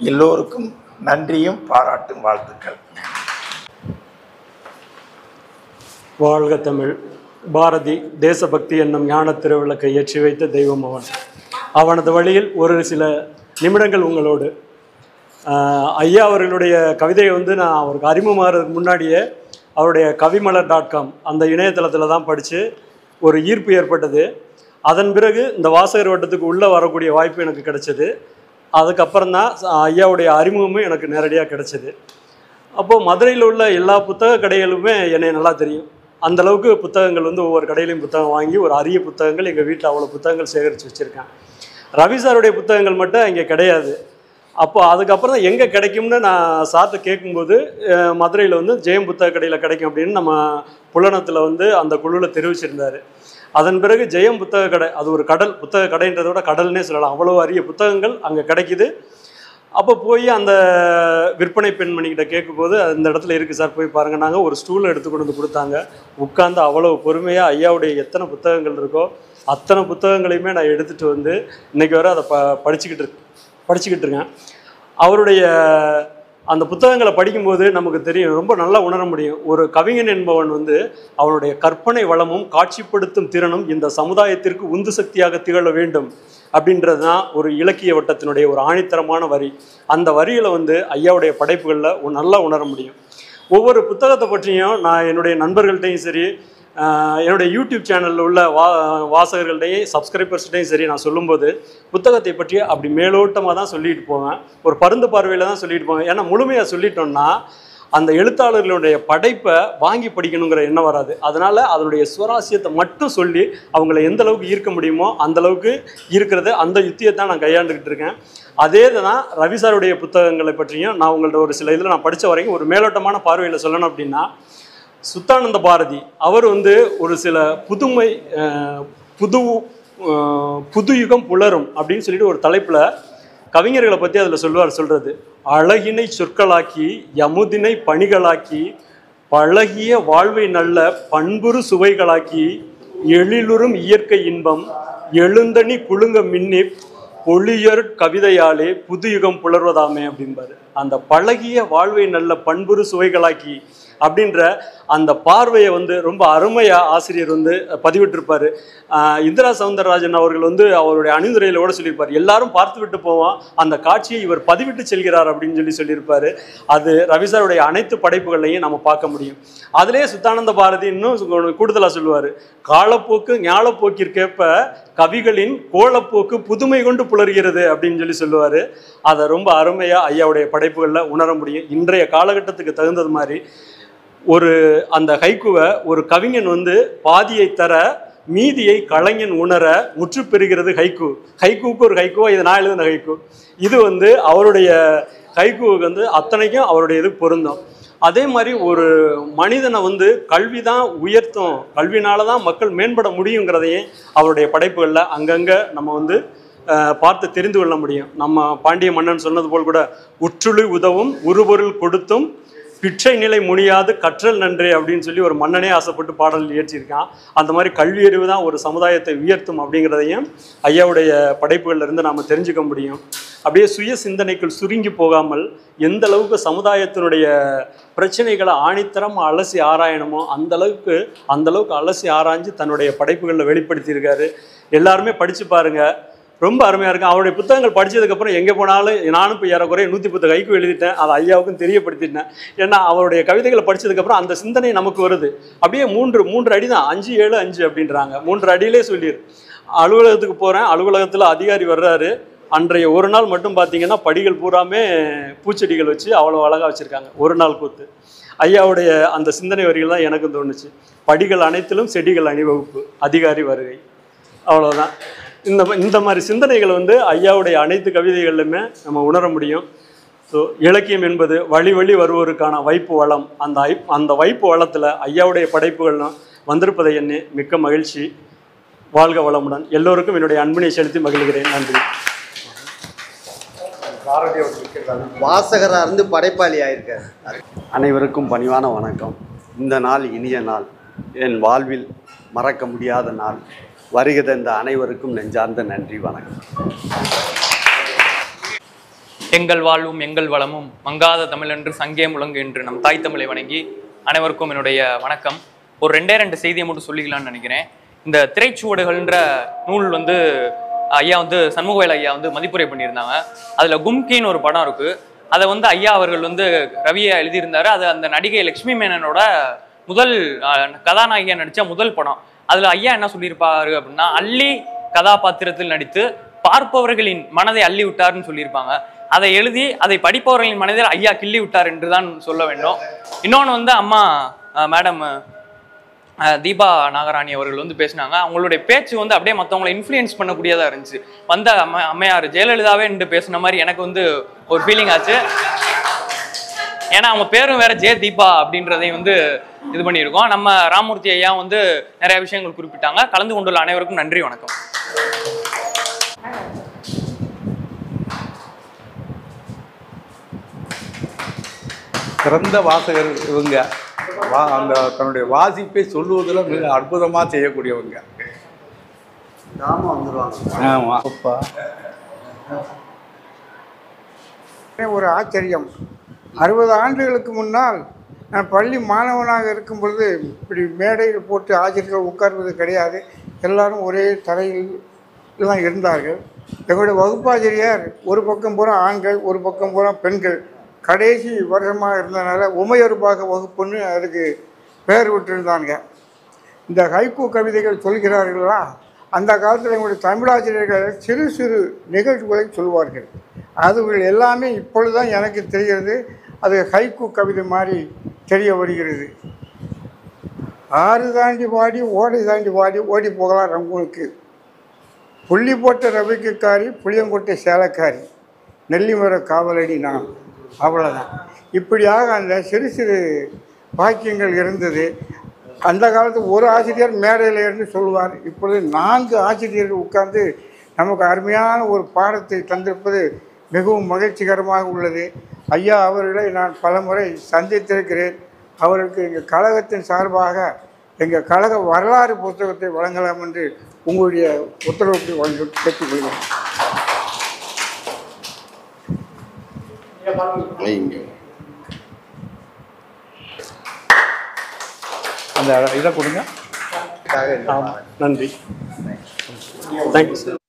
Speaker 4: எல்லோருக்கும் நன்றியும் பாராட்டும் வாழ்த்துக்கள்.
Speaker 5: வாழ்க தமிழ். பாரதி தேசபக்தி என்னும் ஞான திருவிளக்கை ஏற்றி வைத்த தெய்வம் அவன். அவனது வழியில் ஒரு சில நிமிடங்கள் உங்களோடு. ஐயா அவர்களுடைய கவிதையை நான் அவருக்கு அறிமுகமாகிறதுக்கு முன்னாடியே அவருடைய கவிமலர்.com அந்த இணையதளத்தில் தான் படித்து ஒரு ஈர்ப்பு ஏற்பட்டது. அதன் பிறகு இந்த வாசகர் வட்டத்துக்கு உள்ளே வரக்கூடிய வாய்ப்பு எனக்கு கிடைச்சது. அதுக்கப்புறம் தான் ஐயாவுடைய அறிமுகமும் எனக்கு நேரடியாக கிடைச்சது. அப்போது மதுரையில் உள்ள எல்லா புத்தக கடைகளுமே என்னை நல்லா தெரியும். அந்தளவுக்கு புத்தகங்கள் ஒவ்வொரு கடையிலையும் புத்தகம் வாங்கி ஒரு அரிய புத்தகங்கள் எங்கள் வீட்டில் அவ்வளோ புத்தகங்கள் சேகரித்து வச்சுருக்கேன். ரவி சாருடைய புத்தகங்கள் மட்டும் இங்கே கிடையாது. அப்போ அதுக்கப்புறம் தான் எங்கே கிடைக்கும்னு நான் சார்ட்ட கேட்கும்போது மதுரையில் ஜெயம் புத்தக கடையில் கிடைக்கும் அப்படின்னு நம்ம புலனத்தில் அந்த குழுவில் தெரிவிச்சிருந்தார். அதன் பிறகு ஜெயம் புத்தக கடை, அது ஒரு கடல், புத்தக கடைன்றதை விட கடல்னே சொல்லலாம். அவ்வளோ அரிய புத்தகங்கள் அங்கே கிடைக்குது. அப்போ போய் அந்த விற்பனை பெண்மணிக்கிட்ட கேட்கும்போது அந்த இடத்துல இருக்குது சார், போய் பாருங்கள். நாங்கள் ஒரு ஸ்டூலை எடுத்து கொண்டு வந்து கொடுத்தாங்க. உட்காந்து அவ்வளோ பொறுமையாக ஐயாவுடைய எத்தனை புத்தகங்கள் இருக்கோ அத்தனை புத்தகங்களையுமே நான் எடுத்துகிட்டு இன்றைக்கி வர அதை படிச்சுக்கிட்டு இருக்கேன். படிச்சுக்கிட்டு இருக்கேன். அவருடைய அந்த புத்தகங்களை படிக்கும்போது நமக்கு தெரியும், ரொம்ப நல்லா உணர முடியும். ஒரு கவிஞன் என்பவன் வந்து அவனுடைய கற்பனை வளமும் காட்சிப்படுத்தும் திறனும் இந்த சமுதாயத்திற்கு உந்து சக்தியாக திகழ வேண்டும் அப்படின்றது தான் ஒரு இலக்கிய வட்டத்தினுடைய ஒரு ஆணித்தரமான வரி. அந்த வரியில் வந்து ஐயாவுடைய படைப்புகளில் நல்லா உணர முடியும். ஒவ்வொரு புத்தகத்தை பற்றியும் நான் என்னுடைய நண்பர்கள்ட்டையும் சரி, என்னுடைய யூடியூப் சேனலில் உள்ள வாசகர்கள்டையும் சப்ஸ்கிரைபர்ஸ்டையும் சரி நான் சொல்லும்போது புத்தகத்தை பற்றி அப்படி மேலோட்டமாக தான் சொல்லிட்டு போவேன். ஒரு பருந்து பார்வையில் தான் சொல்லிட்டு போவேன். ஏன்னா முழுமையாக சொல்லிட்டோம்னா அந்த எழுத்தாளர்களுடைய படைப்பை வாங்கி படிக்கணுங்கிற எண்ணம் வராது. அதனால் அதனுடைய சுவாரஸ்யத்தை மட்டும் சொல்லி அவங்கள எந்த அளவுக்கு ஈர்க்க முடியுமோ அந்த அளவுக்கு ஈர்க்கிறது, அந்த யுத்தியை தான் நான் கையாண்டுக்கிட்டு இருக்கேன். அதே தான் ரவி சாருடைய புத்தகங்களை பற்றியும் நான் உங்கள்ட்ட ஒரு சில இதில் நான் படித்த வரைக்கும் ஒரு மேலோட்டமான பார்வையில் சொல்லணும் அப்படின்னா, சுத்தானந்த பாரதி அவர் வந்து ஒரு சில புது யுகம் புலரும் அப்படின்னு சொல்லிட்டு ஒரு தலைப்பில் கவிஞர்களை பற்றி அதில் சொல்கிறது, அழகினை சொற்களாக்கி யமுதினை பணிகளாக்கி பழகிய வாழ்வை நல்ல பண்புறு சுவைகளாக்கி எழிலுறும் இயற்கை இன்பம் எழுந்தணி குலுங்க மின்னி பொழியர் கவிதையாலே புது யுகம் புலர்வதாமே அப்படின்பாரு. அந்த பழகிய வாழ்வை நல்ல பண்புறு சுவைகளாக்கி அப்படின்ற அந்த பார்வையை வந்து ரொம்ப அருமையாக ஆசிரியர் வந்து பதிவிட்டிருப்பார். இந்திரா சவுந்தரராஜன் அவர்கள் வந்து அவருடைய அணிந்துரையில் கூட சொல்லியிருப்பார், எல்லாரும் பார்த்து விட்டு போவோம், அந்த காட்சியை இவர் பதிவிட்டு செல்கிறார் அப்படின்னு சொல்லியிருப்பார். அது ரவிசாருடைய அனைத்து படைப்புகளையும் நம்ம பார்க்க முடியும். அதிலே சுத்தானந்த பாரதி இன்னும் கூடுதலாக சொல்லுவார், காலப்போக்கு ஞாலப்போக்கிற்கேற்ப கவிகளின் கோலப்போக்கு புதுமை கொண்டு புலர்கிறது அப்படின்னு சொல்லுவார். அதை ரொம்ப அருமையாக ஐயாவுடைய படைப்புகளில் உணர முடியும். இன்றைய காலகட்டத்துக்கு தகுந்தது மாதிரி அந்த ஹைக்குவை ஒரு கவிஞன் வந்து பாதியை தர மீதியை கலைஞன் உணர முற்று பெறுகிறது ஹைக்கு. ஹைக்குவுக்கு ஒரு ஹைக்குவா இது நான் எழுதின ஹைக்கு. இது வந்து அவருடைய ஹைக்குவுக்கு வந்து அத்தனைக்கும் அவருடைய இது பொருந்தும். அதே மாதிரி ஒரு மனிதனை வந்து கல்வி தான் உயர்த்தும், கல்வினால தான் மக்கள் மேம்பட முடியுங்கிறதையும் அவருடைய படைப்புகளில் அங்கங்கே நம்ம வந்து பார்த்து தெரிந்து கொள்ள முடியும். நம்ம பாண்டிய மன்னன் சொன்னது போல் கூட உற்றுளி உதவும் உருபொருள் கொடுத்தும் பிச்சை நிலை முடியாது கற்றல் நன்றே அப்படின்னு சொல்லி ஒரு மன்னனே ஆசைப்பட்டு பாடல் இயற்றியிருக்கான். அந்த மாதிரி கல்வி அறிவு தான் ஒரு சமுதாயத்தை உயர்த்தும் அப்படிங்கிறதையும் ஐயாவுடைய படைப்புகளிலிருந்து நாம் தெரிஞ்சுக்க முடியும். அப்படியே சுய சிந்தனைக்குள் சுருங்கி போகாமல் எந்த அளவுக்கு சமுதாயத்தினுடைய பிரச்சனைகளை ஆணித்தரம் அலசி ஆராயணுமோ அந்த அளவுக்கு அலசி ஆராய்ஞ்சு தன்னுடைய படைப்புகளில் வெளிப்படுத்தியிருக்காரு. எல்லாருமே படித்து பாருங்கள், ரொம்ப அருமையாக இருக்கும். அவருடைய புத்தகங்கள் படித்ததுக்கப்புறம் எங்கே போனாலும் நானும் இப்போ ஏறக்குறைய 110 ஹைக்கு எழுதிட்டேன், அதை ஐயாவுக்கும் தெரியப்படுத்திட்டேன். ஏன்னா அவருடைய கவிதைகளை படித்ததுக்கப்புறம் அந்த சிந்தனை நமக்கு வருது. அப்படியே மூன்று அடி தான், 5, 7, 5 அப்படின்றாங்க. 3 அடியிலே சொல்லிடு. அலுவலகத்துக்கு போகிறேன், அலுவலகத்தில் அதிகாரி வர்றாரு. அன்றைய ஒரு நாள் மட்டும் பார்த்தீங்கன்னா படிகள் பூராமே பூச்செடிகள் வச்சு அவ்வளோ அழகாக வச்சுருக்காங்க. ஒரு நாள் கூத்து. ஐயாவுடைய அந்த சிந்தனை வரிகள் தான் எனக்கும் தோணுச்சு. படிகள் அனைத்திலும் செடிகள் அணிவகுப்பு, அதிகாரி வருகை. அவ்வளோதான். இந்த மாதிரி சிந்தனைகள் வந்து ஐயாவுடைய அனைத்து கவிதைகளிலுமே நம்ம உணர முடியும். ஸோ இலக்கியம் என்பது வழி வருவோருக்கான வைப்பு வளம். அந்த வைப்பு வளத்தில் ஐயாவுடைய படைப்புகள்லாம் வந்திருப்பதை எண்ணி மிக்க மகிழ்ச்சி. வாழ்க வளமுடன். எல்லோருக்கும் என்னுடைய அன்பினை செலுத்தி மகிழ்கிறேன். நன்றி.
Speaker 6: வாசகராக இருந்து படைப்பாளி ஆயிருக்கார்.
Speaker 7: அனைவருக்கும் பணிவான வணக்கம். இந்த நாள் இனிய நாள், என் வாழ்வில் மறக்க முடியாத நாள். வருகை தந்த அனைவருக்கும் நெஞ்சார்ந்த நன்றி, வணக்கம்.
Speaker 8: எங்கள் வாழ்வும் எங்கள் வளமும் மங்காத தமிழென்று சங்கே முழங்கு என்று நம் தாய் தமிழை வணங்கி அனைவருக்கும் என்னுடைய வணக்கம். ஒரு 2 செய்தியை மட்டும் சொல்லிக்கலாம்னு நினைக்கிறேன். இந்த திரைச்சுவடுகள்ன்ற நூல் வந்து ஐயா வந்து சண்முகவேல் ஐயா வந்து மதிப்புரை பண்ணியிருந்தாங்க. அதில் கும்கின்னு ஒரு படம் இருக்குது. அதை வந்து ஐயா அவர்கள் வந்து ரவியை எழுதியிருந்தார். அது அந்த நடிகை லட்சுமி மேனனோட முதல் கதாநாயகியாக நடித்த முதல் படம். அதில் ஐயா என்ன சொல்லியிருப்பாரு அப்படின்னா, அள்ளி கதாபாத்திரத்தில் நடித்து பார்ப்பவர்களின் மனதை அள்ளி விட்டார்னு சொல்லியிருப்பாங்க. அதை எழுதி அதை படிப்பவர்களின் மனதில் ஐயா கிள்ளி விட்டார் என்று தான் சொல்ல வேண்டும். இன்னொன்று வந்து அம்மா மேடம் தீபா நாகராணி அவர்கள் வந்து பேசினாங்க. அவங்களுடைய பேச்சு வந்து அப்படியே மற்றவங்களை இன்ஃப்ளூயன்ஸ் பண்ணக்கூடியதாக இருந்துச்சு. வந்த அம்மையார் ஜெயலலிதாவே என்று பேசின மாதிரி எனக்கு வந்து ஒரு ஃபீலிங் ஆச்சு. ஏன்னா அவங்க பேரும் வேற ஜெய தீபா அப்படின்றதையும் வந்து இது பண்ணியிருக்கோம். நம்ம ராமமூர்த்தி ஐயா வந்து நிறைய விஷயங்கள் குறிப்பிட்டாங்க. கலந்து கொண்டுள்ள அனைவருக்கும் நன்றி, வணக்கம்.
Speaker 1: சிறந்த வாசகர் இவங்க. அந்த தன்னுடைய வாசிப்பை சொல்லுவதில் மிக அற்புதமாக செய்யக்கூடியவங்க.
Speaker 6: வந்துருவாங்க.
Speaker 1: ஆமாம்.
Speaker 9: ஒரு ஆச்சரியம். 60 ஆண்டுகளுக்கு முன்னால் நான் பள்ளி மாணவனாக இருக்கும் பொழுது இப்படி மேடையில் போட்டு ஆசிரியர்கள் உட்கார்வது கிடையாது. எல்லாரும் ஒரே தரையில் தான் இருந்தார்கள். எங்களுடைய வகுப்பாசிரியர் ஒரு பக்கம் பூரா ஆண்கள், ஒரு பக்கம் பூரா பெண்கள். கடைசி வருஷமாக இருந்ததுனால உமையொருபாக வகுப்புன்னு அதுக்கு பெயர் விட்டுருந்தாங்க. இந்த ஹைக்கூ கவிதைகள் சொல்கிறார்களா, அந்த காலத்தில் எங்களுடைய தமிழாசிரியர்கள் சிறு சிறு நிகழ்வுகளை சொல்வார்கள். அதுகள் எல்லாமே இப்பொழுதுதான் எனக்கு தெரிகிறது. அது ஹைக்கூ கவிதை மாதிரி தெரிய வருகிறது. ஆறு தாண்டி பாடி ஓடை தாண்டி பாடி ஓடி போகலாம் ரங்கூனுக்கு. புள்ளி போட்ட ரவிக்குக்காரி புளியங்கொட்டை சேலக்காரி நெல்லிமர காவலடி நான். அவ்வளோதான். இப்படியாக அந்த சிறு சிறு வாக்கியங்கள் இருந்தது. அந்த காலத்தில் ஒரு ஆசிரியர் மேடையில் இருந்து சொல்லுவார். இப்பொழுது 4 ஆசிரியர்கள் உட்கார்ந்து நமக்கு அருமையான ஒரு பாடத்தை தந்திருப்பது மிகவும் மகிழ்ச்சிகரமாக உள்ளது. ஐயா அவர்களை நான் பலமுறை சந்தித்திருக்கிறேன். அவருக்கு எங்கள் கழகத்தின் சார்பாக எங்கள் கழக வரலாறு புத்தகத்தை வழங்கலாம் என்று உங்களுடைய உத்தரவுக்கு வழங்க கேட்டுக்கொள்கிறேன்.
Speaker 1: அந்த இதை கொடுங்க.
Speaker 5: நன்றி. Thank you sir.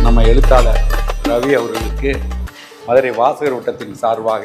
Speaker 1: நம்ம எழுத்தாளர் ரவி அவர்களுக்கு மதுரை வாசகர் வட்டத்தின் சார்பாக